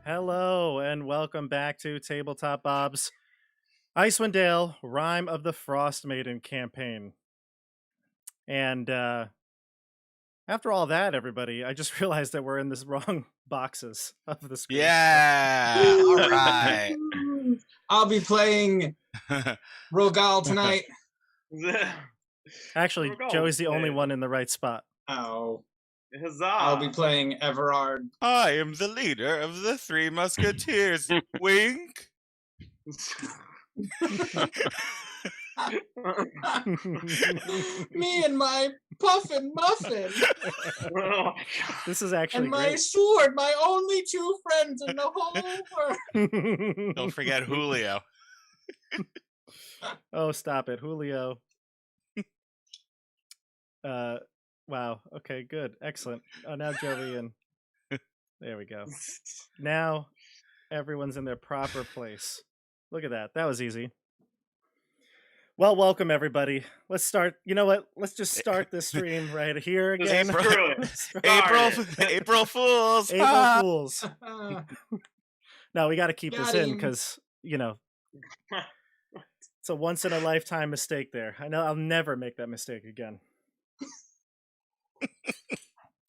Hello and welcome back to Tabletop Bob's Icewind Dale Rime of the Frostmaiden campaign. And after all that, everybody, I just realized that we're in the wrong boxes of the screen. Yeah, all right. I'll be playing Rogal tonight. Actually, Joey's the only one in the right spot. Oh. Huzzah! I'll be playing Everard. I am the leader of the Three Musketeers. Wink. Me and my puffin muffin. Oh, This is actually and my great. sword, my only two friends in the whole world. Don't forget Julio. Oh, stop it, Julio. Wow. Okay, good. Excellent. Oh, now Joey and... There we go. Now everyone's in their proper place. Look at that. That was easy. Well, welcome everybody. Let's start. You know what? Let's just start this stream right here again. April Fools. April Fools. No, we got to keep Got this in him. because, you know, it's a once in a lifetime mistake there. I know I'll never make that mistake again.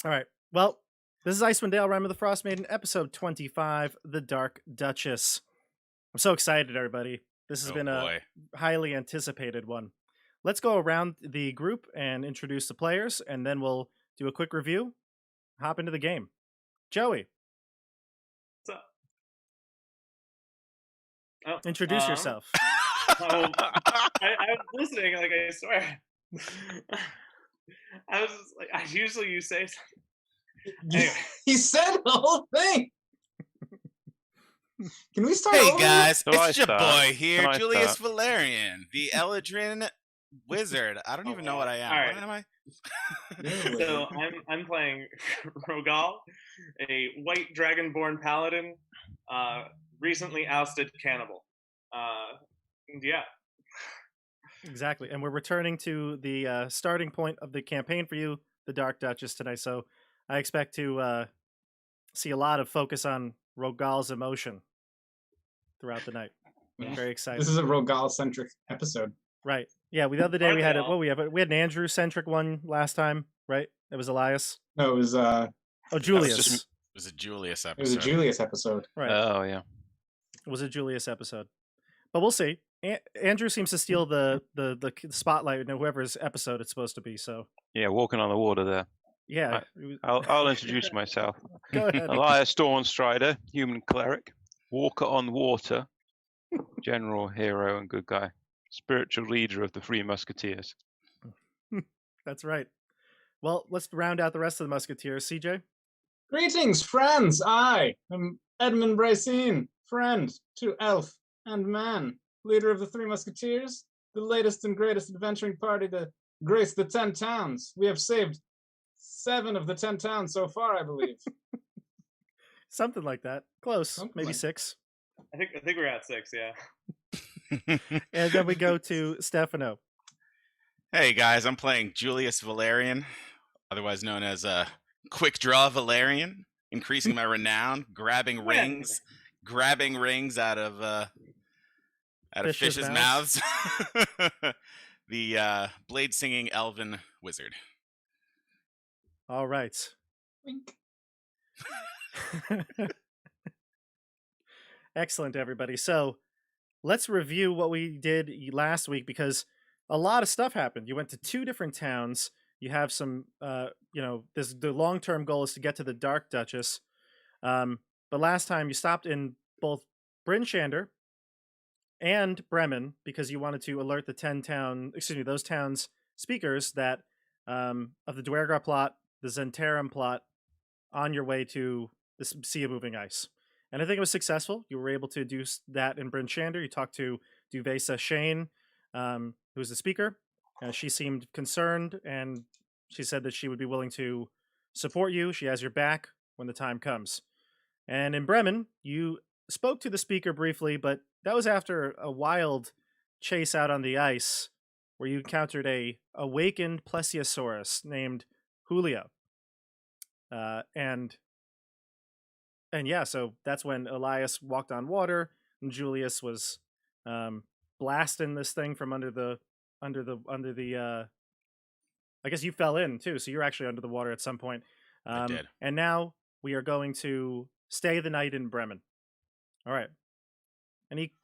All right. Well, this is Icewind Dale, Rime of the Frostmaiden, episode 25, The Dark Duchess. I'm so excited, everybody. This has been a highly anticipated one. Let's go around the group and introduce the players, and then we'll do a quick review, hop into the game. Joey. What's up? Introduce yourself. I'm listening, like, I swear. I was just, like, usually you say something. Anyway. He said the whole thing. Can we start Hey over? guys, So I it's your start. boy here, Can I Julius start? Valerian, the Eldrin Wizard. I don't even know what I am. All right. What am I? So I'm playing Rogal, a white dragonborn paladin, recently ousted cannibal. Yeah. Exactly. And we're returning to the starting point of the campaign for you, the Dark Duchess, tonight. So I expect to see a lot of focus on Rogal's emotion throughout the night. I'm very excited. This is a Rogal-centric episode. Right. Yeah, the other day we had we had an Andrew-centric one last time, right? It was Elias. No, it was Julius. It was a Julius episode. it was a Julius episode. Right. Oh, yeah. It was a Julius episode. But we'll see. Andrew seems to steal the spotlight in whoever's episode it's supposed to be, so Yeah, walking on the water there. yeah. I'll introduce myself. Go ahead. Elias Dawnstrider, human cleric, walker on water, general, hero, and good guy. Spiritual leader of the Three Musketeers. That's right. Well, let's round out the rest of the Musketeers. CJ? Greetings, friends. I am Edmund Brycine, friend to elf and man, leader of the Three Musketeers, the latest and greatest adventuring party to grace the 10 towns. We have saved 7 of the 10 towns so far, I believe. Something like that. Close. Something Maybe like 6. I think we're at 6, yeah. And then we go to Stefano. Hey guys, I'm playing Julius Valerian, otherwise known as Quick Draw Valerian, increasing my renown, grabbing rings out of fish's mouths. The blade singing elven wizard. All right. Wink. Excellent, everybody. So let's review what we did last week because a lot of stuff happened. You went to 2 different towns. You have some, the long-term goal is to get to the Dark Duchess. But last time you stopped in both Bryn Shander and Bremen because you wanted to alert the those towns speakers that of the Dwergar plot, the Zentarum plot, on your way to the Sea of Moving Ice. And I think it was successful. You were able to do that in Bryn Shander. You talked to Duvesa Shane, who's the speaker. She seemed concerned, and she said that she would be willing to support you. She has your back when the time comes. And in Bremen, you spoke to the speaker briefly, but that was after a wild chase out on the ice where you encountered a awakened plesiosaurus named Julio. And and yeah, so that's when Elias walked on water, and Julius was blasting this thing from under the. I guess you fell in too, so you're actually under the water at some point. I did. And now we are going to stay the night in Bremen. All right.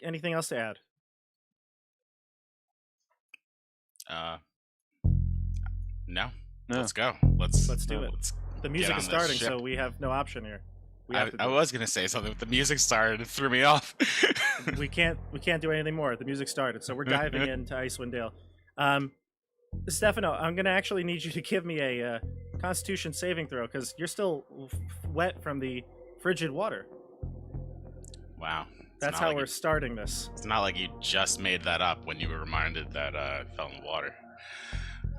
Anything else to add? No. No. Let's go. Let's do it. Let's The music on is this starting, ship. so we have no option here. We I, have to I do was gonna say something, but the music started. It threw me off. it. We can't do anything more. The music started, so we're diving into Icewind Dale. Stefano, I'm gonna actually need you to give me a Constitution saving throw because you're still wet from the frigid water. Wow. That's how we're starting this. It's not like you just made that up when you were reminded that I fell in the water.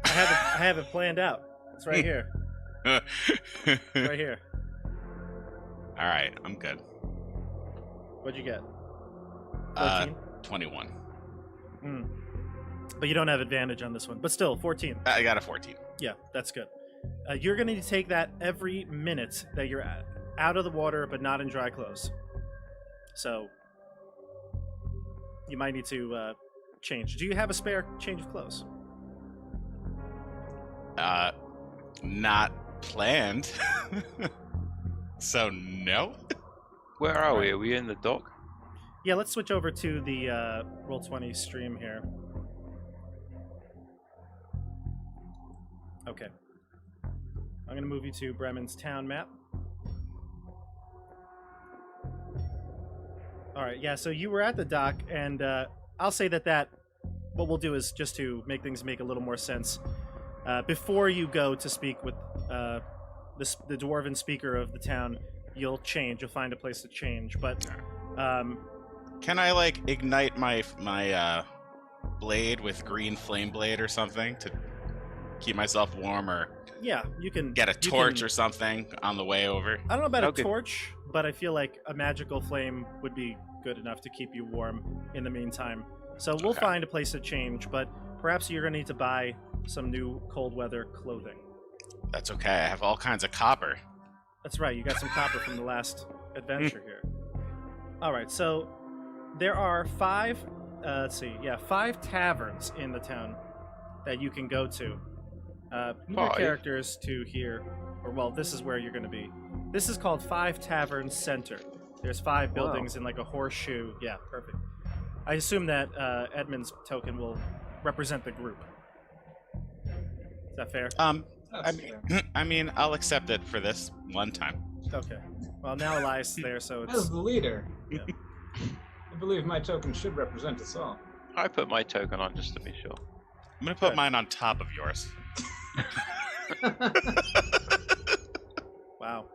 I have it planned out. It's right here. It's right here. All right, I'm good. What'd you get? 14? 21. But you don't have advantage on this one. But still, 14. I got a 14. Yeah, that's good. You're going to need to take that every minute that you're out of the water, but not in dry clothes. So you might need to change. Do you have a spare change of clothes? Not planned. So no. Where are we? Are we in the dock? Yeah, let's switch over to the Roll20 stream here. Okay. I'm going to move you to Bremen's town map. All right, yeah, so you were at the dock, and I'll say that what we'll do is just to make things make a little more sense. Before you go to speak with the dwarven speaker of the town, you'll find a place to change, but... Can I, like, ignite my blade with green flame blade or something to keep myself warm, or yeah, you can... get a torch or something on the way over? I don't know about Okay. a torch, but I feel like a magical flame would be good enough to keep you warm in the meantime. So we'll Okay. find a place to change, but perhaps you're going to need to buy some new cold weather clothing. That's okay. I have all kinds of copper. That's right, you got some copper from the last adventure here. All right, so there are five taverns in the town that you can go to. Move your Five? characters to here, or well, this is where you're going to be. This is called Five Taverns Center. There's 5 buildings in like a horseshoe. Yeah, perfect. I assume that Edmund's token will represent the group. Is that fair? That's fair. I mean, I'll accept it for this one time. Okay. Well, now Elias is there, so As it's the leader, yeah. I believe my token should represent us all. I put my token on just to be sure. I'm gonna put Good. mine on top of yours. Wow.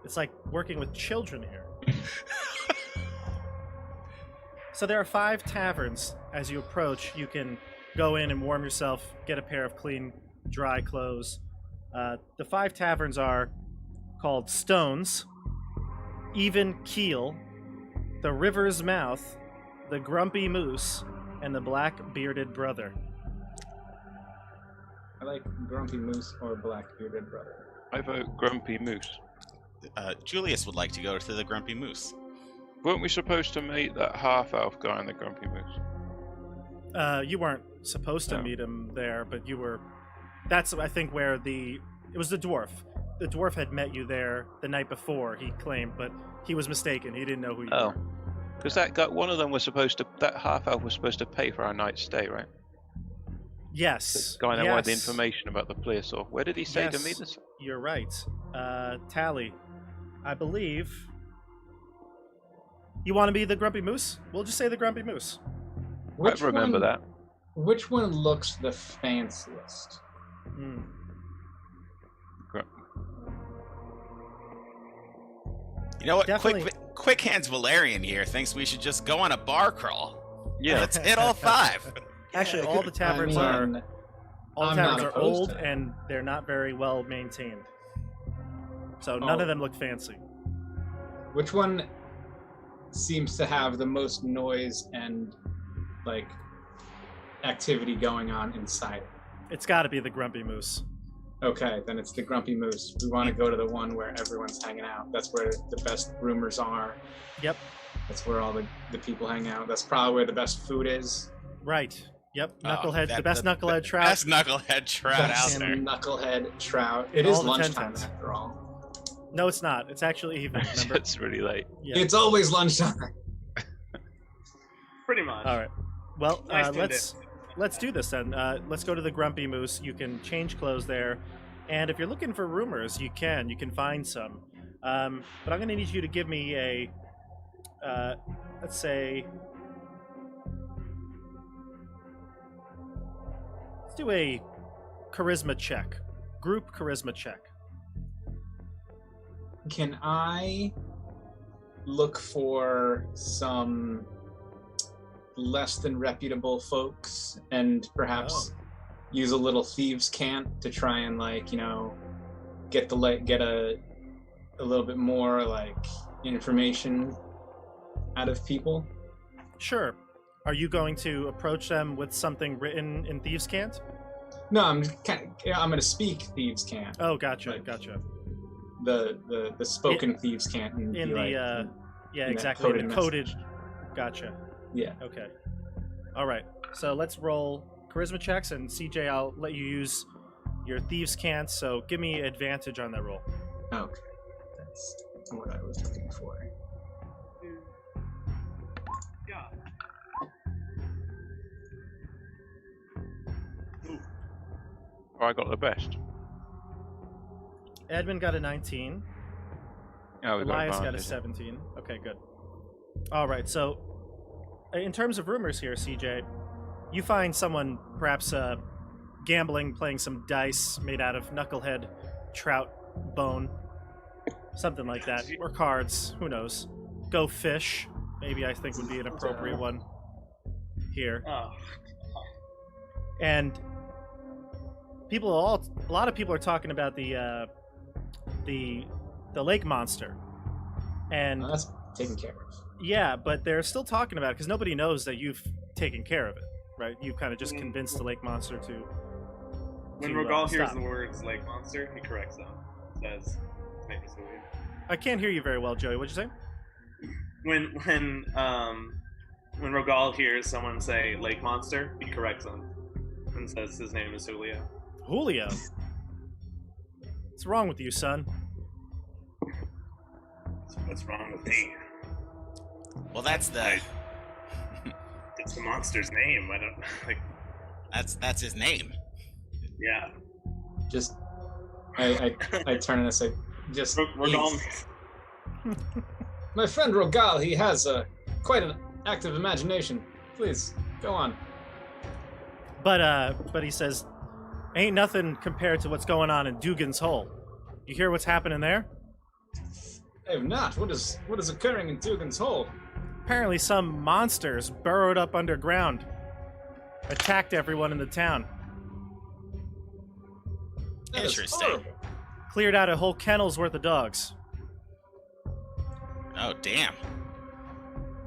It's like working with children here. So there are 5 taverns. As you approach, you can go in and warm yourself, get a pair of clean, dry clothes. The 5 taverns are called Stones, Even Keel, the River's Mouth, the Grumpy Moose, and the Black Bearded Brother. I like Grumpy Moose or Black Bearded Brother. I vote Grumpy Moose. Julius would like to go to the Grumpy Moose. Weren't we supposed to meet that half-elf guy in the Grumpy Moose? You weren't supposed to No. meet him there, but you were. That's, I think, where it was the dwarf. The dwarf had met you there the night before, he claimed, but he was mistaken. He didn't know who you Oh. were. Because that guy, one of them was supposed to, that half-elf was supposed to pay for our night's stay, right? Yes. The guy that wanted the yes, information about the plesiosaur. Where did he say to Yes. meet us? You're right. Tally, I believe. You want to be the Grumpy Moose? We'll just say the Grumpy Moose. I remember that. Which one looks the fanciest? Hmm. You know what? Definitely. Quick Hands Valerian here thinks we should just go on a bar crawl. Yeah. Let's hit all 5. Actually, all the taverns I mean, all the I'm taverns not are opposed old to it. and they're not very well maintained. So none Oh. of them look fancy. Which one seems to have the most noise and like activity going on inside? It's got to be the Grumpy Moose. Okay, then it's the Grumpy Moose. We want to go to the one where everyone's hanging out. That's where the best rumors are. Yep. That's where all the people hang out. That's probably where the best food is. Right. Yep. Oh, Knucklehead. that- the best knucklehead trout. Best knucklehead trout out Best there. knucklehead trout. In It is all the lunchtime Tentons. after all. No, it's not. It's actually even. Remember? It's really late. Yeah. It's always lunchtime. Pretty much. All right. Well, Nice to let's do this then. Let's go to the Grumpy Moose. You can change clothes there, and if you're looking for rumors, you can find some. But I'm going to need you to give me a, let's say, let's do a charisma check, group charisma check. Can I look for some less than reputable folks and perhaps use a little thieves' cant to try and get a little bit more information out of people? Sure. Are you going to approach them with something written in thieves' cant? No, I'm going to speak thieves' cant. Oh, gotcha, Like, gotcha. The spoken thieves' cant and In be the like, yeah, that exactly. coded The coded. message. Gotcha. Yeah. Okay. All right. So let's roll charisma checks, and CJ, I'll let you use your thieves' cant. So give me advantage on that roll. Okay. That's what I was looking for. Yeah. Oh, I got the best. Edmund got a 19. Oh, we got Elias got a advantage. 17. Okay, good. All right. So, in terms of rumors here, CJ, you find someone perhaps gambling, playing some dice made out of knucklehead trout bone, something like that, or cards. Who knows? Go fish. Maybe I think would be an appropriate one here. Oh. And a lot of people are talking about the lake monster, and That's taken care of. yeah, but they're still talking about it because nobody knows that you've taken care of it, right? You've kind of just convinced the lake monster to. When to, Rogal hears stop. the words lake monster, he corrects them. Says, his name is Louis. I can't hear you very well, Joey. What'd you say? When Rogal hears someone say lake monster, he corrects them and says his name is Julio. Julio. What's wrong with you, son? What's wrong with me? Well, that's the It's the monster's name. I don't like. that's his name. Yeah. Just, I turn and I say, just Rogal. eat. My friend Rogal, he has quite an active imagination. Please, go on. But he says, ain't nothing compared to what's going on in Dugan's Hole. You hear what's happening there? I have not. What is occurring in Dugan's Hole? Apparently some monsters burrowed up underground, attacked everyone in the town, That is Interesting. horrible. cleared out a whole kennel's worth of dogs. Oh, damn.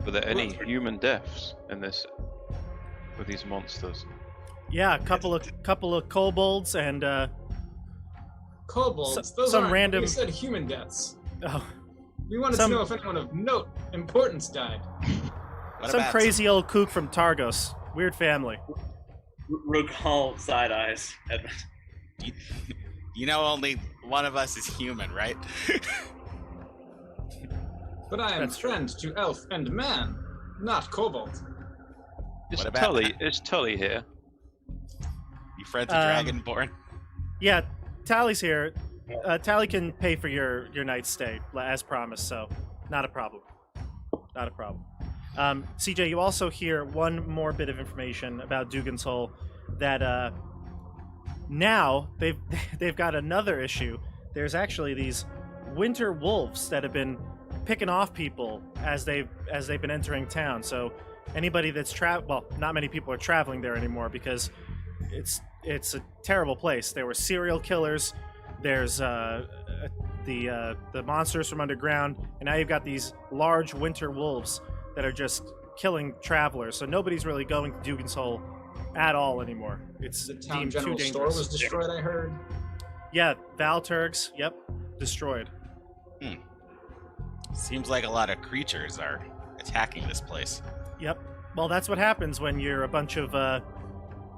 Were there any human deaths in this with these monsters? Yeah, a couple of kobolds and Kobolds. So- Those some aren't. random- We said human deaths. oh, We wanted Some- to know if anyone of note, importance died. What some about crazy old kook from Targos. Weird family. Rogal side eyes. Edmund. You know, only one of us is human, right? But I am That's true. friend to elf and man, not kobold. Is What about Tully? that? Is Tully here? You friends of Um, Dragonborn? Yeah, Tally's here. Tally can pay for your night's stay as promised, so not a problem. Not a problem. CJ, you also hear one more bit of information about Dugan's Hole that now they've got another issue. There's actually these winter wolves that have been picking off people as they've been entering town. So anybody that's not many people are traveling there anymore because it's a terrible place. There were serial killers. There's the monsters from underground, and now you've got these large winter wolves that are just killing travelers. So nobody's really going to Dugan's Hole at all anymore. It's The town deemed general too store dangerous. was destroyed, I heard. Yeah, Valturgs. Yep, destroyed. Seems like a lot of creatures are attacking this place. Yep. Well, that's what happens when you're a bunch of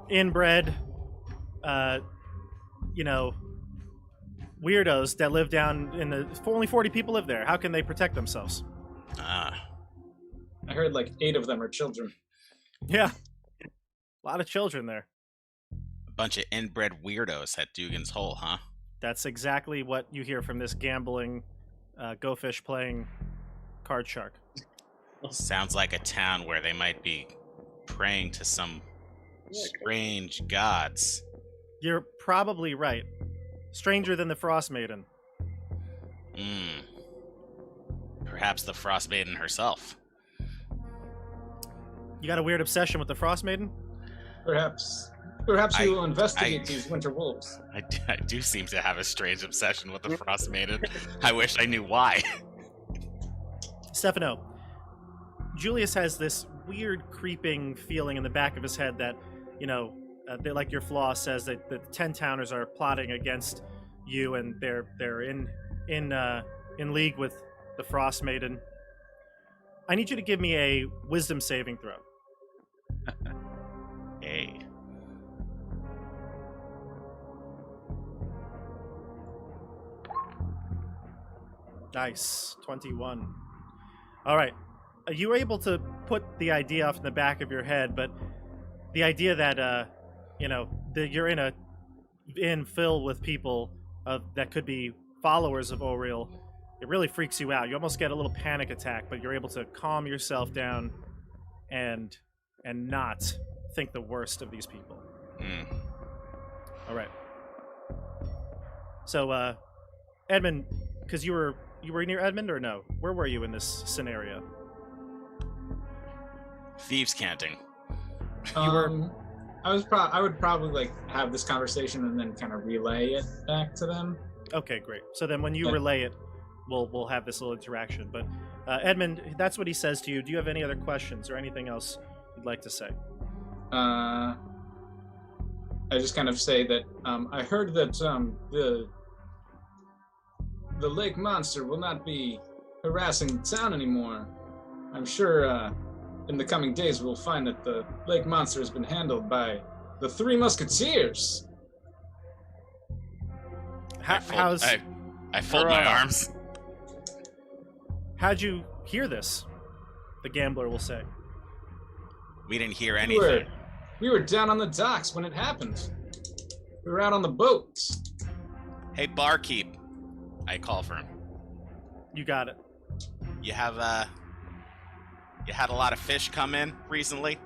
inbred, weirdos that live down in the. Only 40 people live there. How can they protect themselves? Ah, I heard like 8 of them are children. Yeah, a lot of children there. a bunch of inbred weirdos at Dugan's Hole, huh? That's exactly what you hear from this gambling, go fish playing card shark. Sounds like a town where they might be praying to some strange gods. You're probably right. Stranger than the Frostmaiden. Perhaps the Frostmaiden herself. You got a weird obsession with the Frostmaiden? Perhaps we will investigate these winter wolves. I do seem to have a strange obsession with the Frostmaiden. I wish I knew why. Stefano, Julius has this weird creeping feeling in the back of his head that, like your flaw says that the 10 towners are plotting against you, and they're in league with the Frostmaiden. I need you to give me a wisdom saving throw. Hey. Nice. 21. All right. You were able to put the idea off in the back of your head, but the idea that, that you're in a inn filled with people that could be followers of Oriel, it really freaks you out. You almost get a little panic attack, but you're able to calm yourself down and not think the worst of these people. All right. So, Edmund, because you were near Edmund or no? Where were you in this scenario? Thieves canting. I would probably like have this conversation and then kind of relay it back to them. Okay, great. So then when you relay it, we'll have this little interaction. But Edmund, that's what he says to you. Do you have any other questions or anything else you'd like to say? I just kind of say that I heard that the lake monster will not be harassing the town anymore. I'm sure in the coming days we'll find that the lake monster has been handled by the 3 Musketeers. I fold my arms. How'd you hear this? The gambler will say. We didn't hear anything. We were down on the docks when it happened. We were out on the boats. Hey, barkeep. I call for him. You got it. You had a lot of fish come in recently?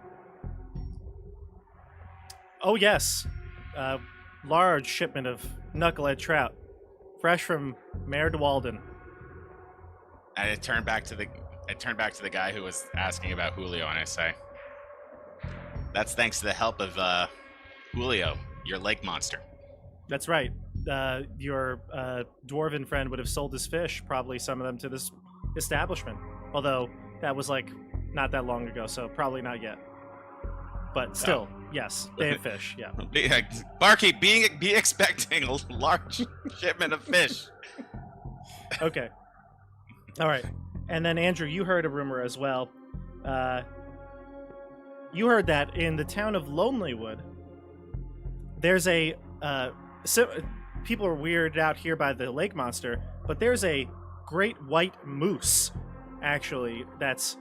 Oh, yes. Large shipment of knucklehead trout. Fresh from Mare de Walden. I turn back to the guy who was asking about Julio, and I say, that's thanks to the help of Julio, your lake monster. That's right. Your dwarven friend would have sold his fish, probably some of them to this establishment. Although that was like not that long ago, so probably not yet. But still, yes, they have fish. Yeah. Barkeep, be expecting a large shipment of fish. Okay. All right. And then Andrew, you heard a rumor as well. You heard that in the town of Lonelywood, there's a people are weirded out here by the lake monster, but there's a great white moose, actually, that's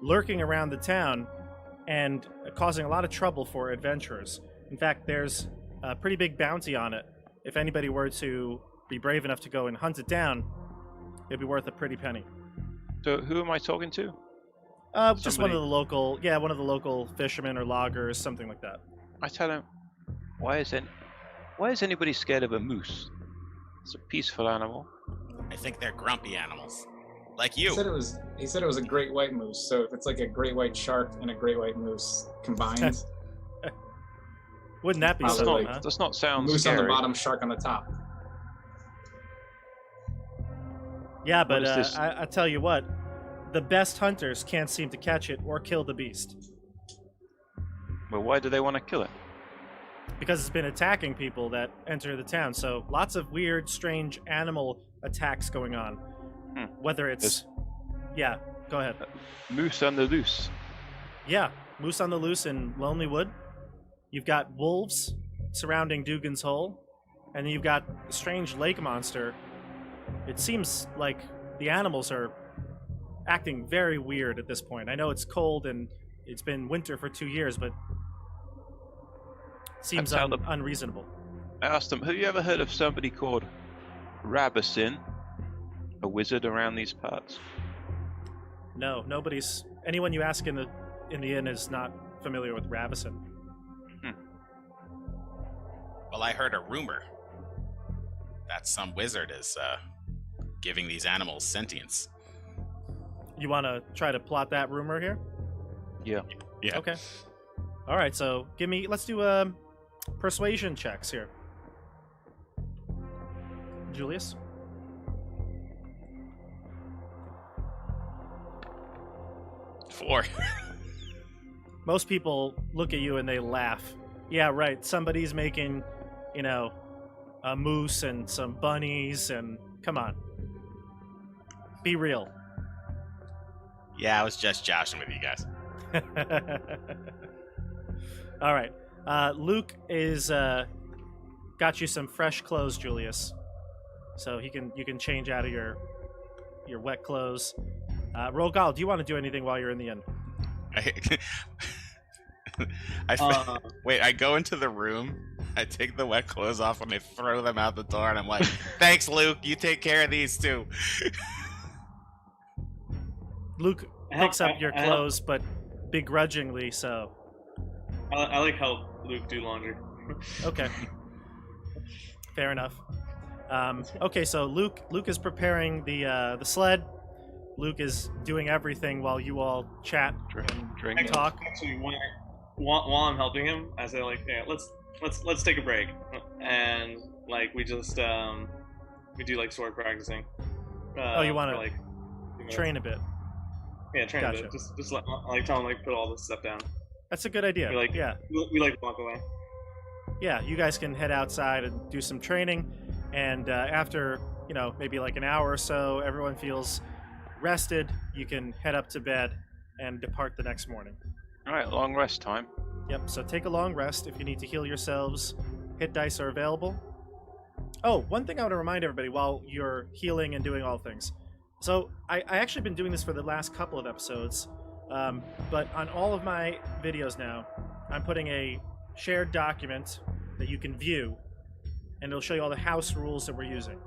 lurking around the town and causing a lot of trouble for adventurers. In fact, there's a pretty big bounty on it. If anybody were to be brave enough to go and hunt it down, it'd be worth a pretty penny. So who am I talking to? Just one of the local fishermen or loggers, something like that. I tell him, why is anybody scared of a moose? It's a peaceful animal. I think they're grumpy animals. Like you. He said it was a great white moose, so if it's like a great white shark and a great white moose combined. Wouldn't that be Probably something, like huh? Does not sound moose scary. on the bottom, shark on the top. Yeah, but What is this? I tell you what, the best hunters can't seem to catch it or kill the beast. Well, why do they want to kill it? because it's been attacking people that enter the town. So lots of weird, strange animal attacks going on. Whether it's, yeah, go ahead. Moose on the loose. Yeah, moose on the loose in Lonely Wood. You've got wolves surrounding Dugan's Hole, and then you've got a strange lake monster. It seems like the animals are acting very weird at this point. I know it's cold and it's been winter for 2 years, but it seems unreasonable. I asked them, have you ever heard of somebody called Rabasin, a wizard around these parts? No, nobody's. Anyone you ask in the inn is not familiar with Ravison. Well, I heard a rumor that some wizard is giving these animals sentience. You want to try to plot that rumor here? Yeah. Yeah. Okay. All right. So let's do persuasion checks here. Julius. Four. Most people look at you and they laugh. Yeah, right. Somebody's making, a moose and some bunnies and come on. Be real. Yeah, I was just joshing with you guys. All right. Luke is got you some fresh clothes, Julius. So you can change out of your wet clothes. Rogal, do you want to do anything while you're in the inn? Wait, I go into the room, I take the wet clothes off, and I throw them out the door, and I'm like, thanks, Luke, you take care of these too. Luke picks up your clothes, but begrudgingly so. I like help Luke do laundry. Okay. Fair enough. Okay, so Luke is preparing the sled. Luke is doing everything while you all chat and talk. Actually, while I'm helping him, I say like, yeah, let's take a break, and like we just we do like sword practicing. You want to like train a bit? Yeah, train Gotcha. a bit. Just tell him like put all this stuff down. That's a good idea. We like walk away. Yeah, you guys can head outside and do some training, and after maybe like an hour or so, everyone feels rested. You can head up to bed and depart the next morning. All right, long rest time. Yep, so take a long rest. If you need to heal yourselves, hit dice are available. Oh, one thing I want to remind everybody while you're healing and doing all things. So I actually been doing this for the last couple of episodes, but on all of my videos now, I'm putting a shared document that you can view, and it'll show you all the house rules that we're using.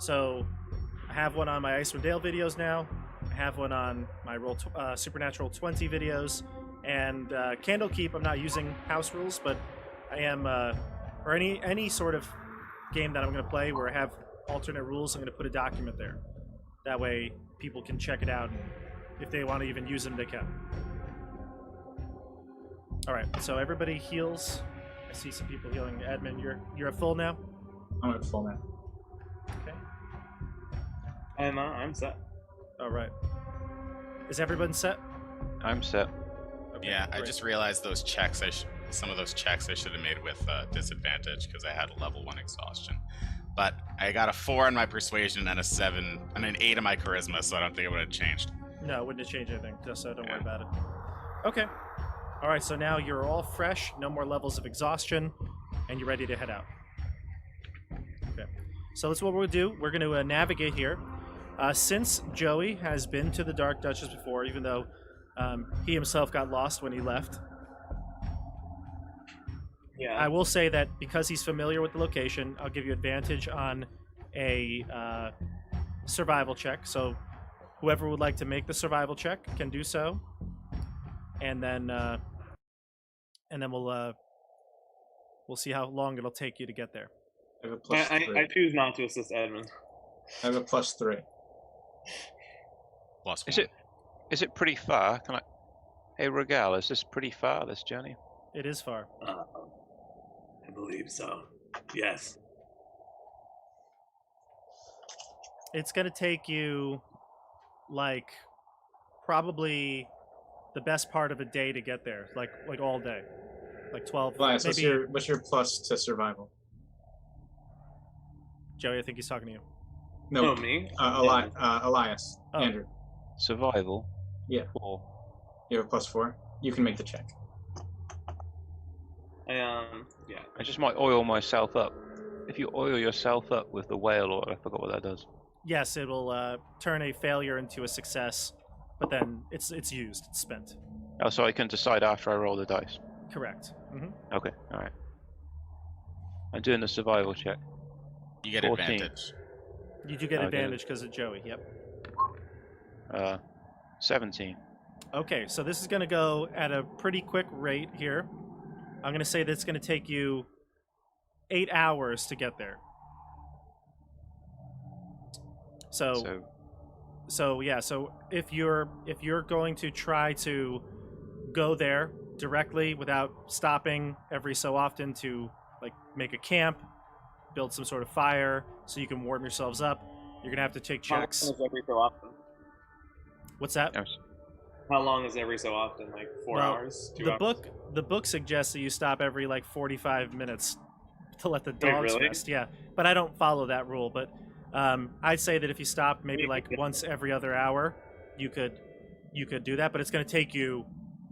So I have one on my Icewind Dale videos now. I have one on my Supernatural 20 videos, and Candlekeep. I'm not using house rules, but I am, or any sort of game that I'm going to play where I have alternate rules. I'm going to put a document there. That way, people can check it out, and if they want to even use them, they can. All right, so everybody heals. I see some people healing. Edmund, you're at full now. I'm at full now. Okay. I'm set. All right. Is everyone set? I'm set. Okay, Yeah, I great. just realized those checks. Some of those checks I should have made with disadvantage because I had a level 1 exhaustion. But I got a 4 on my persuasion and a 7 and an 8 on my charisma, so I don't think it would have changed. No, it wouldn't have changed anything, just so don't worry about it. Okay. All right, so now you're all fresh, no more levels of exhaustion, and you're ready to head out. Okay. So that's what we'll do. We're going to navigate here. Since Joey has been to the Dark Duchess before, even though he himself got lost when he left, Yeah. I will say that because he's familiar with the location, I'll give you advantage on a survival check. So whoever would like to make the survival check can do so, and then we'll see how long it'll take you to get there. I have a plus 3. I choose not to assist Edmund. I have a plus 3. Plus 1. Is it pretty far? Hey, Regal, is this pretty far, this journey? It is far. I believe so. Yes. It's going to take you like probably the best part of a day to get there, like all day. like 12. Elias, maybe. what's your plus to survival? Joey, I think he's talking to you. No, Oh, me? Elias, Oh. Andrew. Survival. Yeah. 4. You have a +4. You can make the check. Yeah. I just might oil myself up. If you oil yourself up with the whale oil, I forgot what that does. Yes, it will turn a failure into a success, but then it's used, it's spent. Oh, so I can decide after I roll the dice. Correct. Okay, all right. I'm doing the survival check. You get 14. advantage. You do get Okay. advantage because of Joey. Yep. 17. Okay, so this is going to go at a pretty quick rate here. I'm going to say that it's going to take you 8 hours to get there. So if you're going to try to go there directly without stopping every so often to like make a camp, build some sort of fire so you can warm yourselves up, you're going to have to take checks. How long is every so often? What's that? Yes. How long is every so often? Like 4 Well, hours? 2 hours? The book suggests that you stop every like 45 minutes to let the dogs really? rest. Yeah, but I don't follow that rule. But I'd say that if you stop maybe like once every other hour, you could do that. But it's going to take you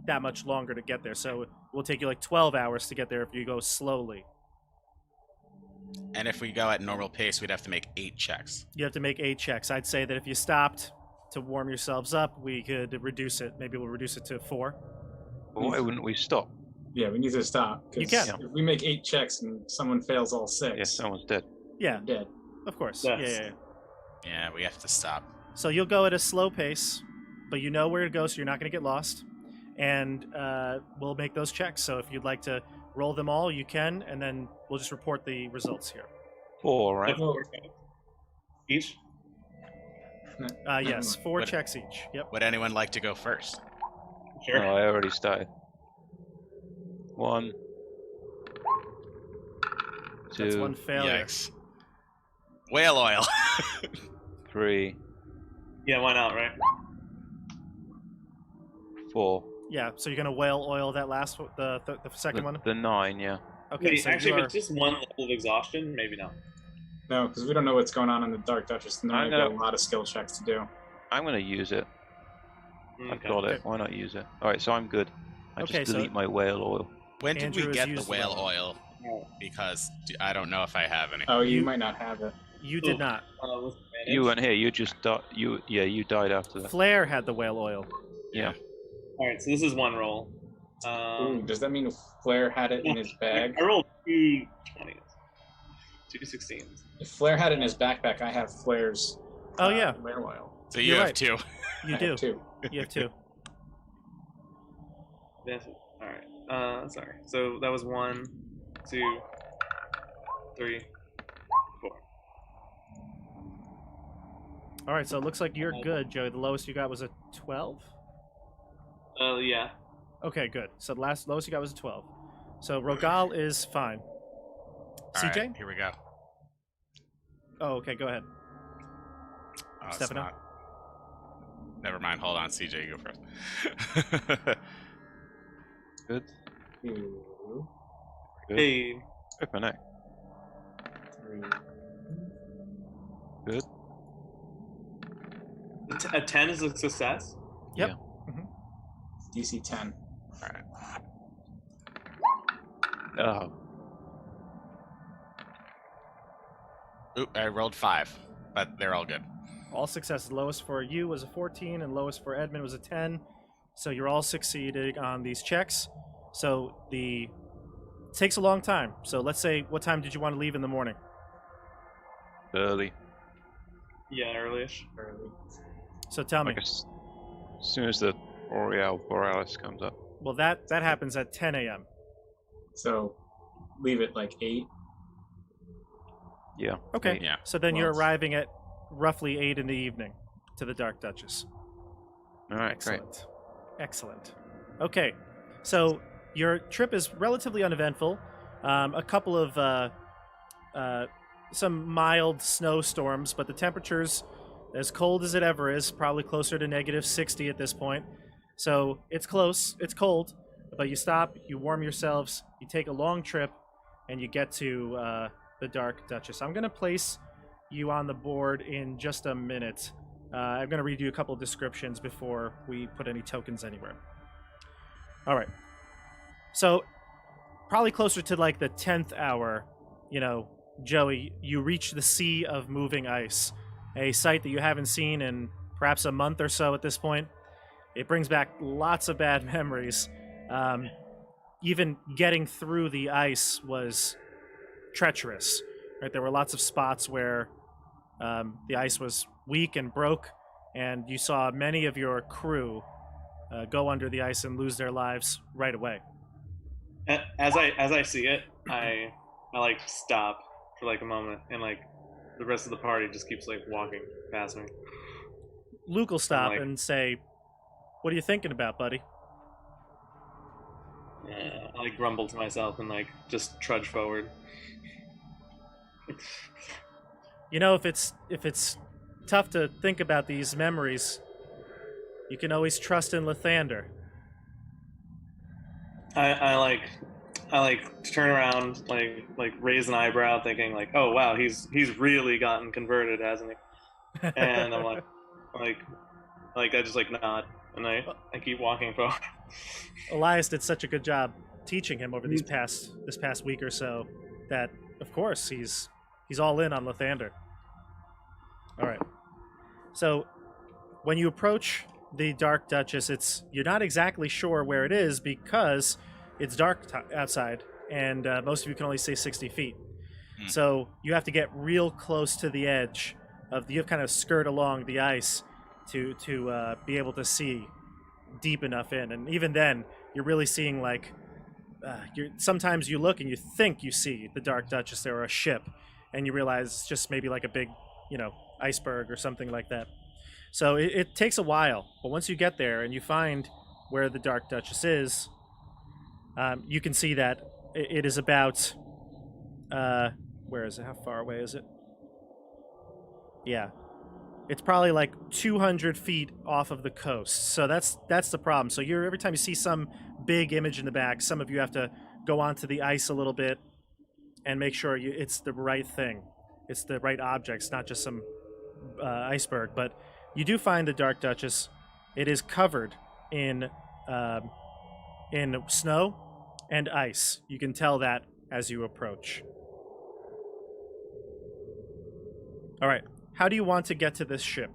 that much longer to get there. So it will take you like 12 hours to get there if you go slowly. And if we go at normal pace, we'd have to make 8 checks. You have to make 8 checks. I'd say that if you stopped to warm yourselves up, we could reduce it. Maybe we'll reduce it to 4. Well, why wouldn't we stop? Yeah, we need to stop. 'cause You can. If we make 8 checks and someone fails all 6, Yeah, someone's dead. Yeah, we're dead. of course. Yes. Yeah. Yeah, we have to stop. So you'll go at a slow pace, but you know where to go, so you're not going to get lost. And we'll make those checks. So if you'd like to roll them all, you can, and then we'll just report the results here. 4, right? Well, Each? Yes, 4 What- checks each. Yep. Would anyone like to go first? Sure. No, I already started. 1, 2, That's one failure. Yikes. Whale oil. 3, Yeah, why not, right? 4. Yeah. So you're going to whale oil that last the second one. The 9, yeah. Okay. Wait, So actually, you if are, it's just one level of exhaustion, maybe not. no, because we don't know what's going on in the Dark Duchess, and I'm we've got gonna- a lot of skill checks to do. I'm going to use it. I've Okay. got it. Okay. Why not use it? Alright, so I'm good. I Okay, just so- delete my whale oil. When did Andrew we has get the used whale the- oil? Oh, Because I don't know if I have any. Oh, you You- might not have it. you did Ooh. not. with advantage? You weren't here. You just died. You died after that. Flair had the whale oil. Yeah. All right, so this is one roll. Ooh, does that mean Flair had it in his bag? I rolled 2 20s. 2 16s. If Flair had it in his backpack, I have Flair's. Oh, yeah. whale oil. So you You're have right. 2. You I do. have 2. You have 2. That's it. All right. Sorry. So that was 1, 2, 3, 4. All right. So it looks like you're good, Joey. The lowest you got was a 12. Yeah. Okay, good. So the lowest you got was a 12. So Rogal is fine. All CJ? right, here we go. Oh, okay. Go ahead. Oh, it's Stefano? not. Never mind. Hold on, CJ, you go first. Good. 2, Good. Hey. Rip my neck. 3. Good. A 10 is a success? Yep. Yeah. DC 10. All right. Oh. Oop, I rolled 5, but they're all good. All successes. Lowest for you was a 14, and lowest for Edmund was a 10. So you're all succeeding on these checks. So it takes a long time. So let's say, what time did you want to leave in the morning? Early. Yeah, early-ish. Early. So tell me. Like as soon as the Boreal Borealis comes up. Well, that happens at 10 a.m. So leave it like 8. Yeah. Okay. Yeah. So then you're Well, arriving at roughly 8 in the evening to the Dark Duchess. All right. Great. Excellent. Excellent. Okay. So your trip is relatively uneventful. A couple of some mild snowstorms, but the temperature's as cold as it ever is, probably closer to -60 at this point. So it's close. It's cold, But you stop, you warm yourselves, you take a long trip, and you get to the Dark Duchess. I'm going to place you on the board in just a minute. I'm going to read you a couple descriptions before we put any tokens anywhere. All right. So, probably closer to like the 10th hour, Joey, you reach the sea of moving ice, a sight that you haven't seen in perhaps a month or so at this point. It brings back lots of bad memories. Even getting through the ice was treacherous. Right, there were lots of spots where the ice was weak and broke, and you saw many of your crew go under the ice and lose their lives right away. As I see it, I like stop for like a moment, and like the rest of the party just keeps like walking past me. Luke will stop like- and say, "What are you thinking about, buddy?" I like grumble to myself and like just trudge forward. If it's tough to think about these memories, you can always trust in Lathander. I like turn around, like raise an eyebrow, thinking like, oh wow, he's really gotten converted, hasn't he? And I'm like I just like nod, and I keep walking forward. Elias did such a good job teaching him over this past week or so that, of course, he's all in on Lathander. All right. So when you approach the Dark Duchess, you're not exactly sure where it is because it's dark outside, and most of you can only see 60 feet. So you have to get real close to the edge you have kind of skirt along the ice to be able to see deep enough in, and even then you're really seeing like sometimes you look and you think you see the Dark Duchess or a ship, and you realize it's just maybe like a big iceberg or something like that. So it takes a while, but once you get there and you find where the Dark Duchess is, you can see that it is about where is it? How far away is it? Yeah. It's probably like 200 feet off of the coast. So that's the problem. So every time you see some big image in the back, some of you have to go onto the ice a little bit and make sure it's the right thing. It's the right object. It's not just some iceberg. But you do find the Dark Duchess. It is covered in snow and ice. You can tell that as you approach. All right. How do you want to get to this ship?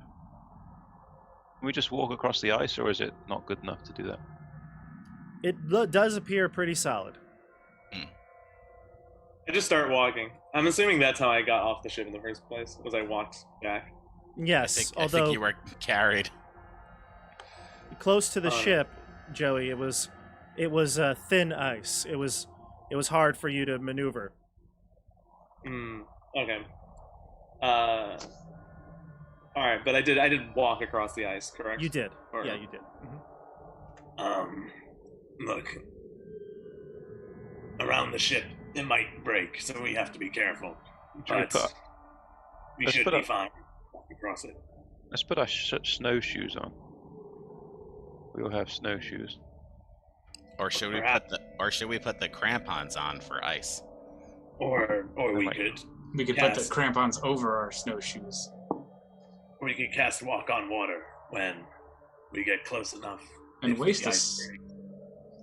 Can we just walk across the ice, or is it not good enough to do that? It does appear pretty solid. I just start walking. I'm assuming that's how I got off the ship in the first place, was I walked back. Yes, I think you were carried. Close to the ship, Joey, it was thin ice. It was hard for you to maneuver. Okay. All right, but I did walk across the ice, correct? You did. Yeah, you did. Look, around the ship, it might break, so we have to be careful. But we should be fine walking across it. Let's put our snowshoes on. We all have snowshoes. Or should we put the crampons on for ice? Or we could put the crampons over our snowshoes. We could cast walk on water when we get close enough. And waste us.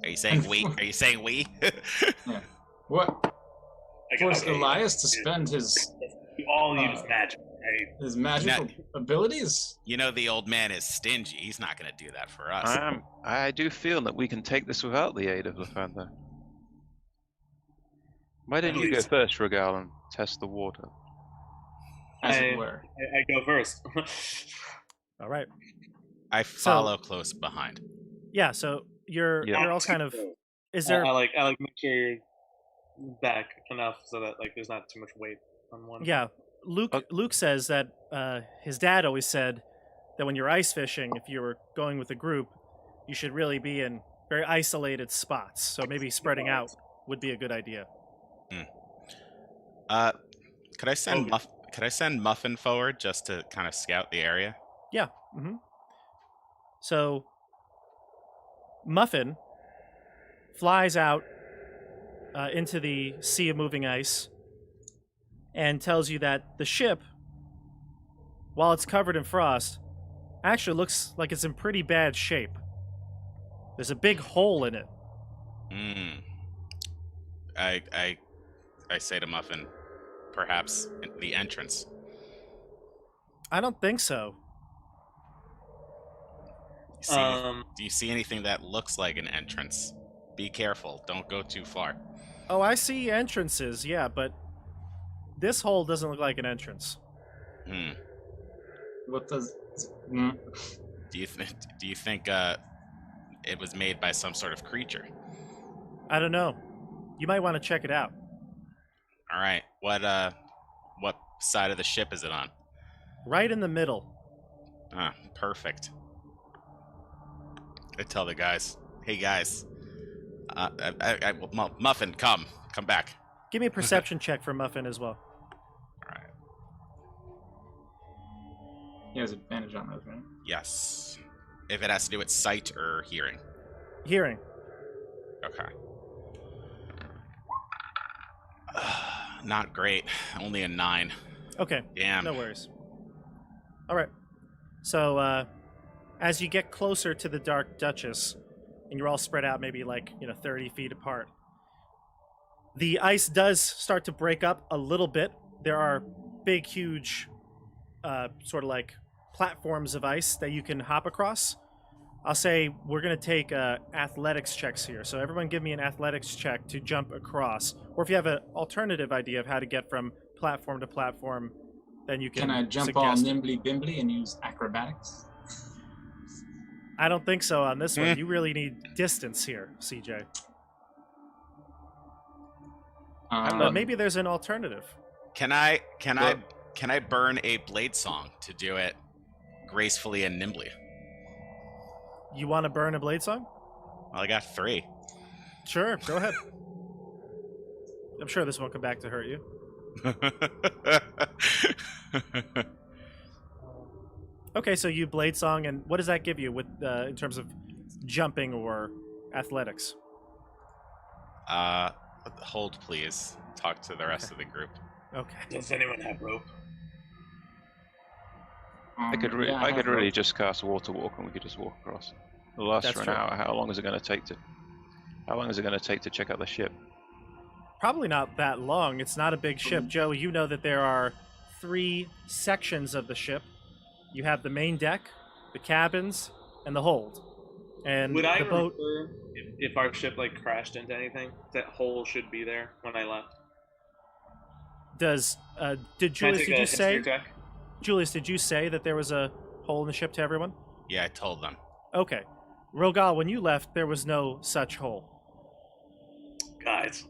Are you saying we? Are you saying we? Yeah. What? Force Elias to spend his. We all use magic, right? His magical abilities. The old man is stingy. He's not going to do that for us. I do feel that we can take this without the aid of Lathander. Why don't you go first, Regal, and test the water? As it were. I go first. All right. I follow close behind. Yeah. So you're all kind of. Is there? I like make sure you're back enough so that like there's not too much weight on one. Yeah. Luke says that his dad always said that when you're ice fishing, if you were going with a group, you should really be in very isolated spots. So maybe spreading out would be a good idea. Could I send Muffin forward just to kind of scout the area? Yeah. So Muffin flies out into the sea of moving ice and tells you that the ship, while it's covered in frost, actually looks like it's in pretty bad shape. There's a big hole in it. I say to Muffin, perhaps the entrance. I don't think so. Do you see anything that looks like an entrance? Be careful. Don't go too far. Oh, I see entrances, yeah, but this hole doesn't look like an entrance. What does? Do you think it was made by some sort of creature? I don't know. You might want to check it out. All right. What side of the ship is it on? Right in the middle. Ah, perfect. I tell the guys, hey guys, Muffin, come back. Give me a perception check for Muffin as well. All right. He has advantage on those, right? Yes. If it has to do with sight or hearing. Hearing. Okay. Not great. Only a 9. Okay. Damn. No worries. All right. So, as you get closer to the Dark Duchess, and you're all spread out maybe 30 feet apart, the ice does start to break up a little bit. There are big, huge, sort of like platforms of ice that you can hop across. I'll say we're going to take athletics checks here. So everyone give me an athletics check to jump across. Or if you have an alternative idea of how to get from platform to platform, then you can Can I jump suggest all it. nimbly bimbly and use acrobatics? I don't think so on this one. You really need distance here, CJ. But maybe there's an alternative. Can I burn a blade song to do it gracefully and nimbly? You want to burn a blade song? Well, I got 3. Sure, go ahead. I'm sure this won't come back to hurt you. Okay, so you blade song, and what does that give you with in terms of jumping or athletics? Hold, please. Talk to the rest of the group. Okay. Does anyone have rope? I could really just cast Water Walk and we could just walk across. It'll last That's for an true. hour. How long is it going to take to check out the ship? Probably not that long. It's not a big ship. Joe, you know that there are 3 sections of the ship. You have the main deck, the cabins, and the hold. And Would I the boat. remember if our ship crashed into anything? That hole should be there when I left. Did Can I Julius? take Did a you say? history check? Julius, did you say that there was a hole in the ship to everyone? Yeah, I told them. Okay. Rogal, when you left, there was no such hole. Guys,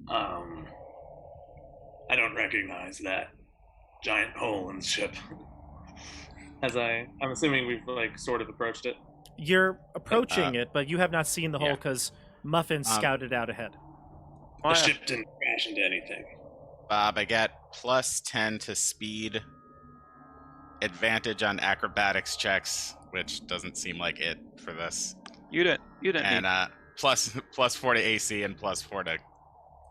I don't recognize that giant hole in the ship. I'm assuming we've sort of approached it. You're approaching it, but you have not seen the hole yeah. because Muffin scouted out ahead. The ship didn't crash into anything. Bob, I got +10 to speed, advantage on acrobatics checks, which doesn't seem like it for this, You don't and need +4 to AC and +4 to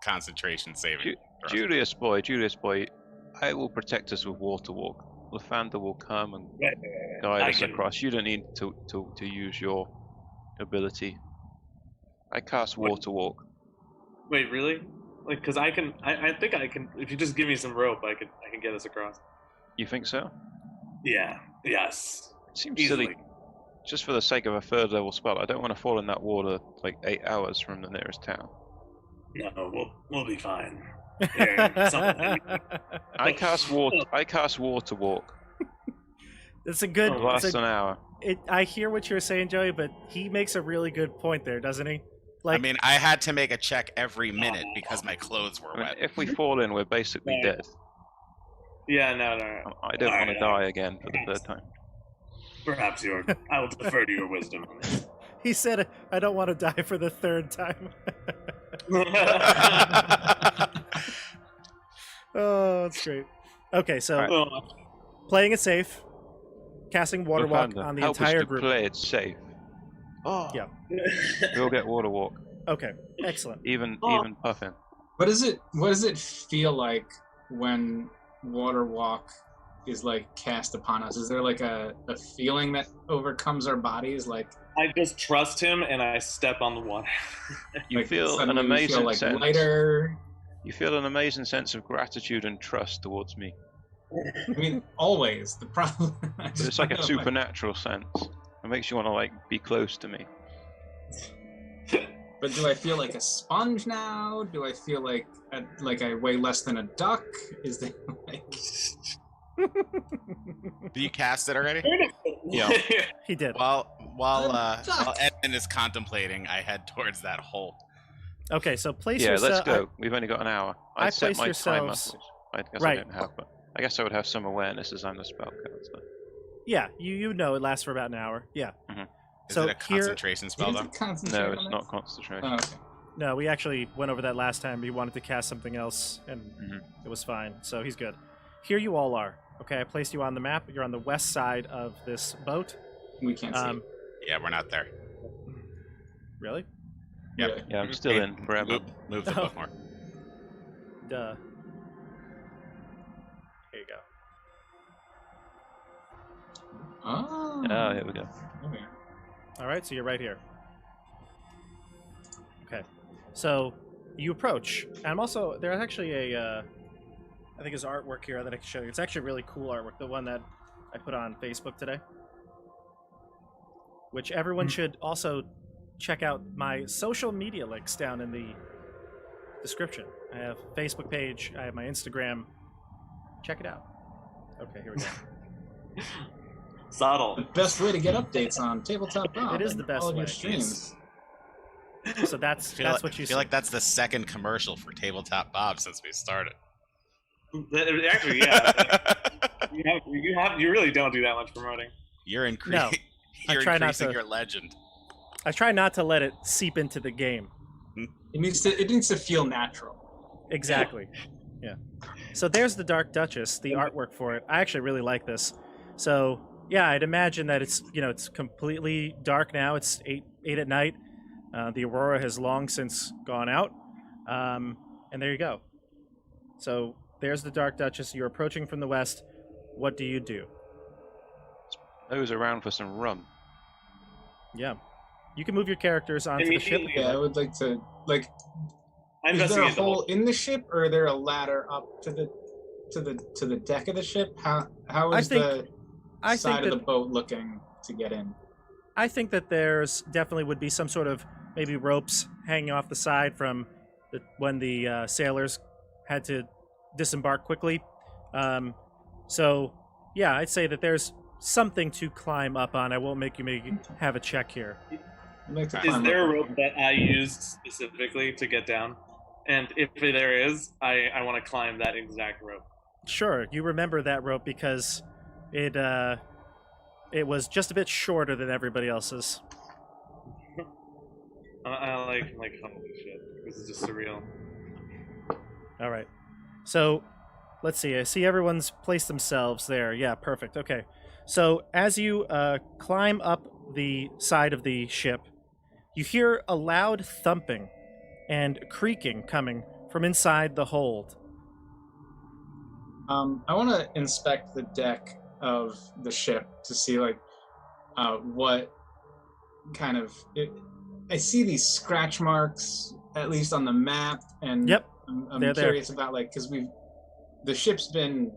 concentration saving. Julius boy. I will protect us with Water Walk. Lathander will come and guide us across. You don't need to use your ability. I cast Water Walk. Wait, really? Because I think I can. If you just give me some rope, I can get us across. You think so? Yeah. Yes. It seems Easily. silly. Just for the sake of a 3rd level spell, I don't want to fall in that water 8 hours from the nearest town. No, we'll be fine. Here, I cast Water Walk. It's a good. It lasts an hour. I hear what you're saying, Joey, but he makes a really good point there, doesn't he? I mean, I had to make a check every minute because my clothes were I mean, wet. if we fall in, we're basically Yeah. dead. Yeah, no. I don't want to die again for the 3rd time. Perhaps I will defer to your wisdom on this. He said, "I don't want to die for the 3rd time." Oh, that's great. Okay, so playing it safe, casting Water Walk Lathander, on the help us entire to group. play it safe. Oh, Yeah. we'll get water walk. Okay, excellent. Even Puffin. What does it feel like when water walk is like cast upon us? Is there like a feeling that overcomes our bodies? Like I just trust him and I step on the water. You like feel an suddenly we amazing feel like sense. lighter. You feel an amazing sense of gratitude and trust towards me. I mean, always the problem. But it's like a supernatural sense. It makes you want to like be close to me. But do I feel like a sponge now? Do I feel like I weigh less than a duck? Is there like? Do you cast it already? Yeah. He did. While Edmund is contemplating, I head towards that hole. Okay, so place Yeah, yourself. let's go. We've only got an hour. I set place my timer. yourselves- I guess Right. I don't have, but I guess I would have some awareness as I'm the spellcaster. Yeah, you know it lasts for about an hour. Yeah. Is So it a concentration spell, though? No, it's not concentration. Oh, okay. No, we actually went over that last time. He wanted to cast something else, and Mhm. it was fine. So he's good. Here you all are. Okay, I placed you on the map. You're on the west side of this boat. We can't see. Yeah, we're not there. Really? Yep. Really. Yeah, I'm still in forever. Move the book more. Duh. Here you go. Oh. Oh, here we go. Okay. All right, so you're right here. Okay, so you approach, and I'm also there's actually a I think there's artwork here that I can show you. It's actually really cool artwork, the one that I put on Facebook today, which everyone should also check out my social media links down in the description. I have a Facebook page, I have my Instagram. Check it out. Okay, here we go. Subtle. The best way to get updates on Tabletop Bob. It is and the best all of your way. streams. So that's what you I see. feel like that's the second commercial for Tabletop Bob since we started. Actually, yeah. You really don't do that much promoting. You're No, I you're try not increasing to. your legend. I try not to let it seep into the game. It needs to feel natural. Exactly. Yeah. So there's the Dark Duchess, the artwork for it. I actually really like this. So yeah, I'd imagine that it's completely dark now. It's 8 at night. The aurora has long since gone out. And there you go. So there's the Dark Duchess. You're approaching from the west. What do you do? Nose around for some rum. Yeah. You can move your characters onto the ship. Immediately, Yeah, I would like to like. I Is there a investigate the hole whole. in the ship, or is there a ladder up to the deck of the ship? How I is think- the I side think of that the boat looking to get in? I think that there's definitely would be some sort of maybe ropes hanging off the side from when the sailors had to disembark quickly. So yeah, I'd say that there's something to climb up on. I won't make you have a check here. I'd like to Is climb there up a there. rope that I used specifically to get down? And if there is, I want to climb that exact rope. Sure, you remember that rope because it was just a bit shorter than everybody else's. I like holy shit. This is just surreal. All right. So, let's see. I see everyone's placed themselves there. Yeah, perfect. Okay. So, as you climb up the side of the ship, you hear a loud thumping and creaking coming from inside the hold. I want to inspect the deck of the ship to see what kind of. I see these scratch marks at least on the map, and Yep, I'm they're there. curious about because the ship's been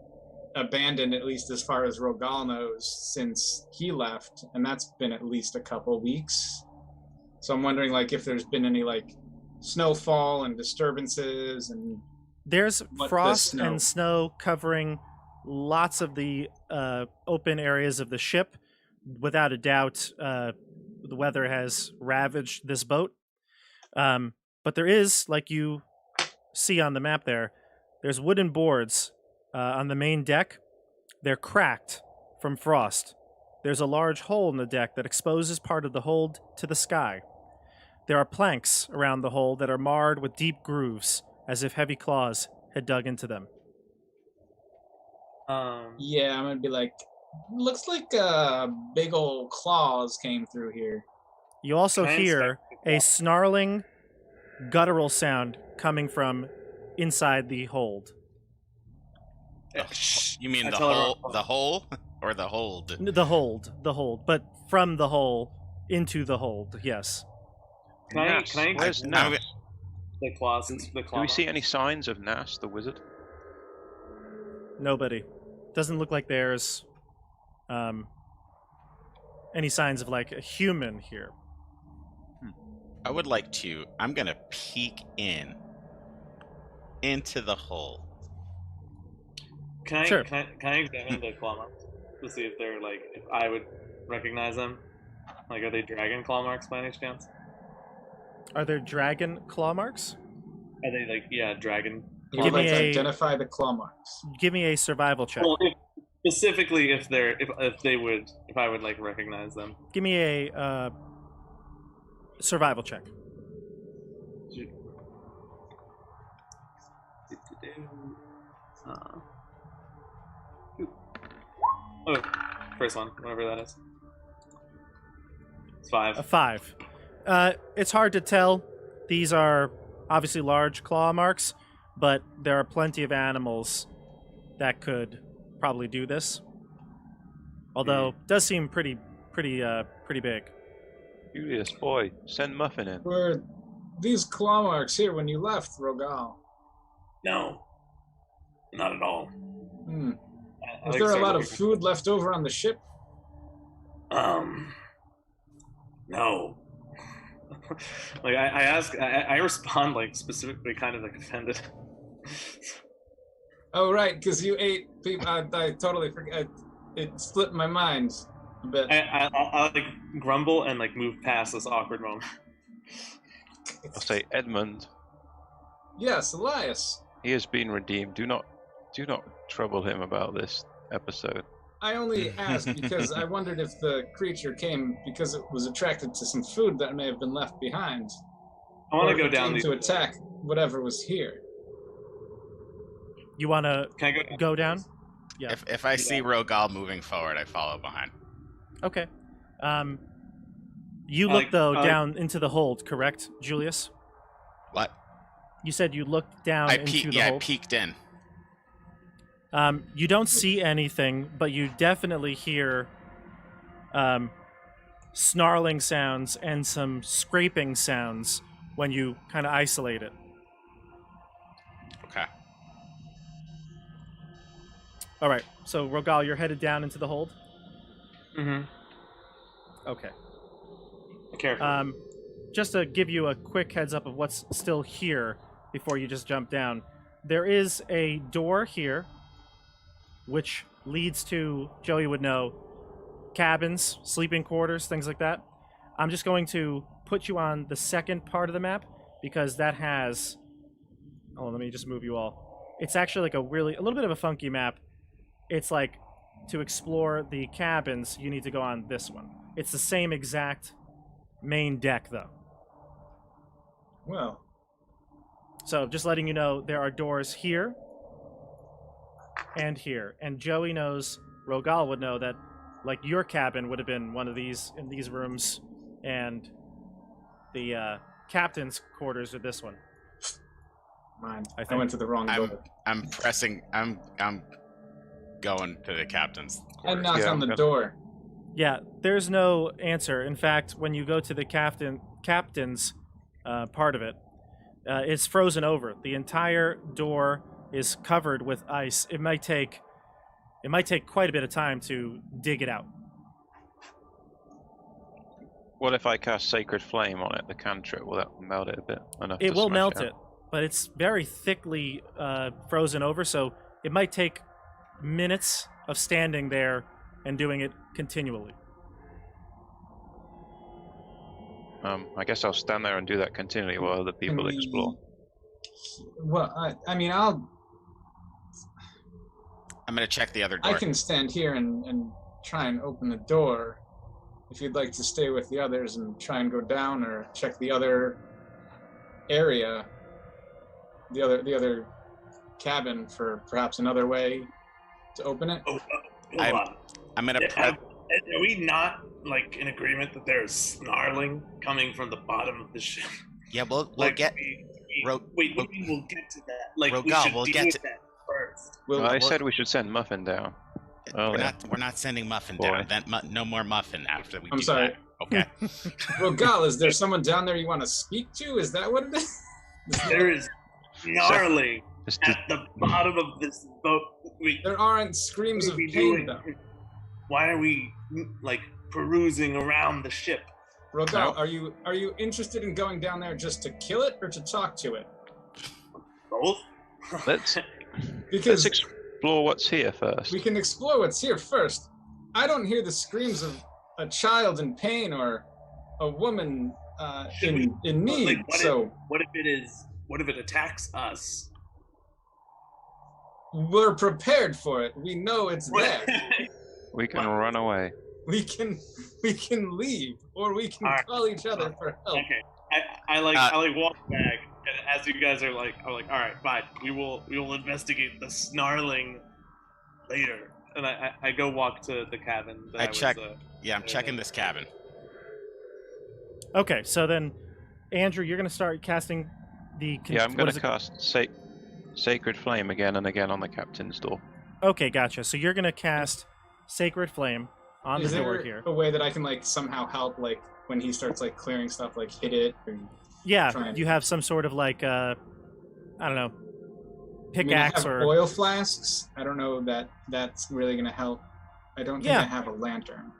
abandoned at least as far as Rogal knows since he left, and that's been at least a couple weeks. So I'm wondering if there's been any snowfall and disturbances and. There's What frost the and snow covering lots of the open areas of the ship. Without a doubt, the weather has ravaged this boat. But there is, like you see on the map there's wooden boards on the main deck. They're cracked from frost. There's a large hole in the deck that exposes part of the hold to the sky. There are planks around the hold that are marred with deep grooves, as if heavy claws had dug into them. Yeah, I'm gonna be looks like big old claws came through here. You also Can I hear inspect the claw? a snarling, guttural sound coming from inside the hold. Shh. You mean I the tell hole? everyone- The hole or the hold? The hold, but from the hole into the hold. Yes. Can I Nas, examine where's I'm Nas? the claws? The claw Do we see marks? any signs of Nas, the wizard? Nobody. Doesn't look like there's any signs of like a human here. I would like to. I'm gonna peek into the hole. Can I Sure. can I examine the claw marks to see if they're like if I would recognize them? Like, are they dragon claw marks by any chance? Are there dragon claw marks? Are they like dragon? You Give would me like to a- identify the claw marks. Give me a survival check. Well, specifically if they're if I would like recognize them. Give me a survival check. Oh, first one, whatever that is. It's 5. A 5. It's hard to tell. These are obviously large claw marks, but there are plenty of animals that could probably do this. Although it does seem pretty big. Julius, boy, send Muffin in. Were these claw marks here when you left, Rogal? No, not at all. Hmm. I Was like there a start lot of looking- food left over on the ship? No. Like I ask, I respond like specifically, kind of like offended. Oh, right, because you ate people. I totally forgot. It slipped my mind a bit. I like grumble and like move past this awkward moment. I'll say, Edmund, Yes, Elias. he has been redeemed. Do not trouble him about this episode. I only asked because I wondered if the creature came because it was attracted to some food that may have been left behind. I want or to go if it down came the. to attack whatever was here. You want to Can I go down? Yeah. If I see Rogal moving forward, I follow behind. Okay. You I look like- though I like- down into the hold, correct, Julius? What? You said you looked down I into peeked. the Yeah, I hold. peeked in. You don't see anything, but you definitely hear snarling sounds and some scraping sounds when you kind of isolate it. Okay. All right. So Rogal, you're headed down into the hold. Mm-hmm. Okay. Careful. Just to give you a quick heads up of what's still here before you just jump down, there is a door here, which leads to, Joey would know, cabins, sleeping quarters, things like that. I'm just going to put you on the second part of the map because that has. Oh, let me just move you all. It's actually like a little bit of a funky map. It's like to explore the cabins, you need to go on this one. It's the same exact main deck, though. Well, So just letting you know, there are doors here and here. And Joey knows, Rogal would know that, like, your cabin would have been one of these in these rooms, and the captain's quarters are this one. mine. I I think. went to the wrong door. I'm pressing. I'm going to the captain's I quarters. knock Yeah, on I'm the gonna- door. Yeah, there's no answer. In fact, when you go to the captain's part of it, it's frozen over. The entire door is covered with ice. It might take quite a bit of time to dig it out. What if I cast Sacred Flame on it, the cantrip? Will that melt it a bit? It will melt it, but it's very thickly frozen over, so it might take minutes of standing there and doing it continually. I guess I'll stand there and do that continually while other people Can we- explore. Well, I mean, I'm gonna check the other door. I can stand here and try and open the door. If you'd like to stay with the others and try and go down or check the other area, the other cabin for perhaps another way to open it. Hold I'm- on. I'm gonna Yeah, press. Are we not like in agreement that there's snarling coming from the bottom of the ship? Yeah, we'll Like, get. wait, what do you mean we'll get to that? Like, we Rogal, should we'll deal get with to- that first. Well, I well- said we should send Muffin down. We're yeah. not sending Muffin Boy. down. Then no more Muffin after we I'm do sorry. that. Okay. Rogal, is there someone down there you want to speak to? Is that what it is? There is snarling It's at the bottom of this boat. There aren't screams What of are we pain, doing? though. Why are we like perusing around the ship? Rogal, are you interested in going down there just to kill it or to talk to it? Both. let's Because explore what's here first. we can explore what's here first. I don't hear the screams of a child in pain or a woman Should we- in need. Like, So what if it attacks us? we're prepared for it. We know it's there. We can run away. We can leave, or we can Alright. call each other for help. Okay, I like walk back, and as you guys are like, I'm like, all right, fine, we will investigate the snarling later, and I go walk to the cabin. That I was, check. Yeah, I'm checking this cabin. Okay, so then, Andrew, you're gonna start casting the. Yeah, I'm what going is to it- cast Sacred Flame again and again on the captain's door. Okay, gotcha. So you're gonna cast Sacred Flame on Is the door there here. a way that I can like somehow help, like when he starts like clearing stuff, like hit it? And, Yeah, try and- you have some sort of like I don't know, I mean, I pickaxe have or oil flasks. I don't know that that's really gonna help. I don't think Yeah. I have a lantern.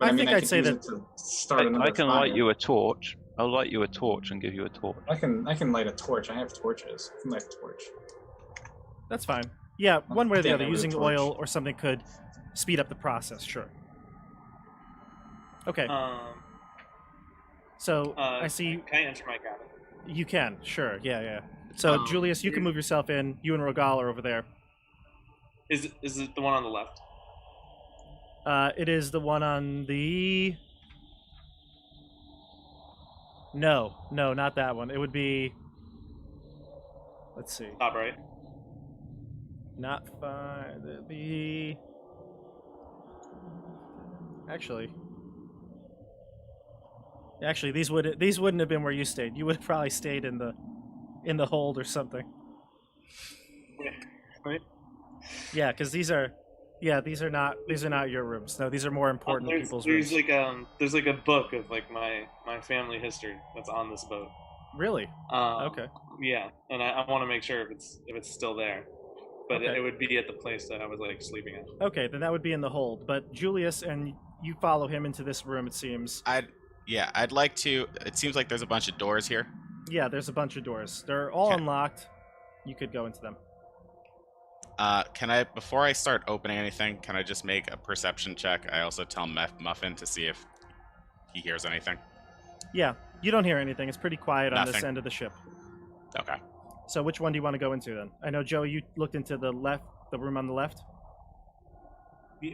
But I I mean, think I I'd could say use that- it to start another I can fire. light you a torch. I'll light you a torch and give you a torch. I can light a torch. I have torches. I can light a torch. that's fine. Yeah, one way or the Damn other, it, with a using torch. oil or something could speed up the process. Sure. Okay, so I see Can I enter my cabin? you can. Sure. Yeah. So Julius, you can move yourself in. You and Rogal are over there. Is it the one on the left? It is the one on the. No, not that one. It would be. Let's see. Top right. Not far. The. Actually, these wouldn't have been where you stayed. You would have probably stayed in the hold or something. Right. Yeah, because these are not your rooms. No, these are more important people's there's rooms. there's like a book of like my family history that's on this boat. Really? Okay. Yeah, and I want to make sure if it's still there, but Okay. it would be at the place that I was like sleeping at. Okay, then that would be in the hold. But Julius, and you follow him into this room. It seems. I'd like to. It seems like there's a bunch of doors here. Yeah, there's a bunch of doors. They're all Okay. unlocked. You could go into them. Can I, before I start opening anything, can I just make a perception check? I also tell Muffin to see if he hears anything. Yeah, you don't hear anything. It's pretty quiet on this Nothing. end of the ship. Okay. So which one do you want to go into then? I know, Joey, you looked into the room on the left.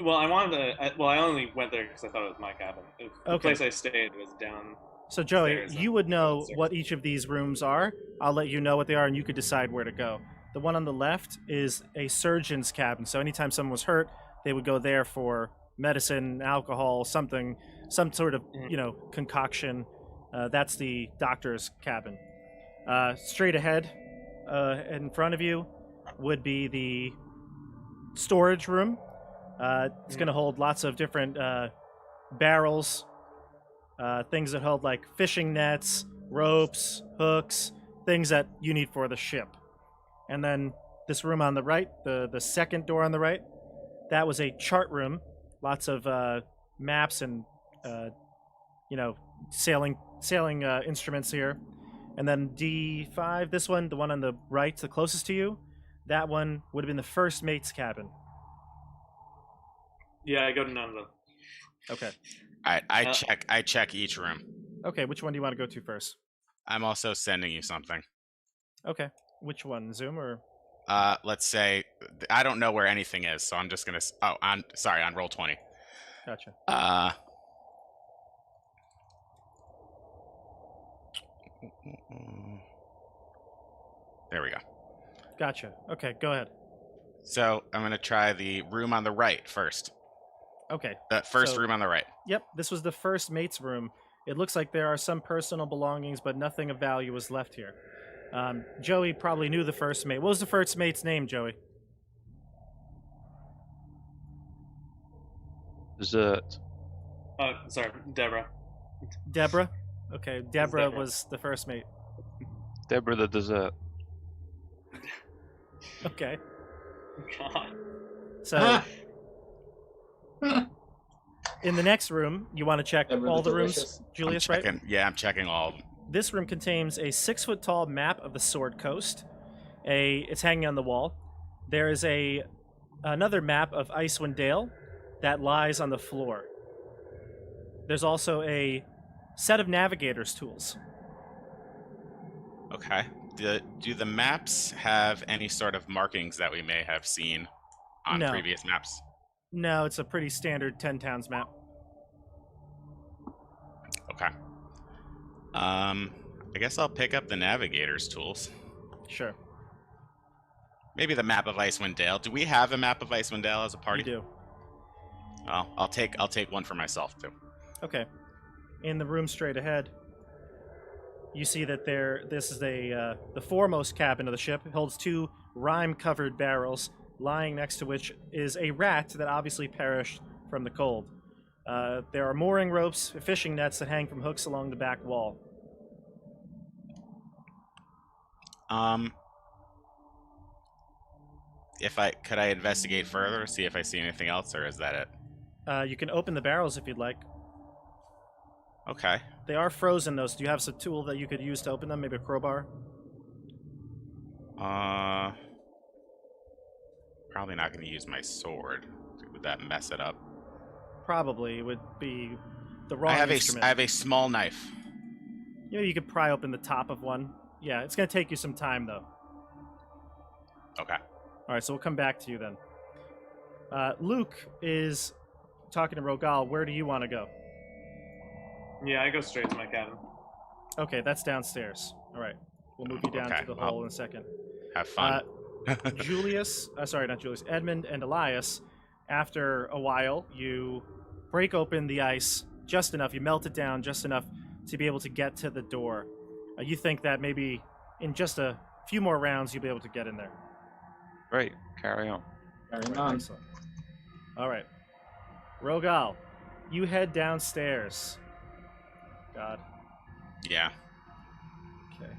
Well, I wanted to. I only went there because I thought it was my cabin. The Okay. place I stayed was down. So Joey, Stairs, you would know stairs. what each of these rooms are. I'll let you know what they are, and you could decide where to go. The one on the left is a surgeon's cabin. So anytime someone was hurt, they would go there for medicine, alcohol, something, some sort of concoction. That's the doctor's cabin. Straight ahead, in front of you, would be the storage room. It's going to hold lots of different barrels, things that hold like fishing nets, ropes, hooks, things that you need for the ship. And then this room on the right, the second door on the right, that was a chart room, lots of maps and sailing instruments here. And then D5, this one, the one on the right, the closest to you, that one would have been the first mate's cabin. Yeah, I go to none of them. Okay. All right. I check each room. Okay, which one do you want to go to first? I'm also sending you something. Okay. Which one, Zoom or? Let's say I don't know where anything is, so I'm just gonna. Oh, on roll 20. Gotcha. There we go. Gotcha. Okay, go ahead. So I'm gonna try the room on the right first. Okay. That first So- room on the right. Yep, this was the first mate's room. It looks like there are some personal belongings, but nothing of value was left here. Joey probably knew the first mate. What was the first mate's name, Joey? Dessert. Sorry, Deborah. Deborah? Okay, Deborah Deborah. was the first mate. Deborah the dessert. Okay. God. So in the next room, you want to check Deborah all the the rooms, Delicious. Julius, I'm right? checking, yeah, I'm checking all of them. This room contains a 6-foot-tall map of the Sword Coast. It's hanging on the wall. There is another map of Icewind Dale that lies on the floor. There's also a set of navigator's tools. Okay. Do the maps have any sort of markings that we may have seen on No. previous maps? No, it's a pretty standard 10 towns map. Okay. I guess I'll pick up the navigator's tools. Sure, Maybe the map of Icewind Dale. Do we have a map of Icewind Dale as a party? you do. Oh, I'll take one for myself too. Okay. In the room straight ahead, you see that this is the foremost cabin of the ship. It holds 2 rime-covered barrels, lying next to which is a rat that obviously perished from the cold. There are mooring ropes, fishing nets that hang from hooks along the back wall. Could I investigate further, see if I see anything else, or is that it? You can open the barrels if you'd like. Okay. They are frozen, though, so do you have some tool that you could use to open them? Maybe a crowbar? Probably not going to use my sword. Would that mess it up? Probably would be the wrong I have instrument. a small knife. You could pry open the top of one. Yeah, it's going to take you some time, though. Okay. All right, so we'll come back to you then. Luke is talking to Rogal. Where do you want to go? Yeah, I go straight to my cabin. Okay, that's downstairs. All right, we'll move you down Okay, to the well, hole in a second. Have fun. Edmund and Elias, after a while, you break open the ice just enough. You melt it down just enough to be able to get to the door. You think that maybe in just a few more rounds, you'll be able to get in there. Great. Carry on. Carrying on. Excellent. All right. Rogal, you head downstairs. God. Yeah. Okay.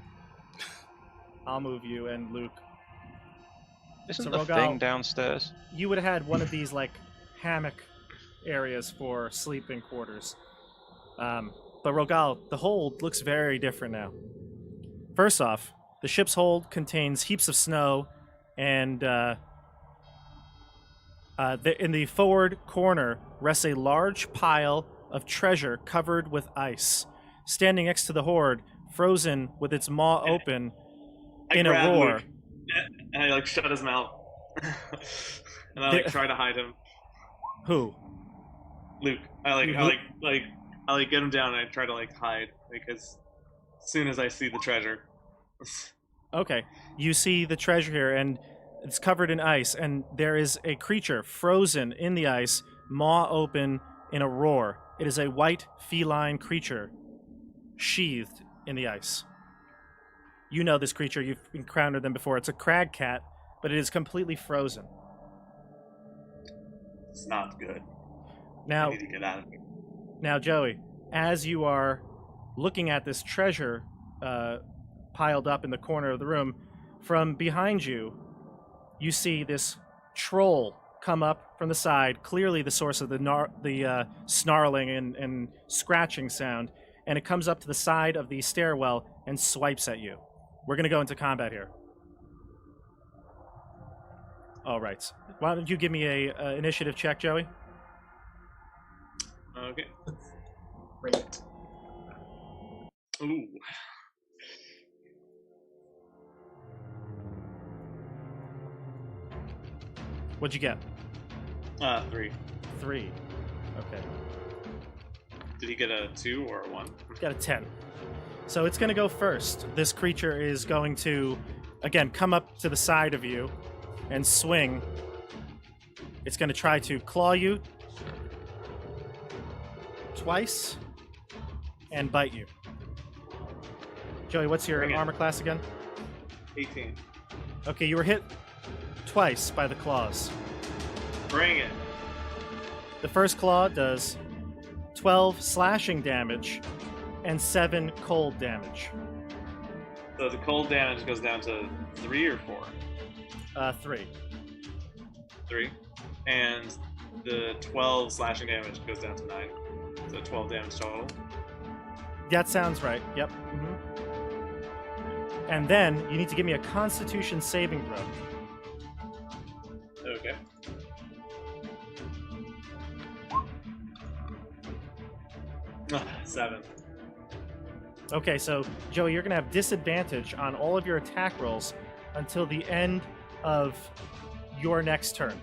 I'll move you and Luke. Isn't So the Rogal- thing downstairs? You would have had one of these like hammock areas for sleeping quarters. But Rogal, the hold looks very different now. First off, the ship's hold contains heaps of snow, and in the forward corner rests a large pile of treasure covered with ice. Standing next to the horde, frozen with its maw open I in a grab roar. Luke, and I like shut his mouth, and I like try to hide him. Who? Luke, I Luke? get him down and I try to like hide as soon as I see the treasure. Okay. You see the treasure here, and it's covered in ice, and there is a creature frozen in the ice, maw open in a roar. It is a white feline creature, sheathed in the ice. You know this creature, you've encountered them before. It's a crag cat, but it is completely frozen. It's not good. Now, I need to get out of here. Now, Joey, as you are looking at this treasure piled up in the corner of the room, from behind you, you see this troll come up from the side, clearly the source of the snarling and scratching sound, and it comes up to the side of the stairwell and swipes at you. We're going to go into combat here. All right. Why don't you give me a initiative check, Joey? Okay. Great. Ooh. What'd you get? 3. 3. Okay. Did he get a 2 or a 1? Got a 10. So it's going to go first. This creature is going to, again, come up to the side of you and swing. It's going to try to claw you, twice and bite you. Joey, what's your Bring it. armor class again? 18. Okay, you were hit twice by the claws. Bring it. The first claw does 12 slashing damage and 7 cold damage. So the cold damage goes down to 3 or 4? 3. 3. And the 12 slashing damage goes down to 9. So 12 damage total. That sounds right. Yep. And then you need to give me a Constitution saving throw. Okay. Ah, 7. Okay, so Joey, you're gonna have disadvantage on all of your attack rolls until the end of your next turn.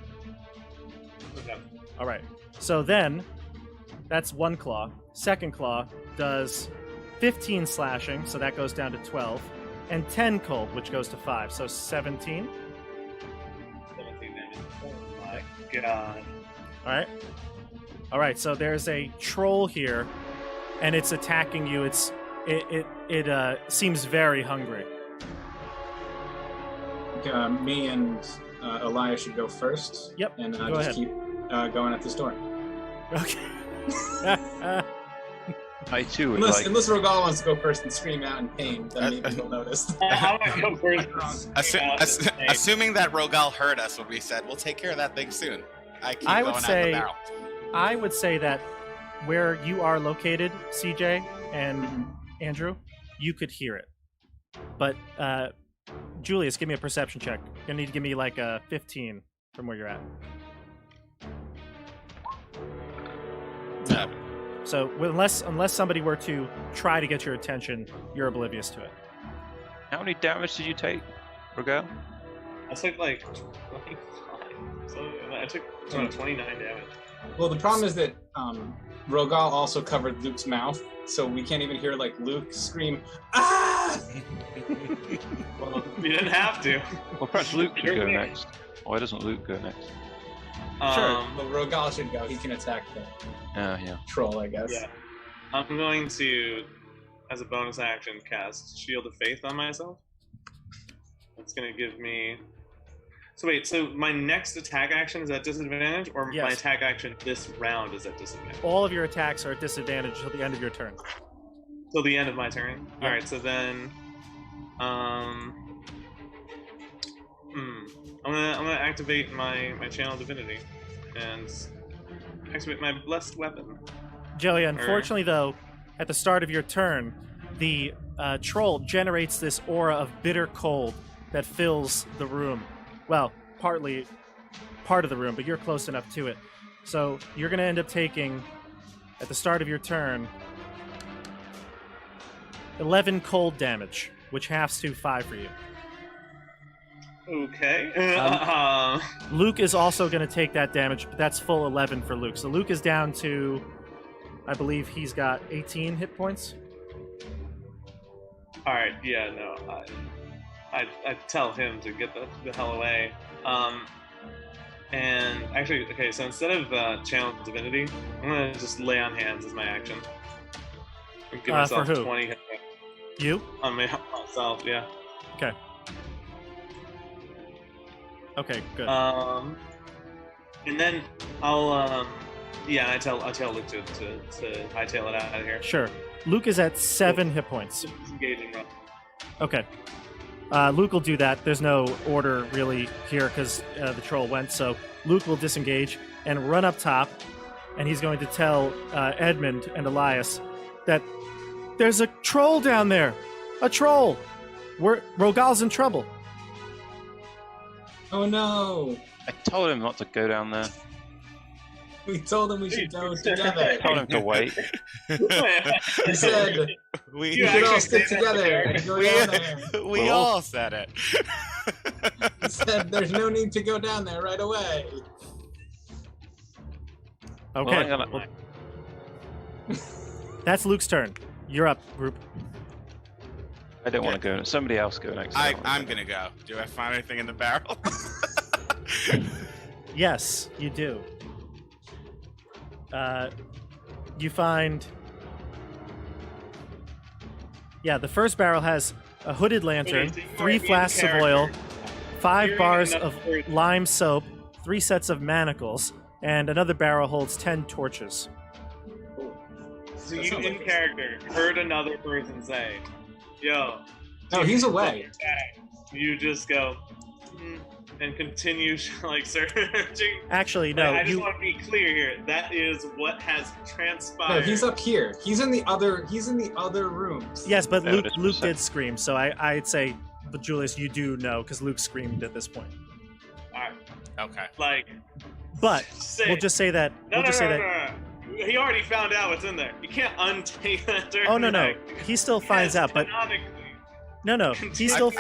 Okay. All right. So then, that's one claw. Second claw does 15 slashing, so that goes down to 12, and 10 cold, which goes to 5, so 17. 17 damage. Oh my god. All right. All right. So there's a troll here, and it's attacking you. It seems very hungry. Me and Elias should go first. Yep, And go just ahead. keep going at this door. Okay. I too would like. Unless Rogal wants to go first and scream out in pain, then maybe he'll notice. I'm gonna go first. Assuming that Rogal heard us when we said we'll take care of that thing soon. I would going say- out the barrel. I would say that where you are located, CJ and Andrew, you could hear it. But Julius, give me a perception check. You're gonna need to give me like a 15 from where you're at. 7. So unless somebody were to try to get your attention, you're oblivious to it. How many damage did you take, Rogal? I took like 25. So I took 29 damage. Well, the problem is that Rogal also covered Luke's mouth, so we can't even hear like Luke scream, "Ah!" Well, you didn't have to. Well, perhaps Luke should go next. Why doesn't Luke go next? Well, Rogal should go. He can attack the Yeah. troll, I guess. Yeah. I'm going to, as a bonus action, cast Shield of Faith on myself. It's going to give me... So wait, so my next attack action is at disadvantage, or Yes. my attack action this round is at disadvantage? All of your attacks are at disadvantage until the end of your turn. Till the end of my turn? Yeah. Alright, so then... I'm gonna activate my Channel Divinity and activate my Blessed Weapon. Joey, unfortunately, though, at the start of your turn, the troll generates this aura of bitter cold that fills the room. Well, part of the room, but you're close enough to it. So you're going to end up taking, at the start of your turn, 11 cold damage, which halves to 5 for you. Okay. Luke is also going to take that damage, but that's full 11 for Luke. So Luke is down to, I believe he's got 18 hit points. Alright, yeah, no. I tell him to get the hell away. And actually, okay, so instead of Channel Divinity, I'm gonna just lay on hands as my action. And give myself for who? 20 hit points You? on myself, yeah. Okay. Okay, good. And then I'll I tell Luke to hightail it out of here. Sure. Luke is at 7 hit points. Disengage and run. Okay. Luke will do that. There's no order really here because the troll went. So Luke will disengage and run up top, and he's going to tell Edmund and Elias that there's a troll down there. A troll. Rogal's in trouble. Oh no! I told him not to go down there. We told him we should go I together. told him to wait. He said We we You should all actually stick said that together and go down there. we Well. all said it. He said there's no need to go down there right away. Well, Okay. I'm gonna- Well, that's Luke's turn. You're up, group. I don't want to go. Somebody else go next. I don't wanna I'm gonna go. Do I find anything in the barrel? Yes, you do. you find... Yeah, the first barrel has a hooded lantern, Okay, so you 3 are in flasks of character. oil, 5 You're bars enough of for- lime soap, 3 sets of manacles, and another barrel holds 10 torches. So That you, sounds in like character, heard another person say, "Yo." No, he's away. You just go and continue like searching. Actually, Like, no, I just you... want to be clear here. That is what has transpired. No, he's up here. He's in the other rooms. Yes, but No, Luke, just Luke percent. did scream, so I'd say, but Julius, you do know, because Luke screamed at this point. Alright, Okay. like. But say, we'll just say that... no, we'll no, just no, say no, that... no, no. He already found out what's in there. You can't untake that during Oh, no, the no. night. He still finds Yes, out, but... canonically. No, no. He still...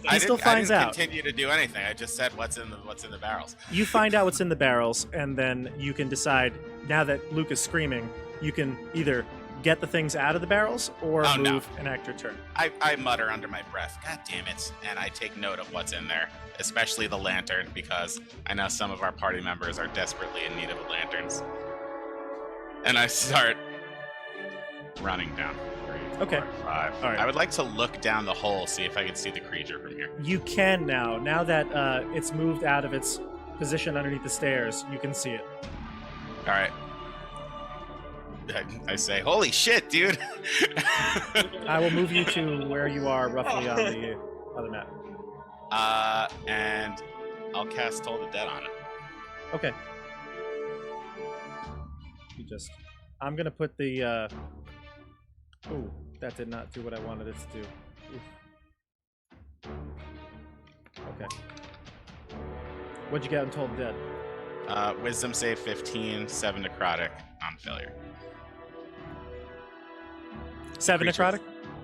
I still didn't, finds I out. didn't continue to do anything. I just said what's in the barrels. You find out what's in the barrels, and then you can decide, now that Luke is screaming, you can either get the things out of the barrels or Oh, no. move and act your turn. I mutter under my breath, God damn it, and I take note of what's in there, especially the lantern, because I know some of our party members are desperately in need of lanterns. And I start running down. 3, Okay. 4, 5. All right. I would like to look down the hole, see if I can see the creature from here. You can now. Now that it's moved out of its position underneath the stairs, you can see it. All right. I say, holy shit, dude! I will move you to where you are roughly on the other map. And I'll cast Toll the Dead on it. Okay. You just... I'm going to put the... Ooh, that did not do what I wanted it to do. Oof. Okay. What'd you get on Told Dead? Wisdom save 15, 7 necrotic on failure. 7 creature- necrotic?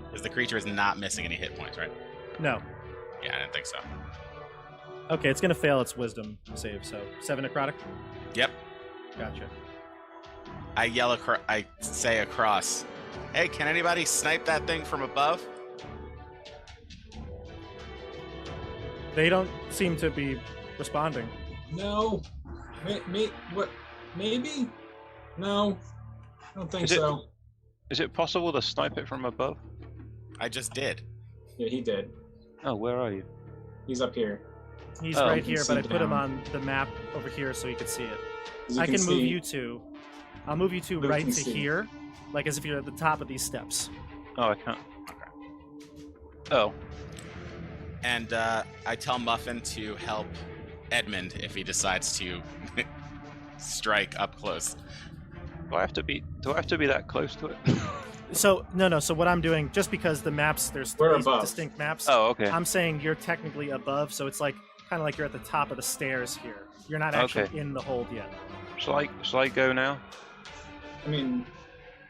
Because the creature is not missing any hit points, right? No. Yeah, I didn't think so. Okay, it's going to fail its wisdom save, so 7 necrotic? Yep. Gotcha. I say across, hey, can anybody snipe that thing from above? They don't seem to be responding. No. What? Maybe? No. I don't think so. Is it possible to snipe it from above? I just did. Yeah, he did. Oh, where are you? He's up here. He's Oh, right you can here, but I see put him down. on the map over here so you can see it. As you I can move see- you to... I'll move you to Luke right can to see. here, like as if you're at the top of these steps. Oh, I can't. Oh, And I tell Muffin to help Edmund if he decides to strike up close. do I have to be that close to it? So, no, so what I'm doing, just because the maps, there's We're 3 above. distinct maps, Oh, okay. I'm saying you're technically above, so it's like kind of like you're at the top of the stairs here. You're not actually Okay. in the hold yet. Shall I go now? I mean,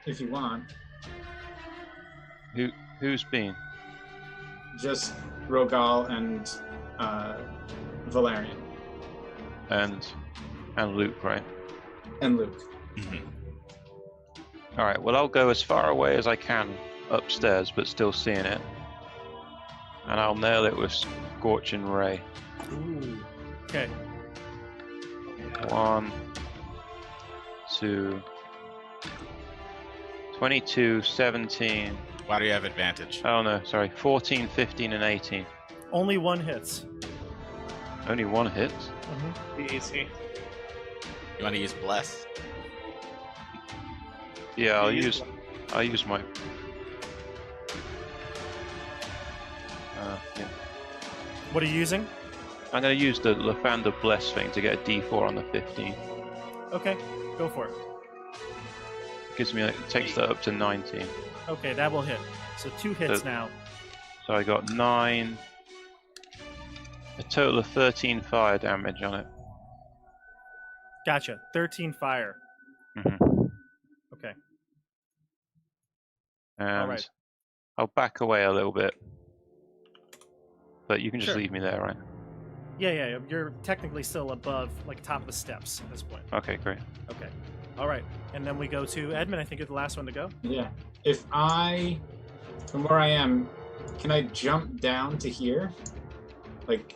if you want, Who's been? just Rogal and Valerian And Luke, right? and Luke. All right. Well, I'll go as far away as I can upstairs, but still seeing it, and I'll nail it with Scorching Ray. Ooh. Okay. 1, 2, 22, 17. Why do you have advantage? Oh no, sorry. 14, 15, and 18. Only 1 hits. Only 1 hit. Easy. You want to use Bless? Yeah, I'll You use my. Yeah. What are you using? I'm gonna use the Lathander Bless thing to get a D4 on the 15. Okay, go for it. Gives me it takes that up to 19. Okay, that will hit. So 2 hits So- now. So I got 9. A total of 13 fire damage on it. Gotcha. 13 fire. Mhm. Okay. And right. I'll back away a little bit. But you can just Sure. leave me there, right? Yeah. You're technically still above, like, top of the steps at this point. Okay, great. Okay. All right. And then we go to Edmund. I think you're the last one to go. Yeah. If I, from where I am, can I jump down to here? Like,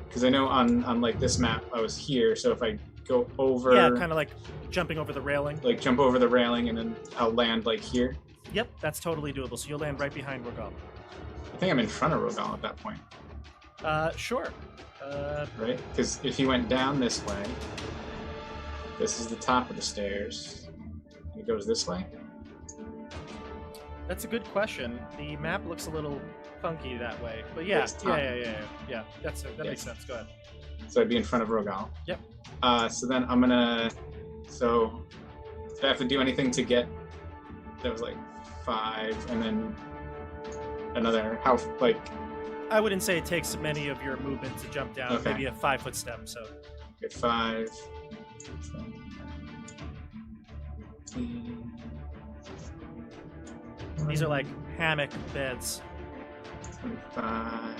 because I know on like this map I was here. So if I go over. Yeah, kind of like jumping over the railing. Like jump over the railing and then I'll land like here. Yep, that's totally doable. So you'll land right behind Rogal. I think I'm in front of Rogal at that point, Sure. right? Because if he went down this way, this is the top of the stairs. And it goes this way. That's a good question. The map looks a little funky that way, but yeah, Yes, top. yeah. That makes sense. Go ahead. So I'd be in front of Rogal. Yep. So then I'm gonna. So if I have to do anything to get, that was like 5, and then another. How like? I wouldn't say it takes many of your movement to jump down. Okay. Maybe a 5-foot step. So Get 5. these are like hammock beds. 25. I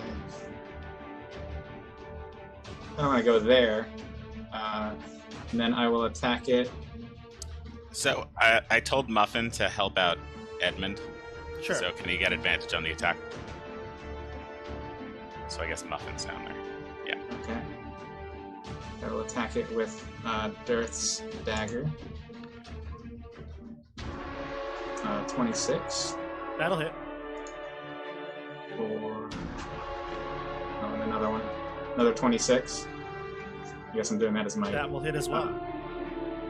don't want to go there. And then I will attack it. So I told Muffin to help out Edmund. Sure. So can he get advantage on the attack? So I guess Muffin's down there. Okay. I will attack it with Dirth's dagger. 26. That'll hit. Or and another one. Another 26. I guess I'm doing that as my That will hit as well.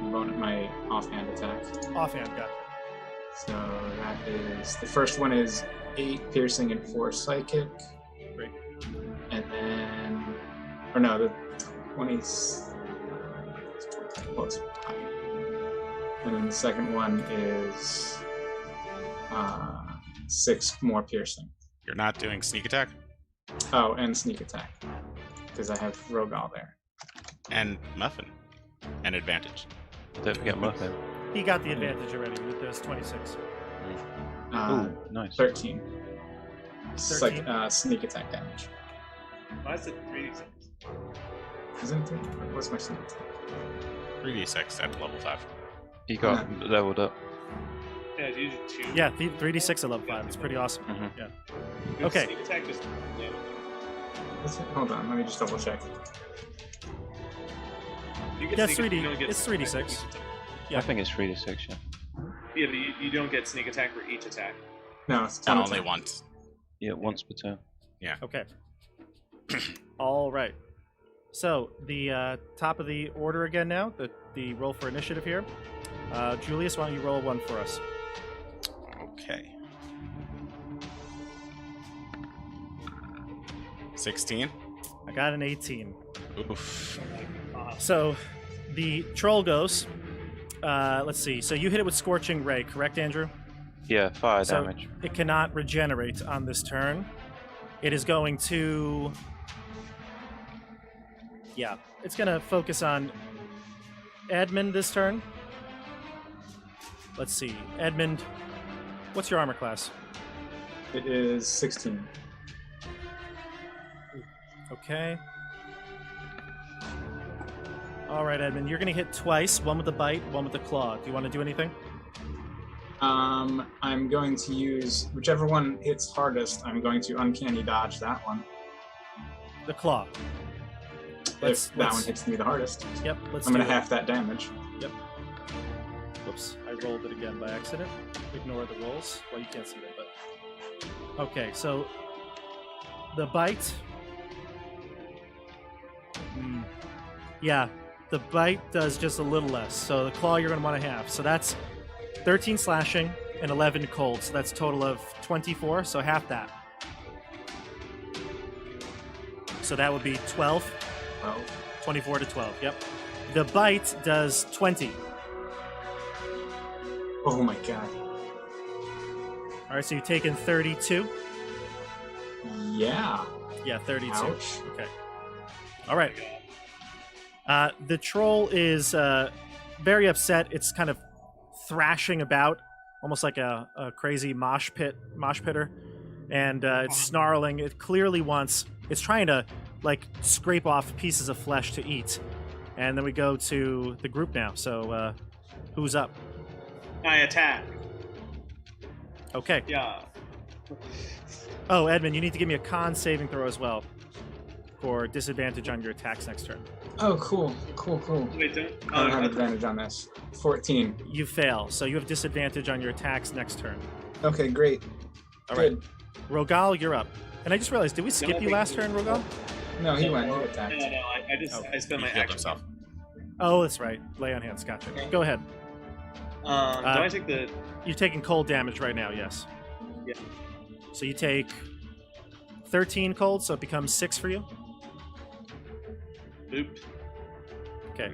my offhand attack. Offhand, got it. So that is the first one is 8 piercing and 4 psychic. Great. And then or no, the 20 well, it's high. And then the second one is 6 more piercing. You're not doing sneak attack? Oh, and sneak attack. Because I have Rogal there. And Muffin. And advantage. Don't forget Muffin. He got the advantage already with those 26. Ooh, nice. 13. 13? Sneak attack damage. Why is it 3d6? Isn't it 3? What's my sneak attack? 3d6 at level 5. He got leveled up. Yeah, it's usually 2. Yeah, 3d6 at level 5. It's pretty awesome. Mhm. Yeah. Good Okay. Sneak attack just Hold on, let me just double check. you get Yeah, sneak, 3D. you don't get It's sneak 3d6. attack for each attack. Yeah. I think it's 3d6, yeah. Yeah, but you don't get sneak attack for each attack. No, it's 10 Only attack. once. Yeah, once per turn. Okay. All right. So the top of the order again now. The roll for initiative here. Julius, why don't you roll 1 for us? Okay. 16. I got an 18. Oof. So the troll goes. Let's see. So you hit it with Scorching Ray, correct, Andrew? Yeah, fire So damage. it cannot regenerate on this turn. It is going to... Yeah, it's going to focus on Edmund this turn. Let's see. Edmund, what's your armor class? It is 16. Okay. All right, Edmund, you're going to hit twice, one with the bite, one with the claw. Do you want to do anything? I'm going to use whichever one hits hardest. I'm going to uncanny dodge that one. The claw. If that one hits me the hardest, Yep, let's I'm going do to it. half that damage. Whoops, I rolled it again by accident. Ignore the rolls. Well, you can't see them, but... Okay, so... The bite... Yeah, the bite does just a little less. So the claw you're going to want to have. So that's 13 slashing and 11 cold. So that's a total of 24, so half that. So that would be 12. 24 to 12, yep. The bite does 20. Oh my god. All right, so you've taken 32. Yeah. Yeah, 32. Ouch. Okay. All right. The troll is very upset. It's kind of thrashing about, almost like a crazy mosh pitter, and it's snarling. It clearly wants. It's trying to like scrape off pieces of flesh to eat. And then we go to the group now. So who's up? I attack. Okay. Yeah. Oh, Edmund, you need to give me a con saving throw as well for disadvantage on your attacks next turn. Oh, cool. Wait, don't. I don't have advantage on this. 14. You fail, so you have disadvantage on your attacks next turn. Okay, great. All right. Good. Rogal, you're up. And I just realized, did we skip you last turn, Rogal? No, he went. He attacked. No, I spent my He healed action. himself. Oh, that's right. Lay on hands. Gotcha. Go ahead. Do I take the? You're taking cold damage right now, yes. Yeah. So you take 13 cold, so it becomes 6 for you? Oop. Okay.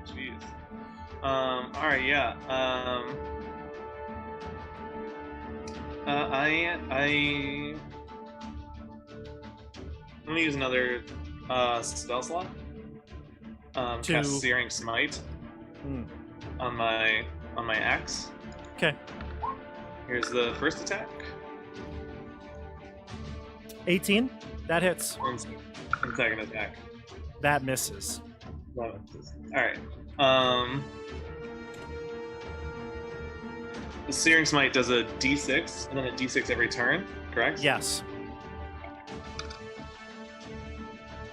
Jeez. All right. Yeah. I'm gonna use another spell slot. To- Cast Searing Smite Hmm. on my axe. Okay. Here's the first attack. 18? That hits. And second attack. That misses. All right. The Searing Smite does a D6 and then a D6 every turn. Correct? Yes.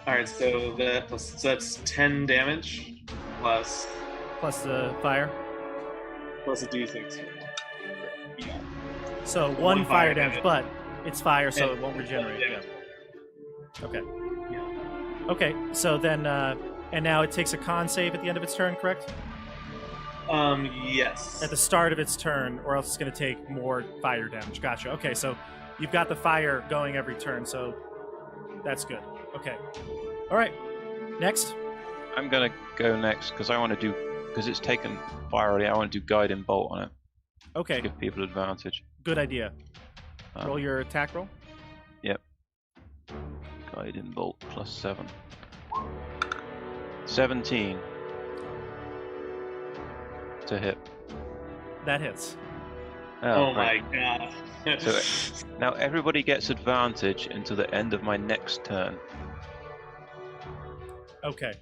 All right. So that's 10 damage plus Plus the fire. a D6. Yeah. So one fire damage, but it's fire, so it won't regenerate. Yeah. Okay. Okay, so then, and now it takes a con save at the end of its turn, correct? Yes. At the start of its turn, or else it's going to take more fire damage. Gotcha. Okay, so you've got the fire going every turn, so that's good. Okay. All right. Next. I'm gonna go next because I want to do because it's taken fire already. I want to do guiding bolt on it. Okay. To give people advantage. Good idea. Roll your attack roll. Yep. Guiding bolt plus 7. 17 to hit. That hits. Oh right. my god. So now everybody gets advantage until the end of my next turn. Okay.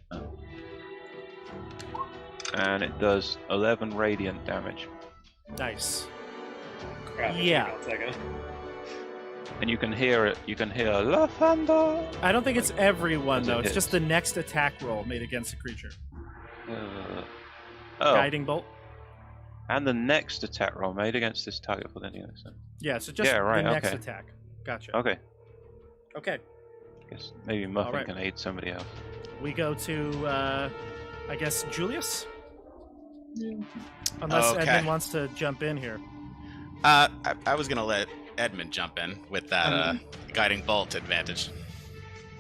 And it does 11 radiant damage. Nice. Crap, Yeah. hang on a second. And you can hear it. You can hear La Thunder. I don't think it's everyone, As it though. It's hits. just the next attack roll made against a creature. Oh, Guiding bolt. and the next attack roll made against this target for the next turn. Yeah, so just Yeah, right, the next okay. attack. Gotcha. Okay. Okay. Guess maybe Muffin Alright. can aid somebody else. We go to, I guess, Julius? Unless Okay. Edmund wants to jump in here. I was gonna let Edmund jump in with that guiding bolt advantage.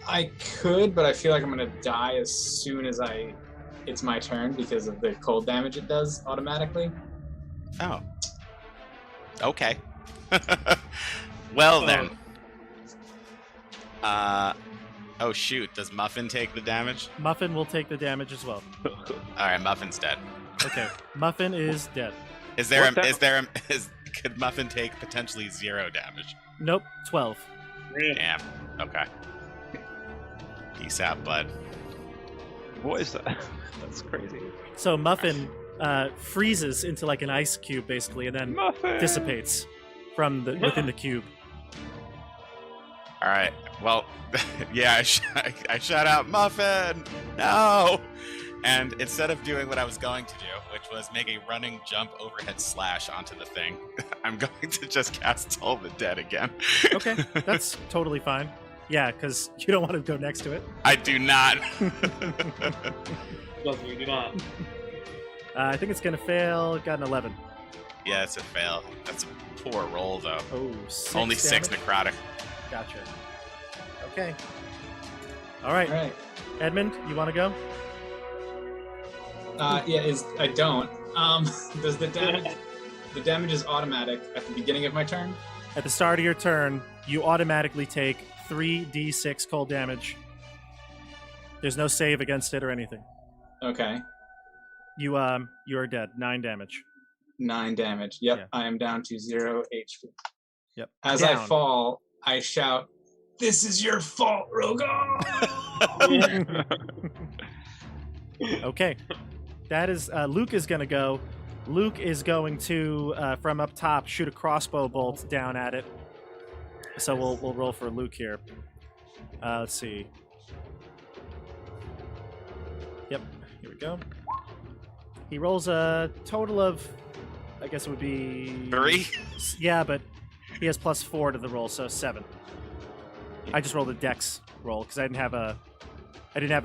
I could, but I feel like I'm gonna die as soon as it's my turn because of the cold damage it does automatically. Oh. Okay. Well then. Oh shoot, does Muffin take the damage? Muffin will take the damage as well. Alright, Muffin's dead. Okay. Muffin is dead. Could Muffin take potentially 0 damage? Nope. 12. Really? Damn. Okay. Peace out, bud. What is that? That's crazy. So Muffin freezes into like an ice cube, basically, and then Muffin! dissipates from within the cube. Alright. Well, yeah, I shout out, Muffin! No! And instead of doing what I was going to do, which was make a running jump overhead slash onto the thing, I'm going to just cast Toll the Dead again. Okay, that's totally fine. Yeah, because you don't want to go next to it. I do not. Doesn't you do not. I think it's going to fail. Got an 11. Yeah, it's a fail. That's a poor roll, though. Oh, 6 Only 6 damage? necrotic. Gotcha. Okay. All right. All right. Edmund, you want to go? I don't. Does the damage is automatic at the beginning of my turn? At the start of your turn, you automatically take 3d6 cold damage. There's no save against it or anything. Okay. You are dead. 9 damage. 9 damage. Yep. Yeah. I am down to 0 HP. Yep. As I Down. fall, I shout, "This is your fault, Rogar!" Okay. That is Luke is going to go. Luke is going to from up top shoot a crossbow bolt down at it. So we'll roll for Luke here. Let's see. Here we go. He rolls a total of, I guess it would be 3. Yeah, but he has +4 to the roll, so 7. I just rolled a dex roll because I didn't have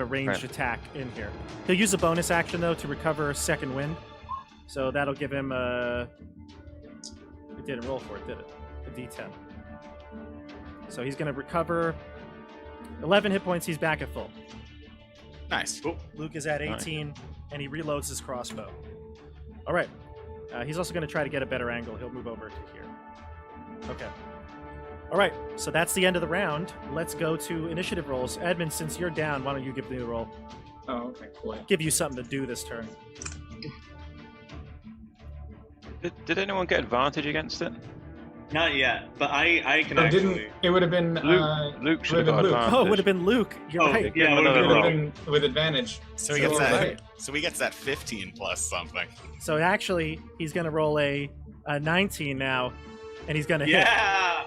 a ranged attack in here. He'll use a bonus action though to recover second wind, so that'll give him a. It didn't roll for it, did it? A D10. So he's going to recover 11 hit points. He's back at full. Nice. Cool. Luke is at 18, and he reloads his crossbow. All right. He's also going to try to get a better angle. He'll move over to here. Okay. All right. So that's the end of the round. Let's go to initiative rolls. Edmund, since you're down, why don't you give me the roll? Oh, okay, cool. Give you something to do this turn. Did anyone get advantage against it? Not yet, but I can Oh, actually. it would have been Luke should have got Luke. advantage. Oh, it would have been Luke. You're Oh, right. yeah, Give him it it another would have roll. been with advantage. So he gets So, that. right. So he gets that 15 plus something. So actually, he's going to roll a 19 now, and he's going to hit. Yeah.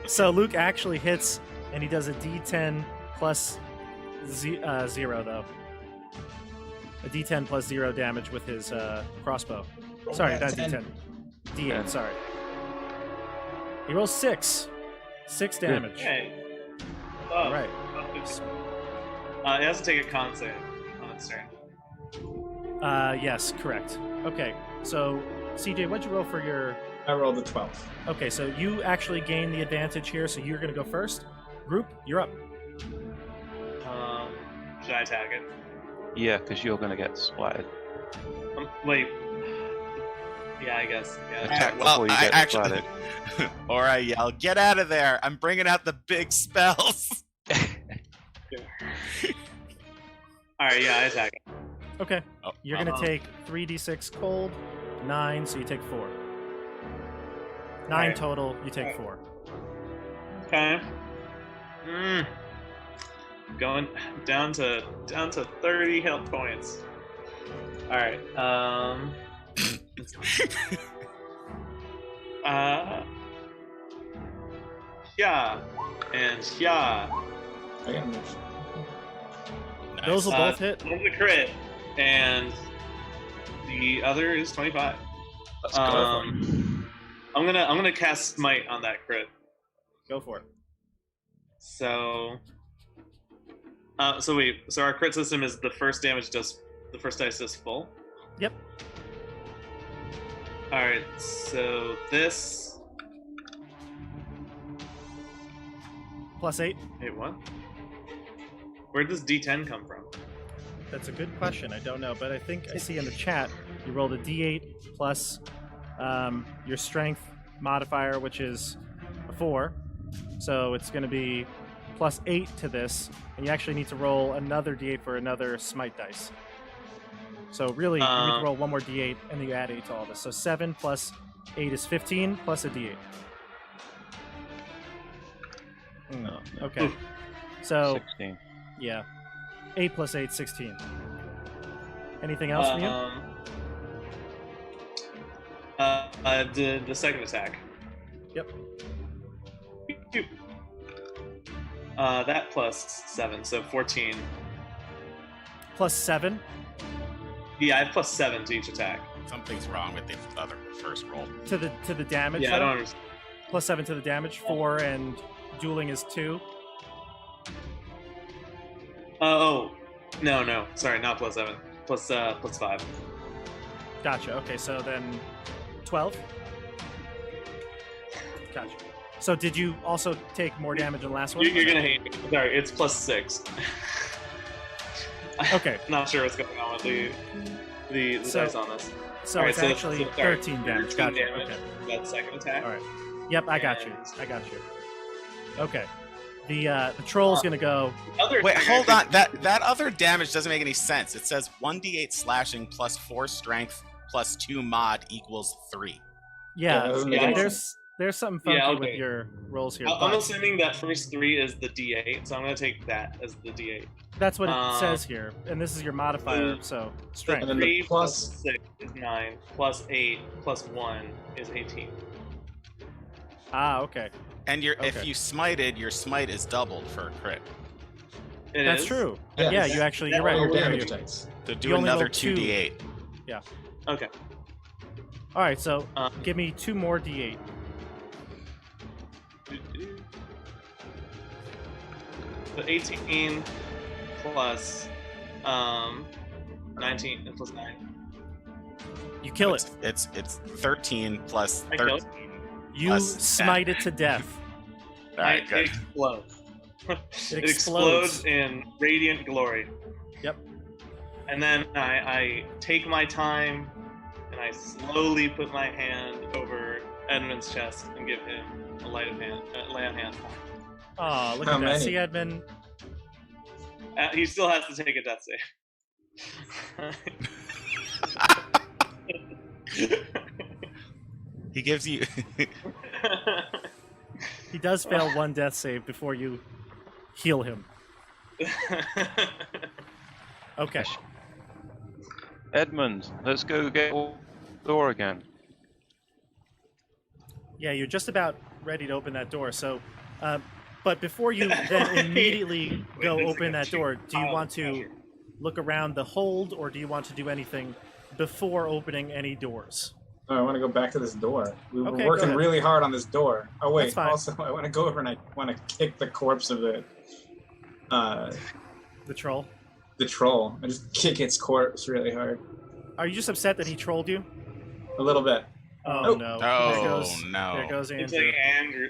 So Luke actually hits, and he does a D10 plus 0, though. A D10 plus 0 damage with his crossbow. Sorry, not D10. D8, Yeah. sorry. He rolls 6. 6 damage. Okay. Oh, All right. It has to take a con save on its turn. Yes, correct. Okay, so CJ, what'd you roll for your... I rolled a 12. Okay, so you actually gain the advantage here, so you're going to go first. Group, you're up. Should I attack it? Yeah, because you're going to get splattered. Wait. Yeah, I guess. Yeah. Attack Well, before you I get actually, splattered. or I yell, "Get out of there! I'm bringing out the big spells." All right. Yeah, I attack it. Okay, Oh, you're going to take 3d6 cold, 9, so you take 4. 9 Alright. total, you take 4. Okay. Going down to 30 health points. All right. Yeah, and yeah. I got a move. Those will Uh, both hit. One's a crit, and the other is 25. Let's go for it. I'm gonna cast Smite on that crit. Go for it. So, so our crit system is the first dice does full. Yep. All right, so this. +8. Wait, what? Where does D10 come from? That's a good question. I don't know, but I think I see in the chat you rolled a D8 plus your strength modifier, which is a 4. So it's going to be +8 to this, and you actually need to roll another D8 for another smite dice. So really, you need to roll one more D8, and then you add 8 to all this. So 7 plus 8 is 15, plus a D8. Okay. So, 16. yeah. 8 plus 8, 16. Anything else from you? The second attack. Yep. That plus 7, so 14. +7. Yeah, I have +7 to each attack. Something's wrong with the other first roll. To the damage. Yeah, I though? don't understand. +7 to the damage. 4 and dueling is 2. No, sorry, not +7. Plus 5. Gotcha. Okay, so then 12. Gotcha. So did you also take more damage than the last one? You're gonna hate me. Sorry, it's +6. Okay. Not sure what's going on with the dice on this. So Alright, it's so- actually so, sorry, 13 damage. 13 Gotcha. damage. Okay. That second attack. All right. Yep, I got you. And- Okay. The troll's gonna go. Wait, hold on. That other damage doesn't make any sense. It says 1d8 slashing plus 4 strength plus 2 mod equals 3. Yeah, that Yeah, doesn't make any there's something funky Yeah, with okay. your rolls here. I'm but assuming that first 3 is the D8, so I'm gonna take that as the D8. that's what it says here, and this is your modifier, so strength. And then the 3 plus plus- 6 is 9, plus 8 plus 1 is 18. Ah, okay. And if Okay. you smited, your smite is doubled for a crit. That's is? true. Yes. Yeah, you actually, you're All right. your Yeah, damage you- dice. To You do only another roll two. 2d8. Okay. All right, so Uh, give me 2 more d8. So 18 plus 19 plus 9. You kill it. It's 13 plus I kill 13. it. You plus smite it to death. All right, It good. explodes. It It explodes in radiant glory. Yep. And then I take my time and I slowly put my hand over Edmund's chest and give him a lay on hands. Oh, look How at that. many? See, Edmund? He still has to take a death save. He gives you. He does fail 1 death save before you heal him. Okay. Edmund, let's go get the door again. Yeah, you're just about ready to open that door. So, but before you then immediately go Wait, open that door, do you pile want of to pressure. look around the hold, or do you want to do anything before opening any doors? Oh, I want to go back to this door. We were Okay, go working ahead. really hard on this door. Oh wait, That's fine. also I want to go over and I want to kick the corpse of the The troll. troll. I just kick its corpse really hard. Are you just upset that he trolled you? A little bit. Oh Nope. no! Oh, there goes, no. There goes It's Andrew. like Andrew.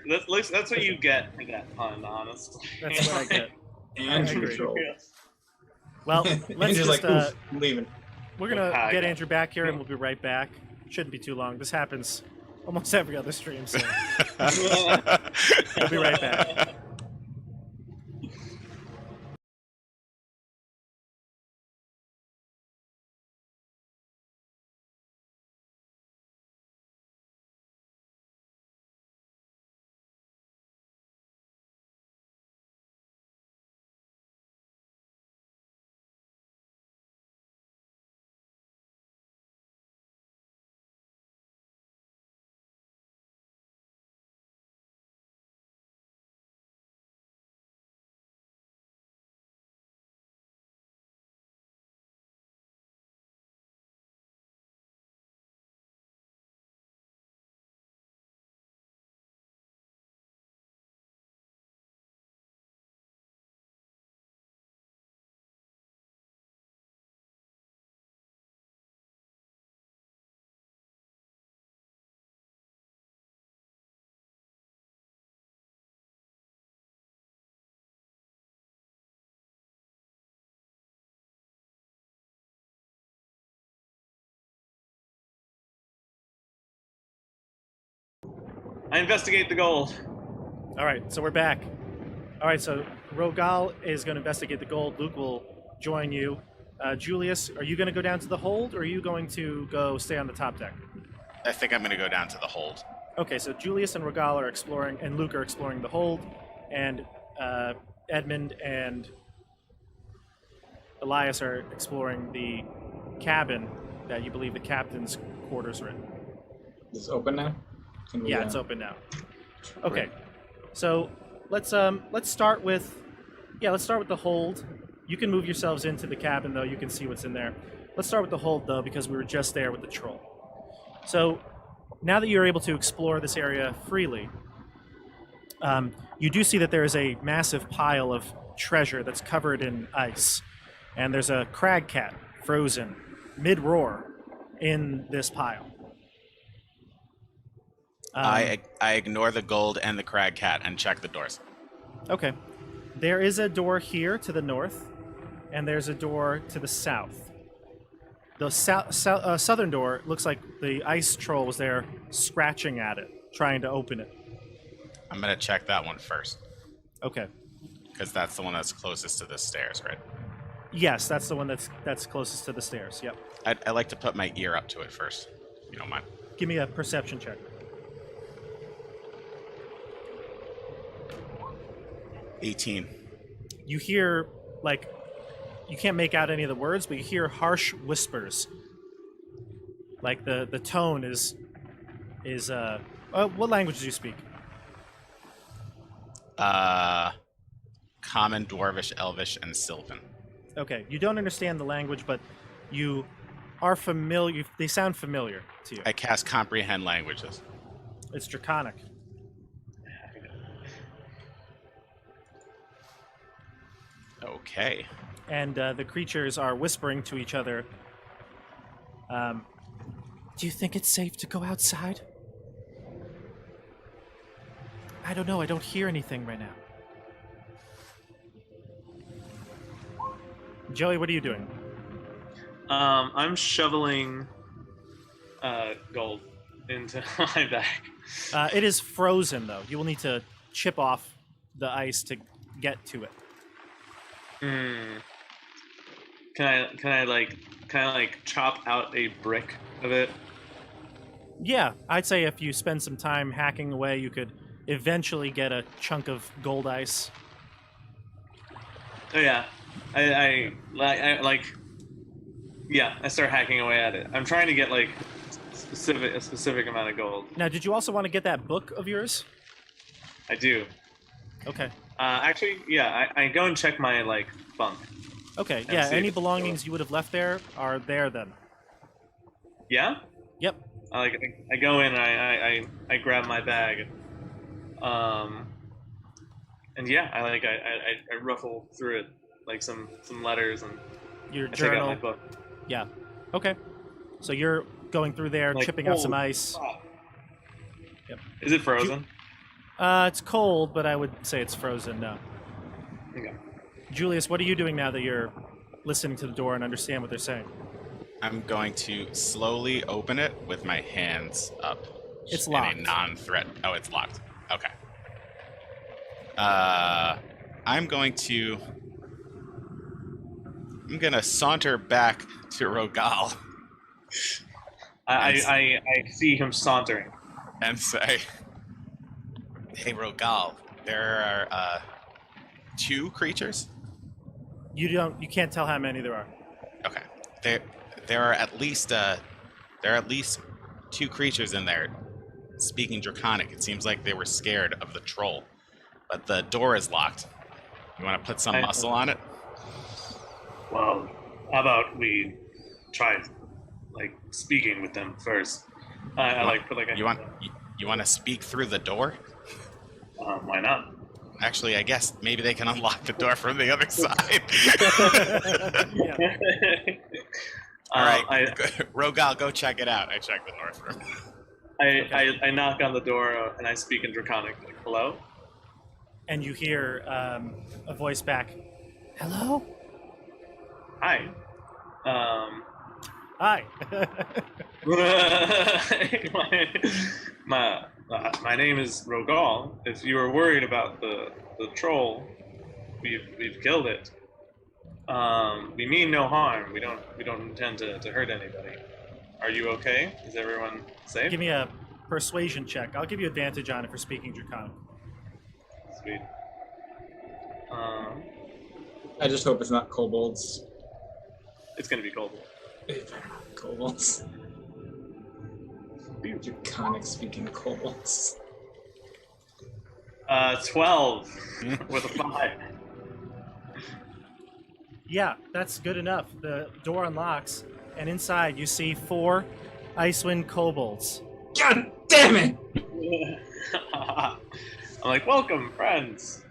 That's what you get for that pun, honestly. That's what I get. Andrew agree. troll. Well, let's Andrew's just like, oof, I'm leaving. we're gonna Ah, I get got Andrew back here, and we'll be right back. Shouldn't be too long. This happens almost every other stream, so we'll be right back. I investigate the gold. All right, so we're back. All right, so Rogal is going to investigate the gold. Luke will join you. Julius, are you going to go down to the hold, or are you going to go stay on the top deck? I think I'm going to go down to the hold. Okay, so Julius and Rogal are exploring, and Luke are exploring the hold, and Edmund and Elias are exploring the cabin that you believe the captain's quarters are in. Is this open now? Can we, Yeah, it's open now. Okay, so let's start with the hold. You can move yourselves into the cabin though. You can see what's in there. Let's start with the hold though, because we were just there with the troll. So now that you're able to explore this area freely, you do see that there is a massive pile of treasure that's covered in ice, and there's a crag cat frozen mid-roar in this pile. I ignore the gold and the crag cat and check the doors. Okay. There is a door here to the north, and there's a door to the south. The southern door looks like the ice troll was there scratching at it, trying to open it. I'm going to check that one first, Okay. because that's the one that's closest to the stairs, right? Yes, that's the one that's closest to the stairs. Yep. I like to put my ear up to it first, if you don't mind. Give me a perception check. 18. You hear, like, you can't make out any of the words, but you hear harsh whispers. Like the tone is what language do you speak? Common, Dwarvish, Elvish, and Sylvan. Okay, you don't understand the language, but you are familiar. They sound familiar to you. I cast Comprehend Languages. It's Draconic. Okay. And the creatures are whispering to each other. Do you think it's safe to go outside? I don't know. I don't hear anything right now. Joey, what are you doing? I'm shoveling gold into my bag. It is frozen, though. You will need to chip off the ice to get to it. Can I chop out a brick of it? Yeah, I'd say if you spend some time hacking away, you could eventually get a chunk of gold ice. Oh yeah, I start hacking away at it. I'm trying to get like a specific amount of gold. Now, did you also want to get that book of yours? I do. Okay. Actually, yeah, I go and check my bunk. Okay, And yeah, see if any it's belongings you would have left there are there then. Yeah. Yep. I go in and I grab my bag. And yeah, I ruffle through it like some letters and Your I take out journal. my book. Yeah. Okay. So you're going through there, Like, chipping out some holy ice. fuck. Yep. Is it frozen? It's cold, but I would say it's frozen now. Okay. Julius, what are you doing now that you're listening to the door and understand what they're saying? I'm going to slowly open it with my hands up. It's in locked. a non-threat. Oh, it's locked. Okay. I'm gonna saunter back to Rogal I see him sauntering. and say, "Hey, Rogal, there are 2 creatures." You can't tell how many there are. Okay. There are at least 2 creatures in there speaking Draconic. It seems like they were scared of the troll, but the door is locked. You want to put some muscle on it? Well, how about we try speaking with them first? I put a. You want to speak through the door? Why not? Actually, I guess maybe they can unlock the door from the other side. Yeah. All right, Rogal, go check it out. I checked the north room. I knock on the door and I speak in Draconic. Hello? And you hear a voice back. Hello? Hi. Hi. my name is Rogal. If you were worried about the troll, we've killed it. We mean no harm. We don't intend to hurt anybody. Are you okay? Is everyone safe? Give me a persuasion check. I'll give you advantage on it for speaking Draconic. Sweet. I just hope it's not kobolds. It's gonna be cold. It better not be kobolds. Draconic speaking kobolds. 12 with a 5. Yeah, that's good enough. The door unlocks, and inside you see 4 Icewind kobolds. God damn it! I'm like, welcome, friends.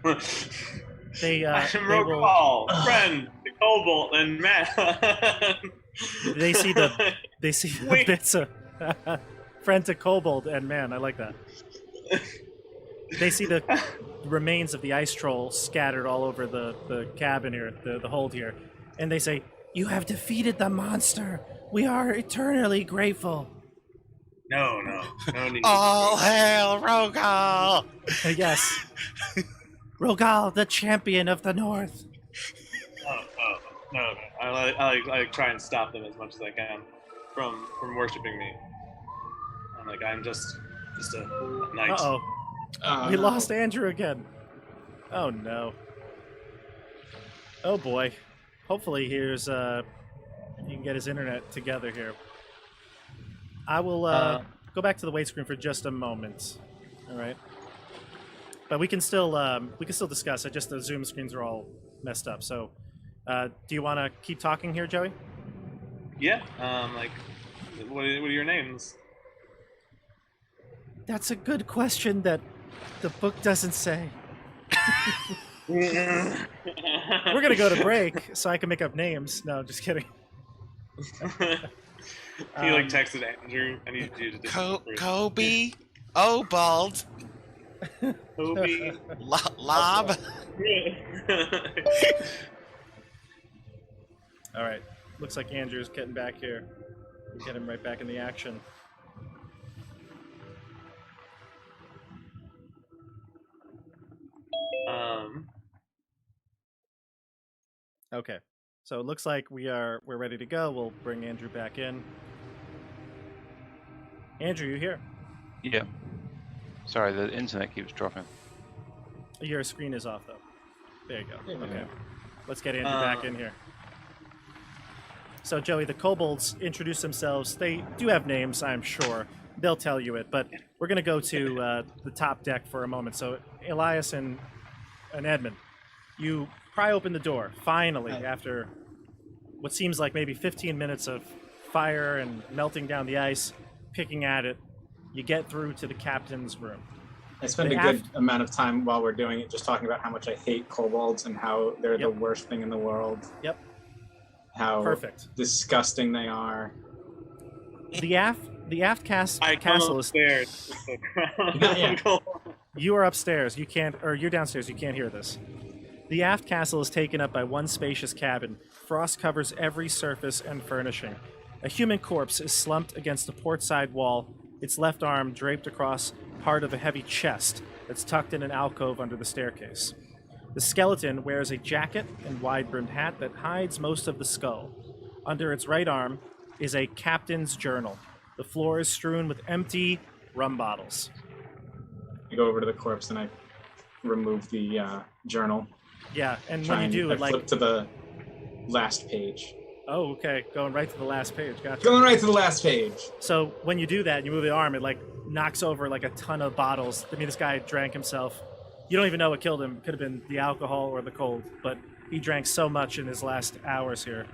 They I'm they will, Rogal, friend, the kobold, and man. they see the Wait. bits of friend to kobold and man. I like that. They see the remains of the ice troll scattered all over the cabin here, the hold here, and they say, "You have defeated the monster. We are eternally grateful." No need. All hail Rogal! Yes. Rogal, the champion of the North. No. I try and stop them as much as I can from worshiping me. I'm just a knight. Uh-oh. We lost Andrew again. Oh, no. Oh, boy. Hopefully here's, you can get his internet together here. I will, go back to the wait screen for just a moment. All right. but we can still discuss it. Just the Zoom screens are all messed up. So, do you want to keep talking here, Joey? Yeah. Like, what are your names? That's a good question that the book doesn't say. We're gonna go to break so I can make up names. No, just kidding. He like texted Andrew. I need you to Kobe, Obald, Kobe. Lob. All right. Looks like Andrew's getting back here. We'll get him right back in the action. Okay. So it looks like we're ready to go. We'll bring Andrew back in. Andrew, you here? Yeah. Sorry, the internet keeps dropping. Your screen is off though. There you go. There you Okay. go. Let's get Andrew back in here. So Joey, the kobolds introduce themselves. They do have names, I'm sure. They'll tell you it, but we're going to go to the top deck for a moment. So Elias and Edmund, you pry open the door, finally, after what seems like maybe 15 minutes of fire and melting down the ice, picking at it. You get through to the captain's room. I spend a good amount of time while we're doing it just talking about how much I hate kobolds and how they're the worst thing in the world. Yep. How Perfect. disgusting they are. The aft castle is upstairs. Yeah. You are upstairs. You can't, or you're downstairs. You can't hear this. The aft castle is taken up by one spacious cabin. Frost covers every surface and furnishing. A human corpse is slumped against the port side wall, its left arm draped across part of a heavy chest that's tucked in an alcove under the staircase. The skeleton wears a jacket and wide-brimmed hat that hides most of the skull. Under its right arm is a captain's journal. The floor is strewn with empty rum bottles. I go over to the corpse and I remove the journal. Yeah, and when you do, I flip to the last page. Oh, okay. Going right to the last page. Gotcha. Going right to the last page. So when you do that, you move the arm, it like knocks over like a ton of bottles. I mean, this guy drank himself. You don't even know what killed him. Could have been the alcohol or the cold, but he drank so much in his last hours here.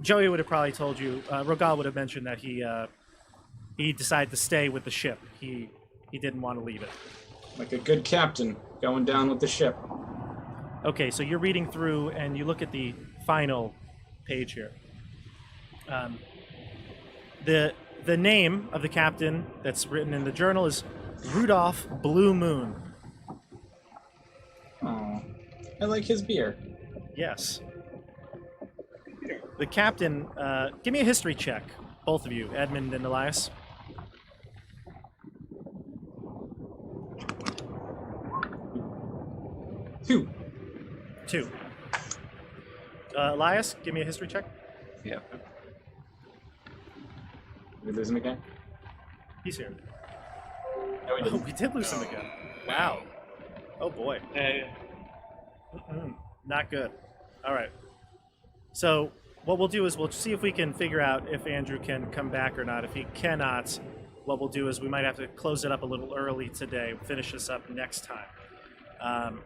Joey would have probably told you, Rogal would have mentioned that he decided to stay with the ship. He didn't want to leave it. Like a good captain, going down with the ship. Okay, so you're reading through and you look at the final page here. The name of the captain that's written in the journal is Rudolph Blue Moon. Oh, I like his beer. Yes. The captain, give me a history check, both of you, Edmund and Elias. Two. Elias, give me a history check. Yeah. Did we lose him again? He's here. No, we Oh, didn't. we did lose him again. Wow. Oh boy. Hey. Not good. All right. So what we'll do is we'll see if we can figure out if Andrew can come back or not. If he cannot, what we'll do is we might have to close it up a little early today. Finish this up next time.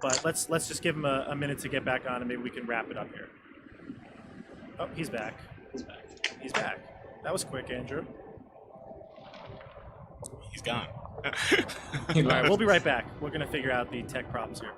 But let's just give him a minute to get back on, and maybe we can wrap it up here. Oh, he's back. He's back. That was quick, Andrew. He's gone. All right, we'll be right back. We're going to figure out the tech problems here.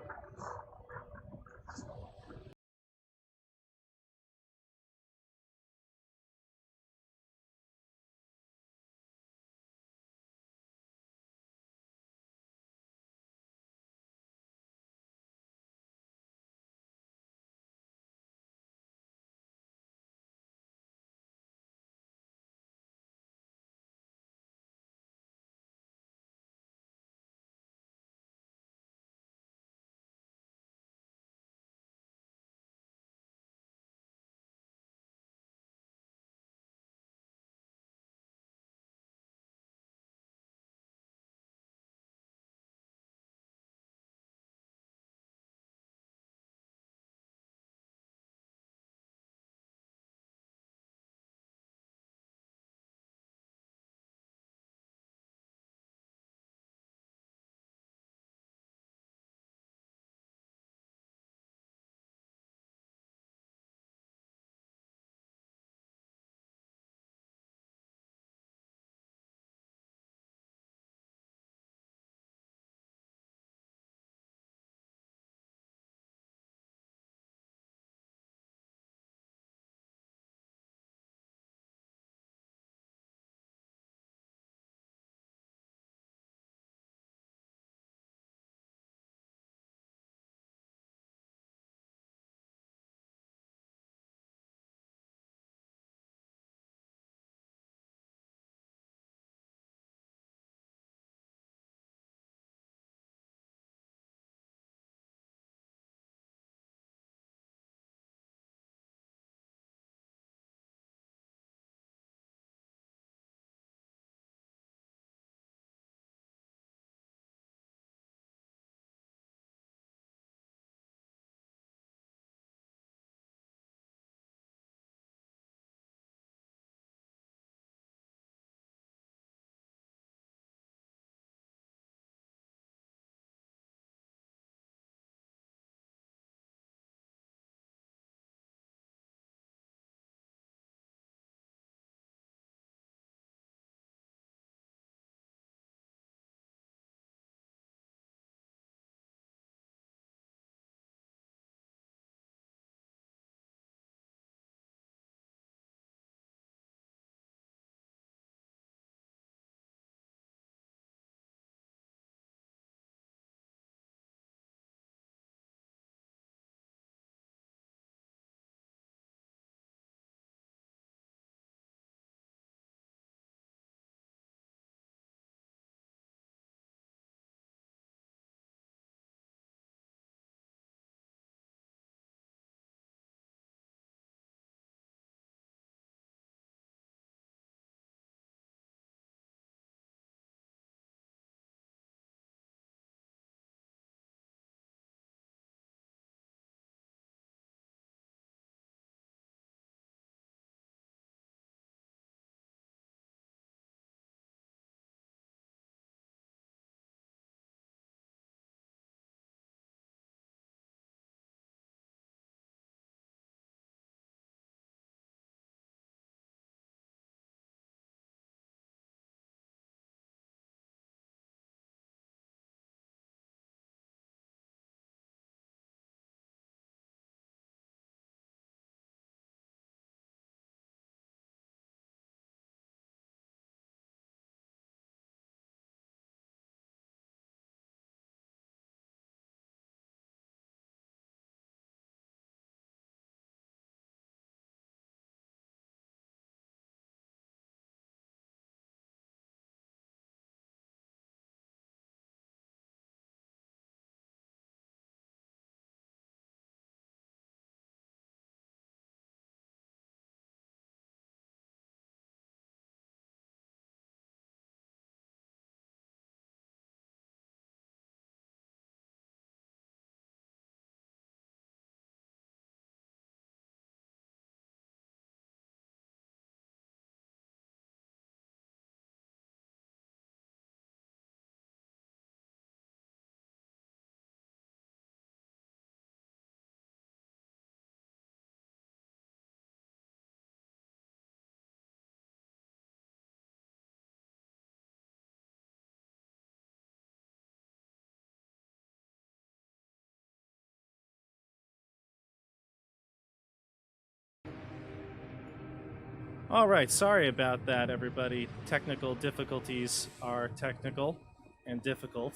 All right, sorry about that, everybody. Technical difficulties are technical and difficult,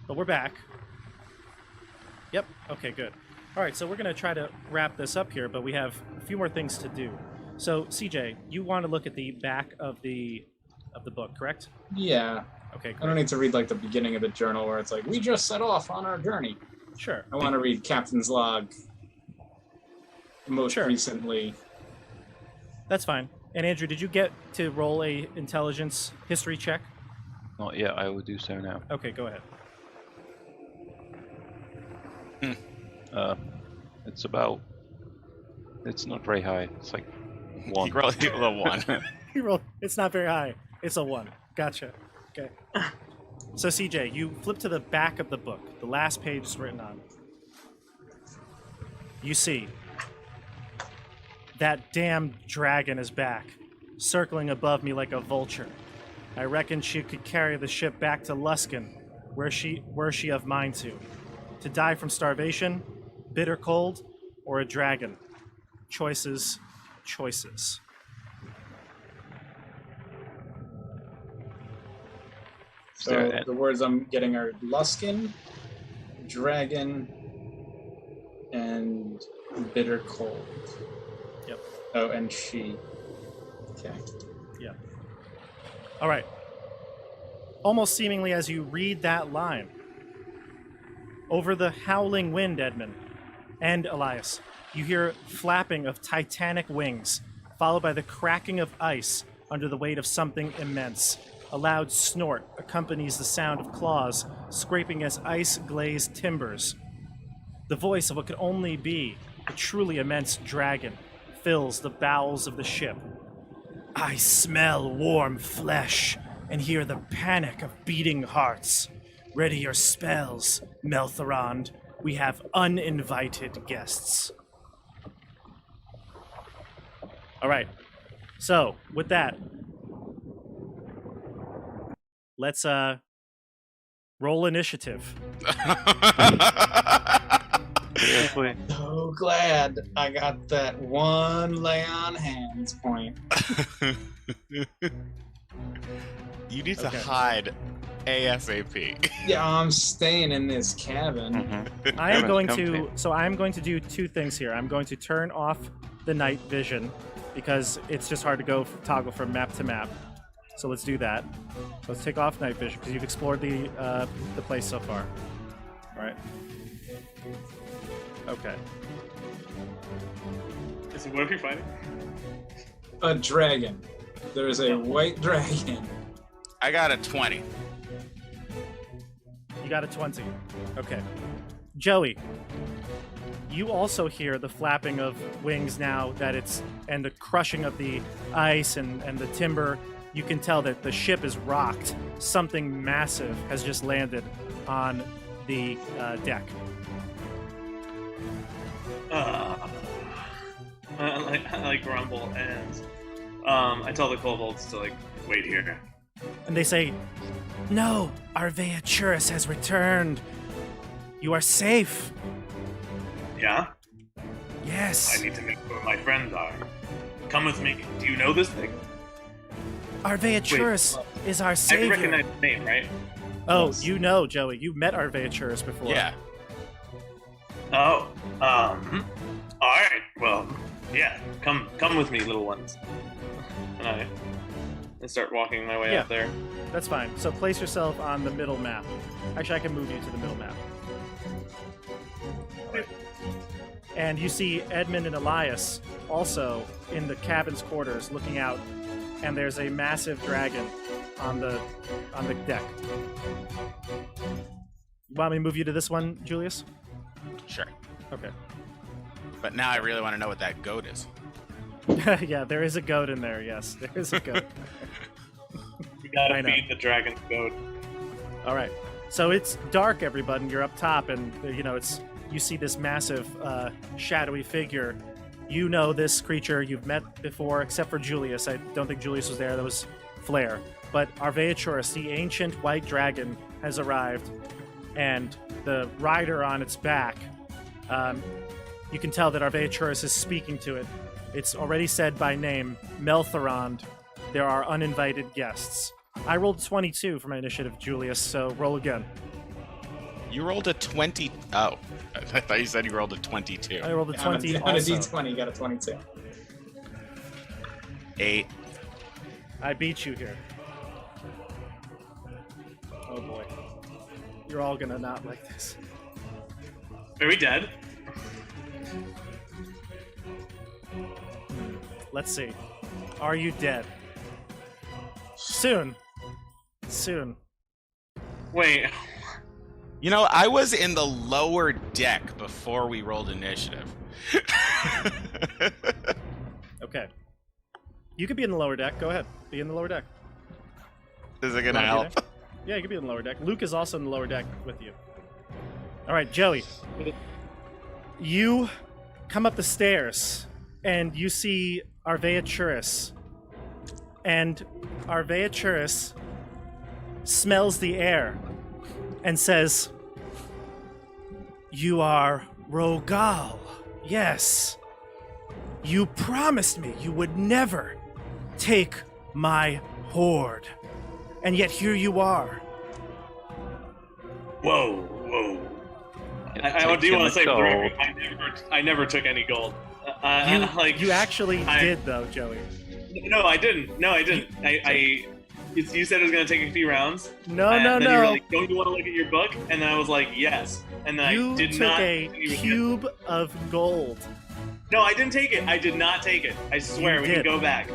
but we're back. Yep, okay, good. All right, so we're going to try to wrap this up here, but we have a few more things to do. So, CJ, you want to look at the back of the book, correct? Yeah. Okay, great. I don't need to read like the beginning of the journal where it's like, we just set off on our journey. Sure. I want to read Captain's log most recently. That's fine. And Andrew, did you get to roll a intelligence history check? Not yet. I will do so now. Okay, go ahead. It's not very high. It's like 1. You roll a 1. You rolled. It's not very high. It's a 1. Gotcha. Okay. So CJ, you flip to the back of the book. The last page is written on. You see that damn dragon is back, circling above me like a vulture. I reckon she could carry the ship back to Luskan, were she of mine to die from starvation, bitter cold, or a dragon. Choices. So the words I'm getting are Luskin, dragon, and bitter cold. Yep. Oh, and she. Okay. Yep. All right. Almost seemingly as you read that line, over the howling wind, Edmund and Elias, you hear flapping of titanic wings, followed by the cracking of ice under the weight of something immense. A loud snort accompanies the sound of claws scraping as ice-glazed timbers. The voice of what could only be a truly immense dragon fills the bowels of the ship. I smell warm flesh and hear the panic of beating hearts. Ready your spells, Melthorond. We have uninvited guests. All right. So, with that, let's roll initiative. Seriously. So glad I got that one lay on hands point. You need to Okay. hide ASAP. Yeah, I'm staying in this cabin. I am going Comfy. to I'm going to do two things here. I'm going to turn off the night vision because it's just hard to toggle from map to map. So let's do that. Let's take off night vision because you've explored the place so far. All right. Okay. So what are you fighting? A dragon. There is a white dragon. I got a 20. You got a 20. Okay. Joey, you also hear the flapping of wings now and the crushing of the ice and the timber. You can tell that the ship is rocked. Something massive has just landed on the deck. I grumble and I tell the kobolds to wait here. And they say, "No, our Veaturus has returned. You are safe." Yeah? Yes. I need to know where my friends are. Come with me. Do you know this thing? Our Veaturus is our I savior. recognize the name, right? Oh, Yes. you know, Joey. You met our Veaturus before. Yeah. Oh, alright, well, yeah, come with me, little ones. And I start walking my way Yeah. up there. That's fine. So place yourself on the middle map. Actually, I can move you to the middle map. And you see Edmund and Elias also in the cabin's quarters looking out, and there's a massive dragon on the deck. You want me to move you to this one, Julius? Sure. Okay. But now I really want to know what that goat is. Yeah, there is a goat in there. Yes, there is a goat. You gotta I know. feed the dragon goat. All right. So it's dark, everybody. You're up top, and you see this massive, shadowy figure. You know this creature. You've met before, except for Julius. I don't think Julius was there. That was Flair. But Arveaturus, the ancient white dragon, has arrived, and the rider on its back. You can tell that Arveaturus is speaking to it. It's already said by name, Melthorond. There are uninvited guests. I rolled 22 for my initiative, Julius, so roll again. You rolled a 20. Oh, I thought you said you rolled a 22. I rolled a 20 On a also. D20, you got a 22. 8. I beat you here. Oh boy. You're all gonna not like this. Are we dead? Let's see. Are you dead? Soon. Soon. Wait. You know, I was in the lower deck before we rolled initiative. Okay. You could be in the lower deck. Go ahead. Be in the lower deck. Is it gonna Wanna be help? there? Yeah, you could be in the lower deck. Luke is also in the lower deck with you. All right, Joey. You come up the stairs, and you see Arvea Churis. And Arvea Churis smells the air and says, "You are Rogal. Yes. You promised me you would never take my horde. And yet here you are." Whoa. I do want to say, I never took any gold. You actually did, though, Joey. No, I didn't. You said it was going to take a few rounds. No. You were like, don't you want to look at your book? And then I was like, yes. And then You I did took not. a cube of gold. No, I didn't take it. I did not take it. I swear, You we did. can go back.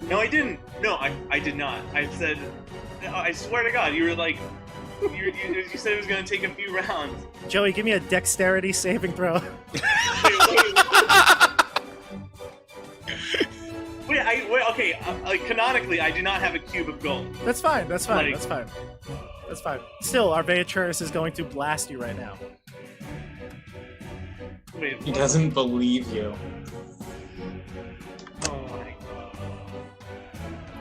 No, I didn't. No, I did not. I said, I swear to God, you were like, you said it was going to take a few rounds. Joey, give me a dexterity saving throw. Wait, okay, like, canonically, I do not have a cube of gold. That's fine. That's fine. Like- That's fine. Still, Arvea Churis is going to blast you right now. Wait, He what? doesn't believe you. Oh my God.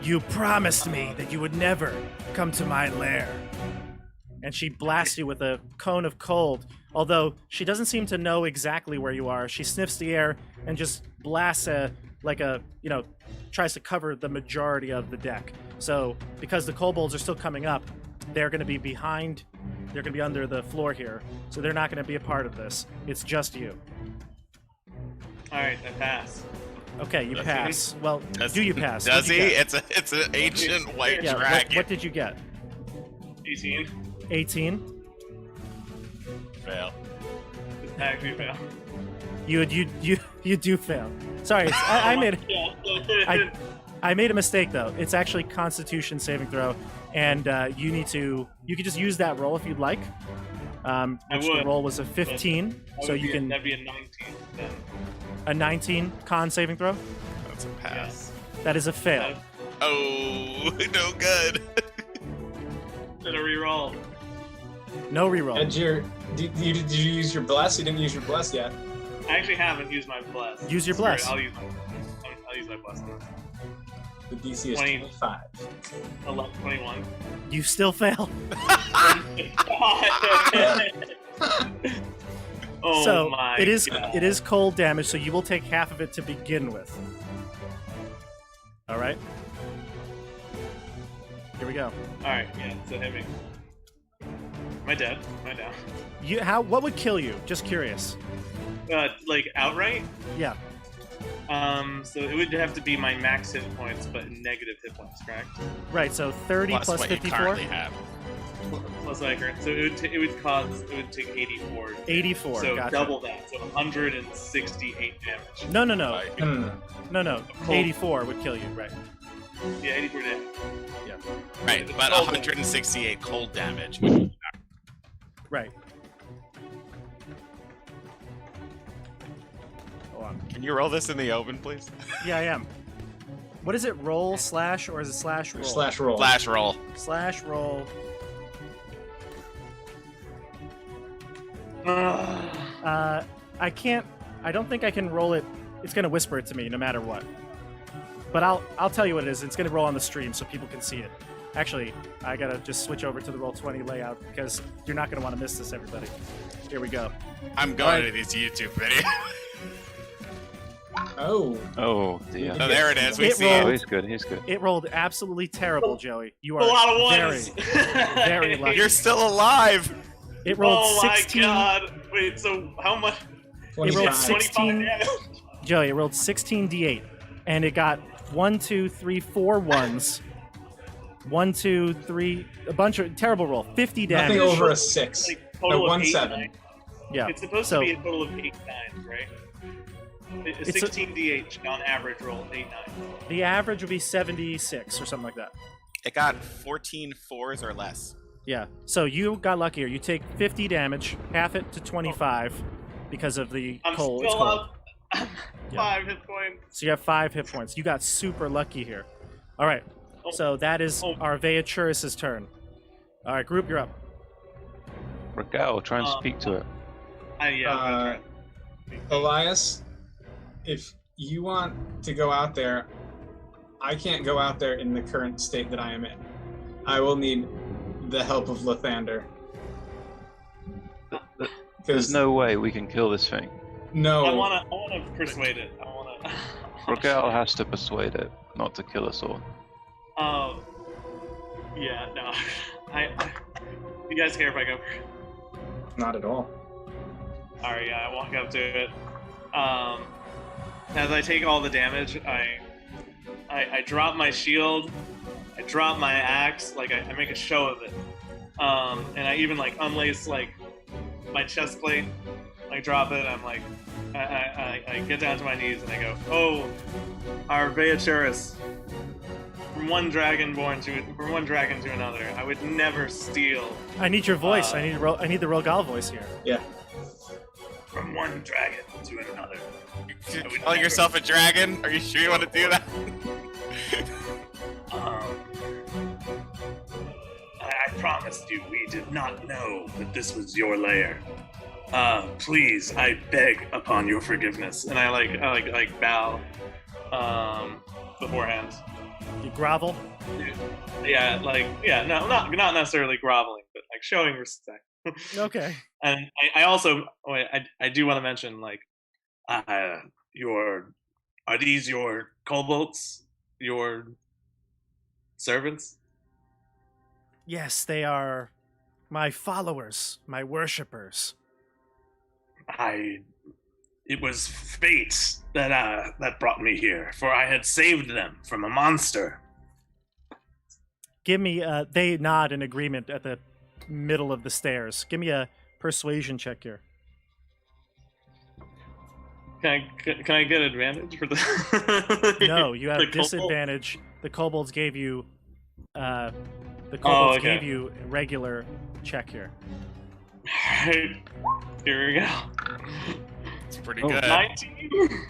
You promised me that you would never come to my lair. And she blasts you with a cone of cold. Although she doesn't seem to know exactly where you are. She sniffs the air and just blasts tries to cover the majority of the deck. So because the kobolds are still coming up, they're going to be behind. They're going to be under the floor here. So they're not going to be a part of this. It's just you. All right, I pass. Okay, you Does pass. Well, Does- do you pass? Does What'd you he? get? It's an ancient white Yeah, dragon. what did you get? 18. 18? Fail. Actually, fail. You do fail. Sorry, I made I made a mistake though. It's actually Constitution saving throw, and you can just use that roll if you'd like. Which the would, roll was a 15, so you can That'd be a 19 then. a 19 con saving throw. That's a pass. That is a fail. Oh, no good. Did a reroll. No reroll. Did you use your bless? You didn't use your bless yet. I actually haven't used my bless. Use your bless. I'll use my bless. The DC is 20. 25. 11, 21. You still fail. Oh So my it is God. it is cold damage, so you will take half of it to begin with. All right. Here we go. Alright, yeah, so hit me. Am I dead? Am I down? What would kill you? Just curious. Like outright? Yeah. So it would have to be my max hit points, but negative hit points, correct? Right. So 30 Plus plus what 54. you currently have. Plus my current. So it would take 84. 84. So Gotcha. double that. So 168 damage. No. Like, No. 84 would kill you. Right. Yeah, 84 damage. Yeah. right, but 168 cold damage. Which Right. Hold on. Can you roll this in the open, please? Yeah, I am. What is it? Roll slash or is it slash roll? Slash roll. Flash roll. Slash roll. I can't. I don't think I can roll it. It's gonna whisper it to me no matter what. But I'll tell you what it is. It's gonna roll on the stream so people can see it. Actually, I gotta just switch over to the Roll20 layout because you're not gonna want to miss this, everybody. Here we go. I'm going Alright. to these YouTube videos. Oh. Oh dear. Oh, there it is. We It see rolled. Oh, it. he's good. He's good. It rolled absolutely terrible, Joey. You A lot of are ones. very lucky. You're still alive. It rolled Oh my 16. god! Wait, so how much? It rolled 25. 16. damage. Joey, it rolled 16 d8, and it got 1, 2, 3, 4 ones. 1, 2, 3, a bunch of terrible roll. 50 damage. Nothing over a 6. Like, No, total of 1 8, 7. 9. Yeah. It's supposed So- to be a total of 8 9s, right? It's a- 16 d8 on average roll 8 9. The average would be 76 or something like that. It got 14 4s or less. Yeah. So you got luckier. You take 50 damage, half it to 25 because of the I'm cold. It's still cold. up 5 hit points. So you have 5 hit points. You got super lucky here. All right. Oh. So that is Oh. our Veaturis's turn. All right, group, you're up. Raquel, try and speak to it. Yeah. I'm gonna try. Elias, if you want to go out there, I can't go out there in the current state that I am in. I will need the help of Lathander. There's Because no way we can kill this thing. no, I wanna persuade it. I wanna. Raquel has to persuade it not to kill us all. Yeah. No. You guys care if I go? not at all. Alright, yeah, I walk up to it. As I take all the damage, I drop my shield, I drop my axe, like I make a show of it. And I even like unlace like my chest plate, like drop it, I'm like I get down to my knees and I go, "Oh, our Veaturis. From one dragon to another. I would never steal I need your voice. I need the Rogal voice here. Yeah. from one dragon to another." You calling yourself a dragon? Are you sure you want to do that? I promised you we did not know that this was your lair. Please, I beg upon your forgiveness. And I bow beforehand. You grovel. Yeah, no, not necessarily groveling, but like showing respect. Okay. And I also I do want to mention like are these your kobolds, your servants? Yes, they are my followers, my worshippers. It was fate that brought me here, for I had saved them from a monster. Give me. They nod in agreement at the middle of the stairs. Give me a persuasion check here. Can I get advantage for the? No, you have the kobold? disadvantage. The kobolds gave you. okay. Gave you a regular check here. Alright, here we go. It's pretty Oh, good. 19.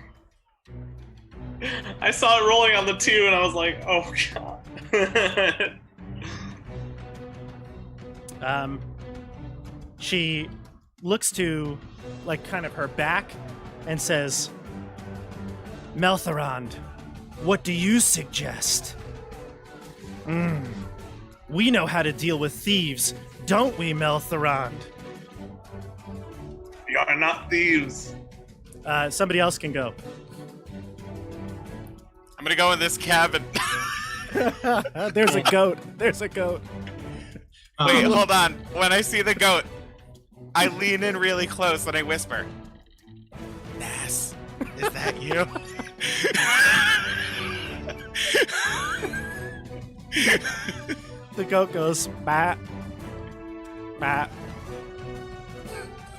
I saw it rolling on the 2, and I was like, "Oh god." She looks to, like, kind of her back and says, Melthorand, what do you suggest? We know how to deal with thieves, don't we, Melthorand? We are not thieves. Somebody else can go. I'm gonna go in this cabin. There's a goat. There's a goat. Wait, hold on. When I see the goat, I lean in really close and I whisper, Nass, is that you? The goat goes, bat, bat.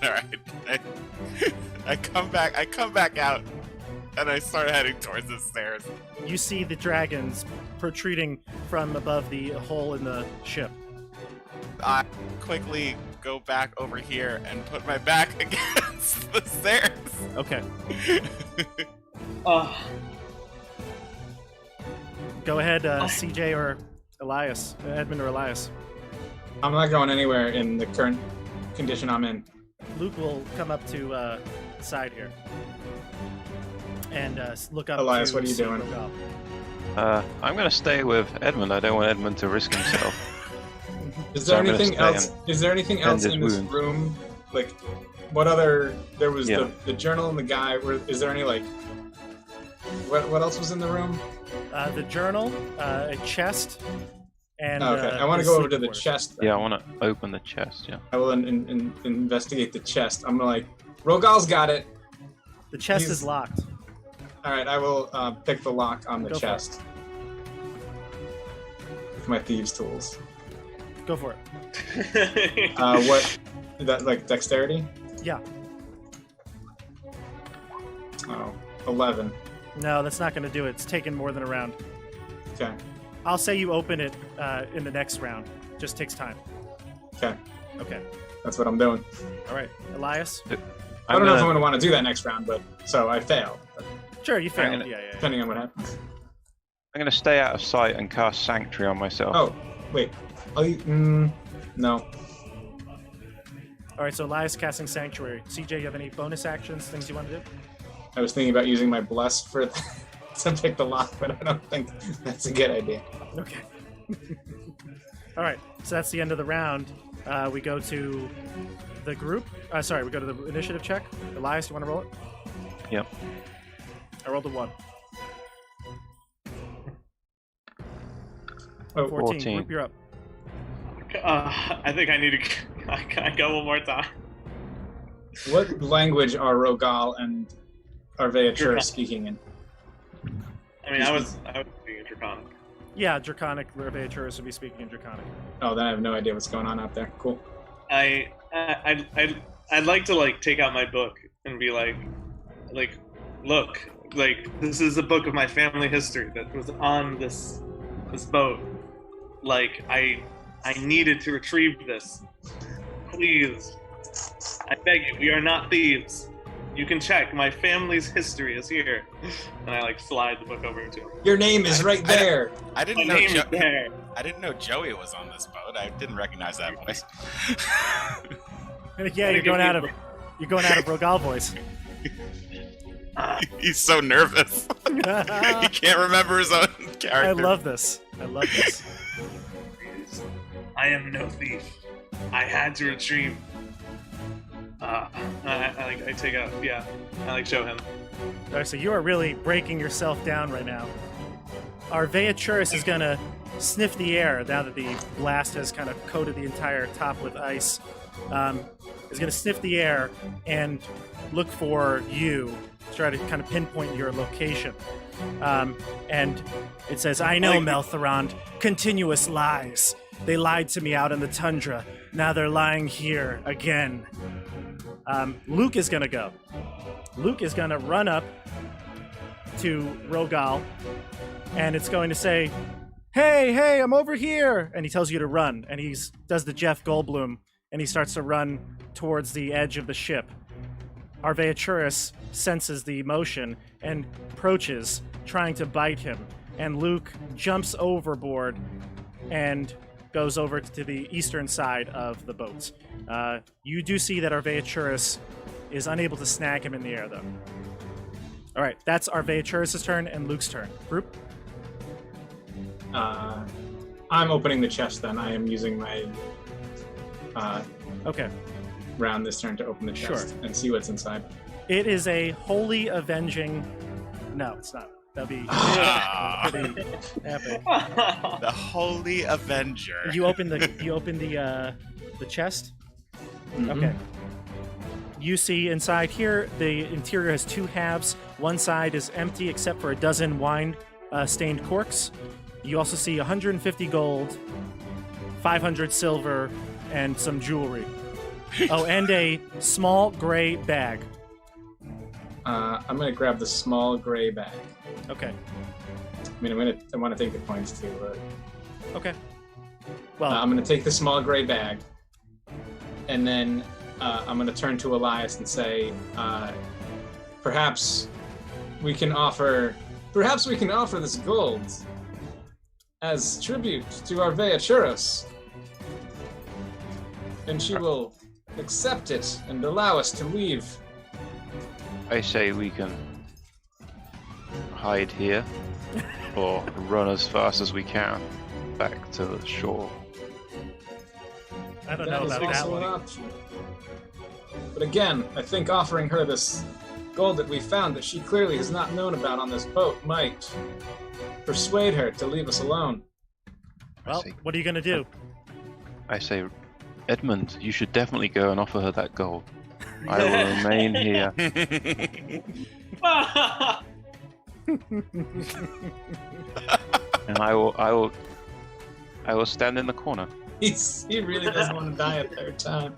Alright. I come back out and I start heading towards the stairs. You see the dragons protruding from above the hole in the ship. I quickly go back over here and put my back against the stairs. Okay. Uh, Go ahead, CJ or Elias. Edmund or Elias. I'm not going anywhere in the current condition I'm in. Luke will come up to the side here. And look up Elias, to what are you see doing? Rogal. I'm going to stay with Edmund. I don't want Edmund to risk himself. Is So there I'm gonna anything stay else? and Is there anything else his in this wound. room? Like, what other? There was Yeah. the journal and the guy. Is there any like What else was in the room? The journal, a chest, and Okay, I want to his go over to sleeping the quarters. chest. Then. Yeah, I want to open the chest. Yeah. I will investigate the chest. I'm like, Rogal's got it. The chest He's- is locked. All right, I will pick the lock on the Go for it. chest with my thieves' tools. Go for it. What? That like dexterity? Yeah. Oh, 11. No, that's not going to do it. It's taken more than a round. Okay. I'll say you open it in the next round. Just takes time. Okay. Okay. That's what I'm doing. All right, Elias. I don't know if I'm going to want to do that next round, but so I fail. Sure, you failed. gonna- Yeah. Depending on what happens. I'm going to stay out of sight and cast Sanctuary on myself. Oh, wait. No. All right, so Elias casting Sanctuary. CJ, you have any bonus actions, things you want to do? I was thinking about using my bless for to pick the lock, but I don't think that's a good idea. Okay. All right, so that's the end of the round. We go to the group. Sorry, we go to the initiative check. Elias, you want to roll it? Yep. I rolled a 1. Oh, 14. Group, you're up. I think I need to. Can I go one more time? what language are Rogal and Arveatura speaking in? I mean, I was being Draconic. Yeah, Draconic. Reveaturis would be speaking in Draconic. Oh, then I have no idea what's going on out there. Cool. I'd like to like take out my book and be like, look, like this is a book of my family history that was on this boat. Like I needed to retrieve this. Please, I beg you. We are not thieves. You can check. My family's history is here. And I like slide the book over to him. Your name is right there. I My didn't know. name is there. I didn't know Joey was on this boat. I didn't recognize that voice. Yeah, you're going out of Rogal voice. He's so nervous. He can't remember his own character. I love this. I am no thief. I had to retrieve. I take out. Yeah, I like show him. All right, so you are really breaking yourself down right now. Arveaturus is gonna sniff the air now that the blast has kind of coated the entire top with ice. Is gonna sniff the air and look for you, try to kind of pinpoint your location. And it says, "I know, Melthorond. Continuous lies. They lied to me out in the tundra. Now they're lying here again." Luke is gonna go. Luke is gonna run up to Rogal, and it's going to say, hey, I'm over here. And he tells you to run, and he does the Jeff Goldblum, and he starts to run towards the edge of the ship. Arveaturus senses the motion and approaches, trying to bite him. And Luke jumps overboard and goes over to the eastern side of the boat. You do see that Arveaturus is unable to snag him in the air, though. All right, that's Arveaturus' turn and Luke's turn. Group? I'm opening the chest then. I am using my Okay. round this turn to open the chest and see what's inside. It is a wholly avenging... No, it's not. That'd be pretty epic. The Holy Avenger. You open the chest? Mhm. Okay. You see inside here, the interior has 2 halves. One side is empty except for a dozen wine stained corks. You also see 150 gold, 500 silver, and some jewelry. Oh, and a small gray bag. I'm gonna grab the small gray bag. Okay. I mean, I want to take the points too, but Okay. Well, I'm gonna take the small gray bag, and then I'm gonna turn to Elias and say, perhaps we can offer this gold as tribute to Arveaturus, and she will accept it and allow us to leave. I say we can hide here or run as fast as we can back to the shore. I don't know That is about that also an one. option. But again, I think offering her this gold that we found that she clearly has not known about on this boat might persuade her to leave us alone. Well, what are you going to do? I say, Edmund, you should definitely go and offer her that gold. I will remain here. And I will stand in the corner. He really doesn't want to die a third time.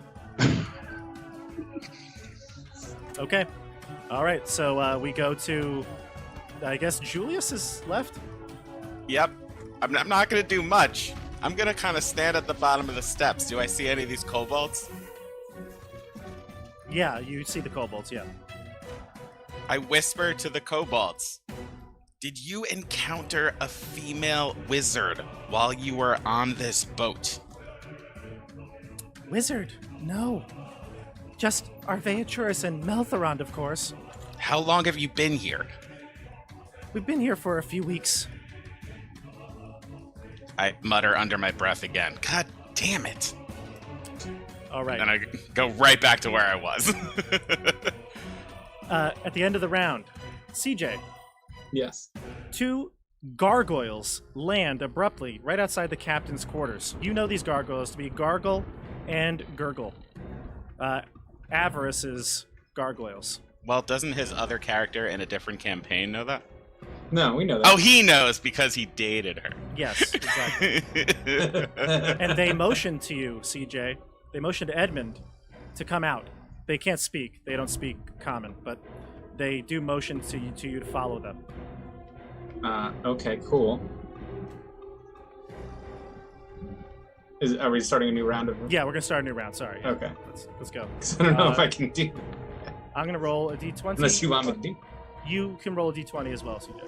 Okay. All right, so we go to, I guess Julius is left? Yep. I'm not going to do much. I'm going to kind of stand at the bottom of the steps. Do I see any of these kobolds? Yeah, you see the kobolds, yeah. I whisper to the kobolds. Did you encounter a female wizard while you were on this boat? Wizard? No. Just Arveaturus and Melthorond, of course. How long have you been here? We've been here for a few weeks. I mutter under my breath again. God damn it. All right. And I go right back to where I was. At the end of the round, CJ, Yes. 2 gargoyles land abruptly right outside the captain's quarters. You know these gargoyles to be Gargle and Gurgle. Avarice's gargoyles. Well, doesn't his other character in a different campaign know that? No, we know that. Oh, he knows because he dated her. Yes, exactly. And they motion to you, CJ. They motion to Edmund to come out. They can't speak. They don't speak common, but they do motion to you to follow them. Okay, cool. Are we starting a new round of? Yeah, we're gonna start a new round. Sorry. Okay. Let's go. 'Cause I don't know if I can do. I'm gonna roll a d20. Unless you want me to do. You can roll a d20 as well, CJ.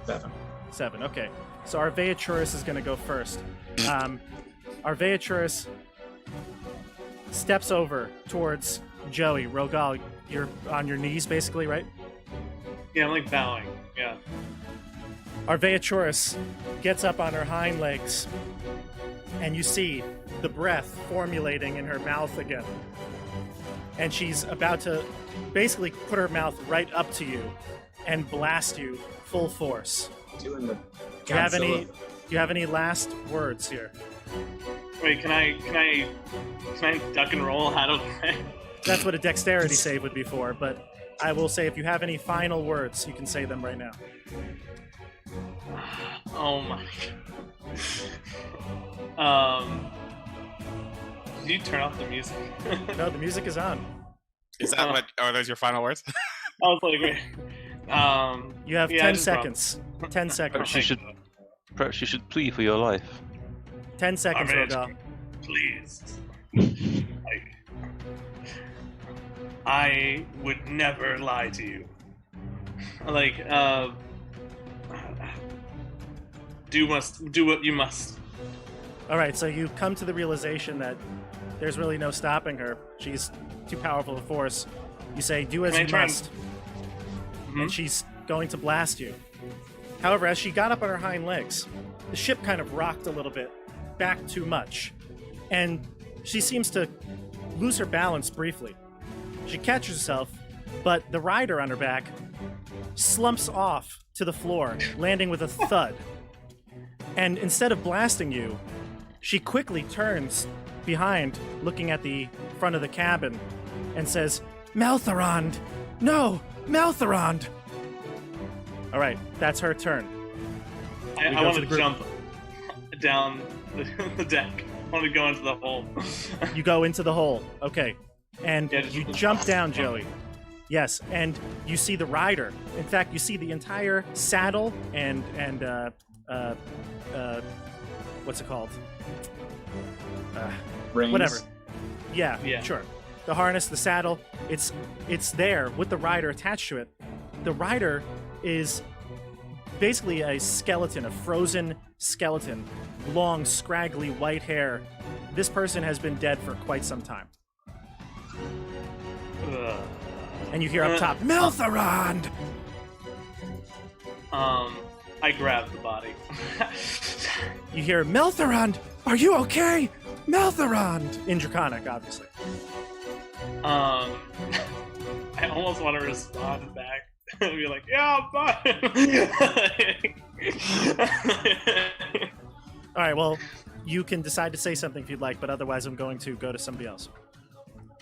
Seven. 7. Okay. So Arveaturus is gonna go first. Arveaturus steps over towards Joey. Rogal, you're on your knees, basically, right? Yeah, I'm like bowing. Yeah. Arveaturus gets up on her hind legs, and you see the breath formulating in her mouth again. And she's about to basically put her mouth right up to you and blast you full force. Doing the. Do you have any last words here? Wait, can I duck and roll out of the way? That's what a dexterity save would be for, but I will say if you have any final words, you can say them right now. Oh my god. Did you turn off the music? No, the music is on. Is that what? Are those your final words? I was like, wait. You have Yeah, 10 just seconds. 10 seconds. Perhaps you should plead for your life. 10 seconds, Alright. Rogal. Please. I would never lie to you. Do what you must. All right, so you come to the realization that there's really no stopping her. She's too powerful a force. You say, do as Can I you try and- must. And she's going to blast you. However, as she got up on her hind legs, the ship kind of rocked a little bit, back too much. And she seems to lose her balance briefly. She catches herself, but the rider on her back slumps off to the floor, landing with a thud. And instead of blasting you, she quickly turns behind, looking at the front of the cabin, and says, Melthorond! No! Melthorond! All right, that's her turn. I go want to to the group. jump down the deck. I want to go into the hole. You go into the hole. Okay. And Yeah, just- you jump down, Joey. Yes, and you see the rider. In fact, you see the entire saddle and what's it called? Reins. Whatever. Yeah, Yeah. sure. The harness, the saddle, it's there with the rider attached to it. The rider is basically a skeleton, a frozen skeleton, long, scraggly white hair. This person has been dead for quite some time. And you hear up top, Melthorond! I grab the body. You hear, Melthorond, are you okay? Melthorond! In Draconic, obviously. I almost want to respond back and be like, yeah, but. All right, well, you can decide to say something if you'd like, but otherwise I'm going to go to somebody else.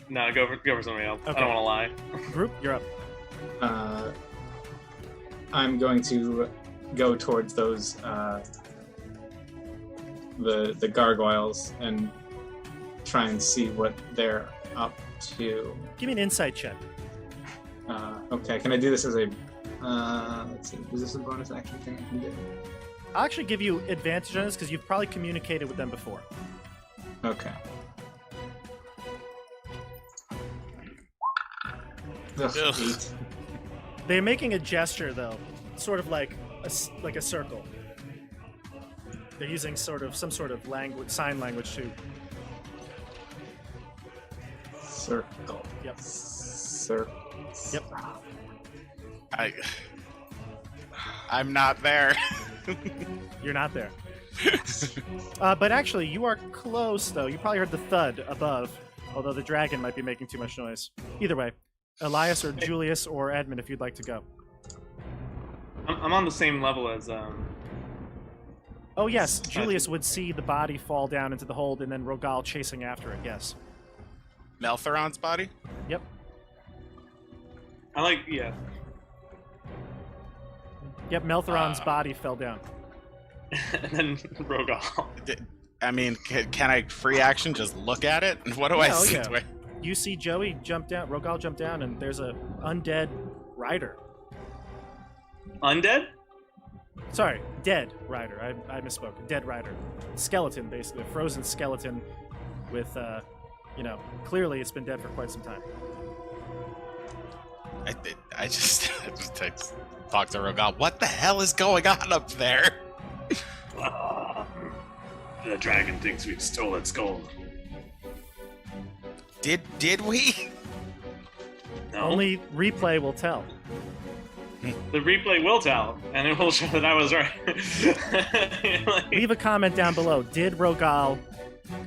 No, go for somebody else. Okay. I don't want to lie. Group, you're up. I'm going to go towards those the gargoyles and try and see what they're up to. Give me an insight check. Okay, can I do this as a let's see, is this a bonus action thing I can do? I'll actually give you advantage on this because you've probably communicated with them before. Okay. Ugh, Ugh. 8. They're making a gesture, though, sort of like a circle. They're using some sort of language, sign language too. Circle. Yep. Circle. Yep. I'm not there. You're not there. But actually, you are close, though. You probably heard the thud above, although the dragon might be making too much noise. Either way, Elias or Julius or Edmund, if you'd like to go. I'm on the same level as Oh, yes, Julius would see the body fall down into the hold and then Rogal chasing after it, yes. Melthoron's body? Yep. yeah. Yep, Melthoron's body fell down. And then Rogal. I mean, can I free action just look at it? What do I see? Yeah. Do I- You see Joey jump down, Rogal jump down, and there's a undead rider. Undead? Sorry, dead rider. I misspoke. Dead rider. Skeleton, basically. A frozen skeleton with, clearly it's been dead for quite some time. I just talk to Rogal. What the hell is going on up there? The dragon thinks we've stole its gold. Did we? No. Only replay will tell. The replay will tell, and it will show that I was right. Leave a comment down below. Did Rogal...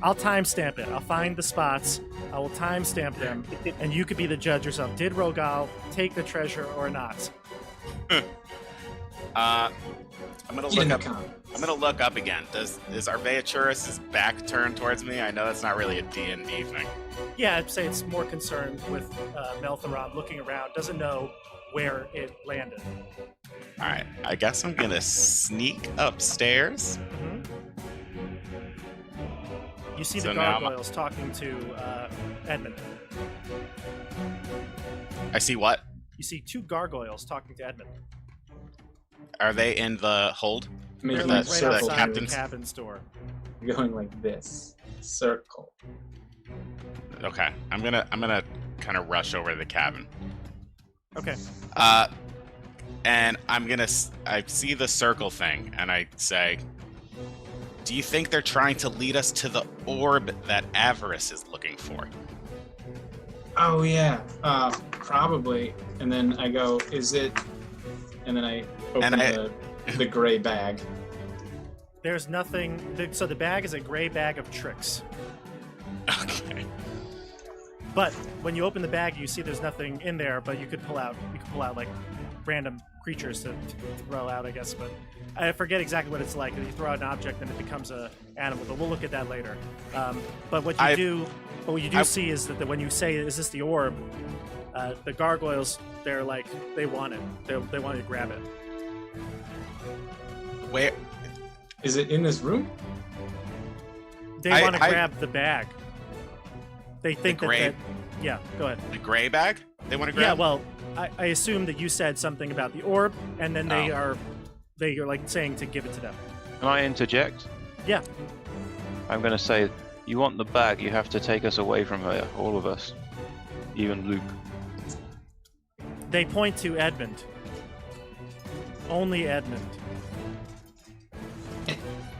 I'll timestamp it. I'll find the spots. I will timestamp them, and you could be the judge yourself. Did Rogal take the treasure or not? I'm gonna In look the up. comments. I'm gonna look up again. Is Arveaturus' back turned towards me? I know that's not really a D&D thing. Yeah, I'd say it's more concerned with Melthoron looking around. Doesn't know where it landed. All right, I guess I'm gonna sneak upstairs. Mm-hmm. You see So the now gargoyles talking to Edmund. I see what? You see 2 gargoyles talking to Edmund. Are they in the hold? They're Making like a right circle, outside the captains. cabin's door. going like this. Circle. Okay, I'm gonna kind of rush over to the cabin. Okay. And I see the circle thing, and I say, do you think they're trying to lead us to the orb that Avarice is looking for? Oh yeah, probably. And then I go, is it? And then I open the gray bag. There's nothing. So the bag is a gray bag of tricks. Okay. But when you open the bag, you see there's nothing in there. But you could pull out like random creatures to throw out, I guess. But I forget exactly what it's like. You throw out an object, and it becomes a animal. But we'll look at that later. But what you do see is that when you say, "Is this the orb?" The gargoyles, they're like, they want it. They want you to grab it. Where? Is it in this room? They want to grab the bag. They think that. Yeah, go ahead. The gray bag? They want to grab? Yeah, well, I assume that you said something about the orb, and then they are like saying to give it to them. Can I interject? Yeah. I'm going to say, you want the bag, you have to take us away from here, all of us. Even Luke. They point to Edmund. Only Edmund.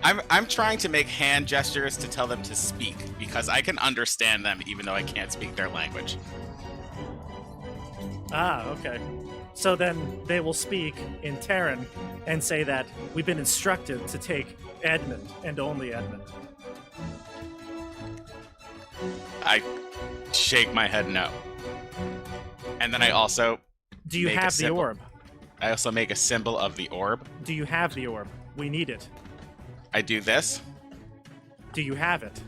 I'm trying to make hand gestures to tell them to speak, because I can understand them even though I can't speak their language. Ah, okay. So then they will speak in Terran, and say that we've been instructed to take Edmund and only Edmund. I shake my head no. And then I also Do you make a have the symbol. orb? I also make a symbol of the orb. Do you have the orb? We need it. I do this. Do you have it?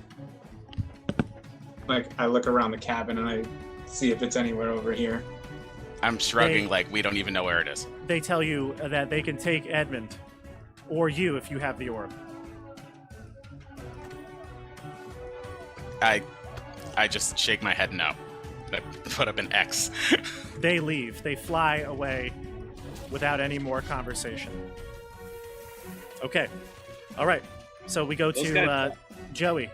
Like, I look around the cabin and I see if it's anywhere over here. I'm shrugging like we don't even know where it is. They tell you that they can take Edmund, or you if you have the orb. I just shake my head no. I put up an X. They leave. They fly away without any more conversation. Okay. All right. So we go to Joey.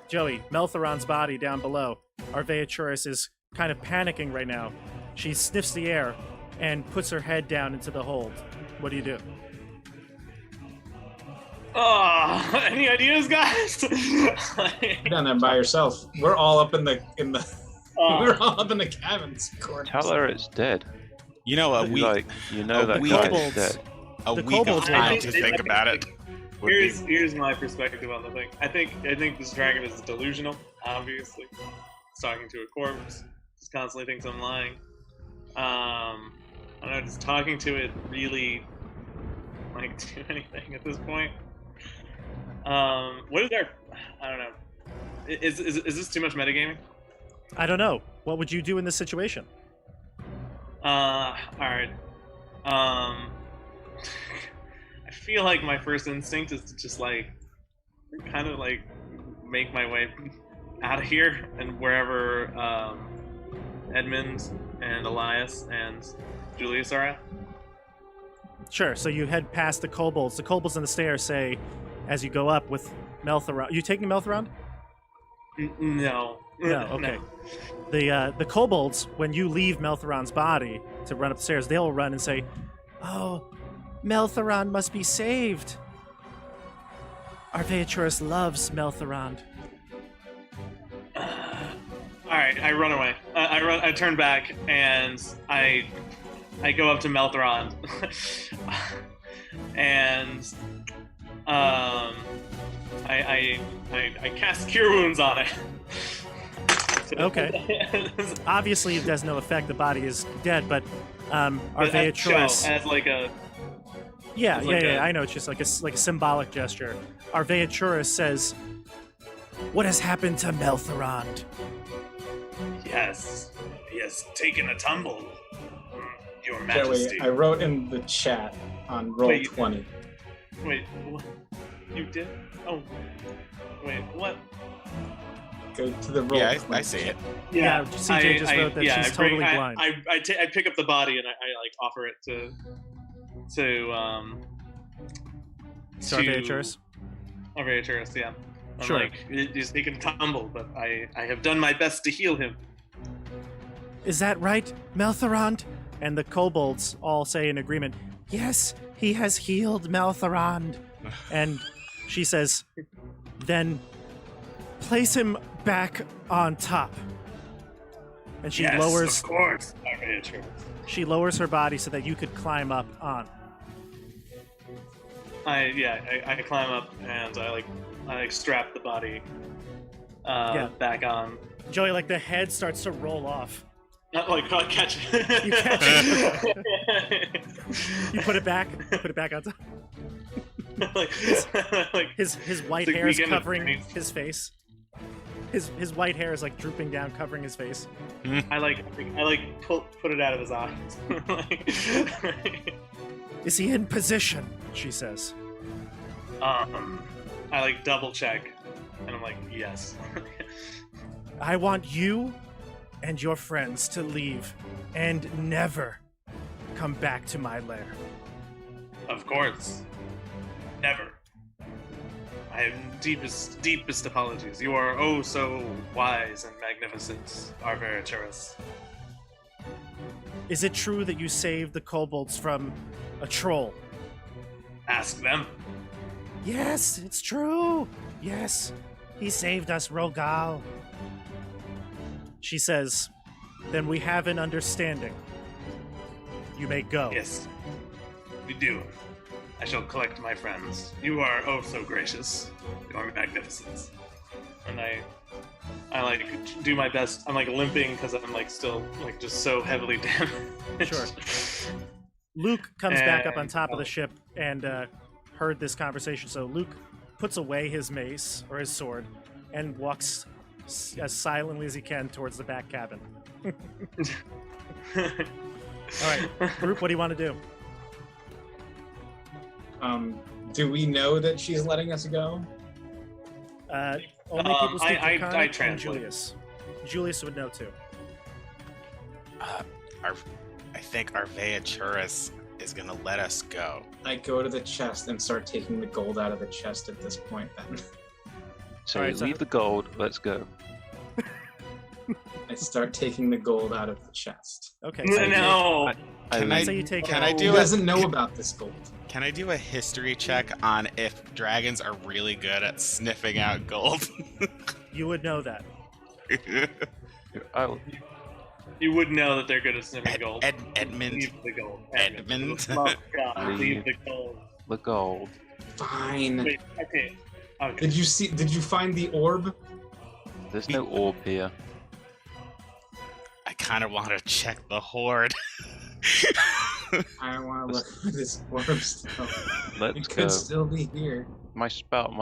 Joey, Meltheron's body down below. Arveaturis is kind of panicking right now. She sniffs the air and puts her head down into the hold. What do you do? Oh, any ideas, guys? You're down there by yourself. We're all up in the we're all up in the cabins. Tell her it's dead. You know, a week. Like, you know a that week- guy's Kobolds. dead. A The week of kobolds time might- to think about it. would be- Here's my perspective on the thing. I think this dragon is delusional. Obviously, it's talking to a corpse. Just constantly thinks I'm lying. I don't know. Just talking to it really like do anything at this point. What is our? I don't know. Is this too much metagaming? I don't know. What would you do in this situation? All right. I feel like my first instinct is to just like, kind of like, make my way out of here and wherever Edmund and Elias and Julius are at. Sure. So you head past the kobolds. The kobolds on the stairs say, as you go up with Meltheron. You taking Meltheron? No. No. Okay. The kobolds, when you leave Meltheron's body to run up the stairs, they'll run and say, "Oh, Meltheron must be saved. Arveaturis loves Meltheron." All right, I run away. I turn back and I go up to Meltheron, and I cast Cure Wounds on it. Okay. Obviously, it does no effect. The body is dead, but Arveaturis. As like a Yeah, It's like a- I know. It's just like a symbolic gesture. Arveaturis says, "What has happened to Meltheron?" yes, he has taken a tumble, Your Joey, Majesty. I wrote in the chat on roll Wait. 20. Wait, what? You did? Oh, wait, what? Go to the roll. Yeah, I 20. see it. Yeah, CJ just wrote that she's totally blind. I pick up the body and I like offer it to Arveaturis? Arveaturis, yeah. I'm Sure. like, he's taken a tumble, but I have done my best to heal him. Is that right, Meltheron? And the kobolds all say in agreement, "Yes, he has healed Meltheron." And she says, "Then place him back on top." And she Yes, lowers of course, Arveaturis. she lowers her body so that you could climb up on. I climb up and I strap the body back on. Joey, like the head starts to roll off. Not like I'll catch it. You catch it. You put it back on top. like His white It's like hair is Weekend at covering Bernie's. his face. His white hair is like drooping down, covering his face. I put it out of his eyes. Is he in position? She says. I double check, and I'm like, yes. I want you and your friends to leave and never come back to my lair. Of course. Never. I have deepest apologies. You are oh so wise and magnificent, Arveaturis. Is it true that you saved the kobolds from a troll? Ask them. Yes, it's true. Yes, he saved us, Rogal. She says, "Then we have an understanding. You may go." Yes, we do. I shall collect my friends. You are oh so gracious. You are magnificent. And I like do my best. I'm like limping because I'm like still like just so heavily damaged. Sure. Luke comes back up on And, top of the ship and heard this conversation. So Luke puts away his mace or his sword and walks as silently as he can towards the back cabin. All right, group, what do you want to do? Do we know that she's letting us go? Only people speak I Draconic and translate. Julius. Julius would know too. I think Arvea Churis is gonna let us go. I go to the chest and start taking the gold out of the chest at this point then. So Alright, so- leave the gold, let's go. I start taking the gold out of the chest. Okay, No, so no. Can let's I- say you take can I Who do doesn't know about this gold? Can I do a history check on if dragons are really good at sniffing out gold? You would know that. I'll, You would know that they're good at sniffing gold. Edmund. Leave the gold. Edmund. For the love of God, Leave. leave the gold. the gold. Fine. Wait, okay. Did you find the orb? There's no orb here. I kind of want to check the hoard. I want to look for this orb still. Let's It go. could still be here. My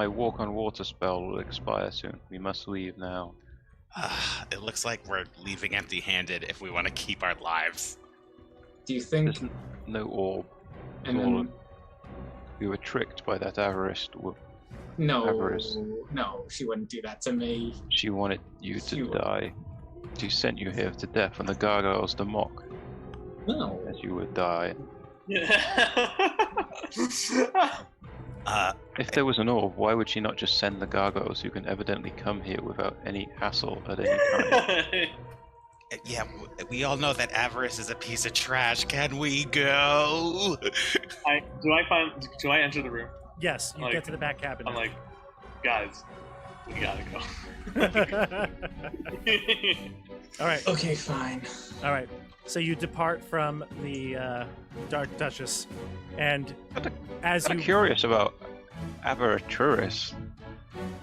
walk on water spell will expire soon. We must leave now. It looks like we're leaving empty-handed if we want to keep our lives. Do you think? There's no orb. And all then, We were tricked by that avarice. no, Avarice. no, she wouldn't do that to me. She wanted you She to would. die. She sent you here to death and the gargoyles to mock No. as you would die. If there was an orb, why would she not just send the gargoyles who can evidently come here without any hassle at any time? Yeah, we all know that avarice is a piece of trash. Can we go? Do I enter the room? Yes, you Like, get to the back cabin. I'm like, guys, we gotta go. All right, Okay, fine. all right. So you depart from the Dark Duchess, and as I'm you curious about Avaraturis.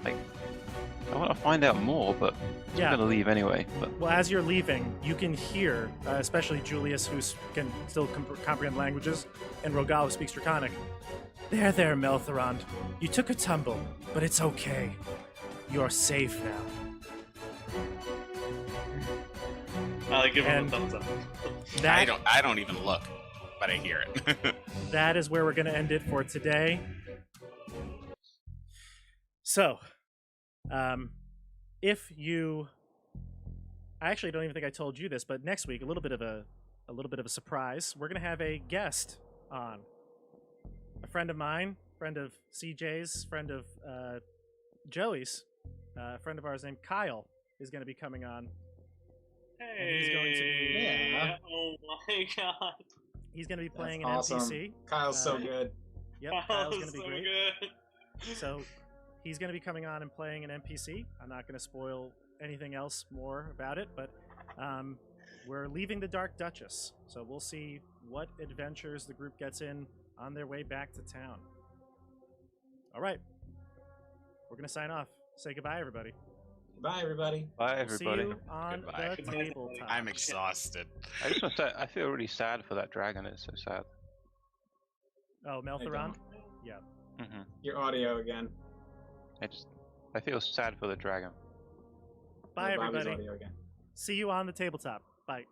Like, I want to find out more, but yeah, I'm gonna leave anyway. But well, as you're leaving, you can hear, especially Julius, who can still comprehend languages, and Rogal, who speaks Draconic. There, Melthorond. You took a tumble, but it's okay. You're safe now. I like give him a And- thumbs up. That, I don't even look, but I hear it. that is where we're going to end it for today. So, if you, I actually don't even think I told you this, but next week, a little bit of a surprise. We're going to have a guest on. A friend of mine, friend of CJ's, friend of Joey's, a friend of ours named Kyle is going to be coming on. Hey. he's going to be- Yeah. Oh my god. He's going to be playing That's an awesome. NPC. Kyle's so Uh, good. Yep, That Kyle's was going to be so great. good. So he's going to be coming on and playing an NPC. I'm not going to spoil anything else more about it, but we're leaving the Dark Duchess. So we'll see what adventures the group gets in on their way back to town. All right. We're going to sign off. Say goodbye, everybody. Bye, everybody. bye, We'll everybody. See you on Goodbye. the Goodbye. tabletop. I'm exhausted. I just want to say, I feel really sad for that dragon. It's so sad. Oh, Melthoron? hmm Your audio again. I feel sad for the dragon. Bye, Bobby's everybody. audio again. See you on the tabletop. Bye.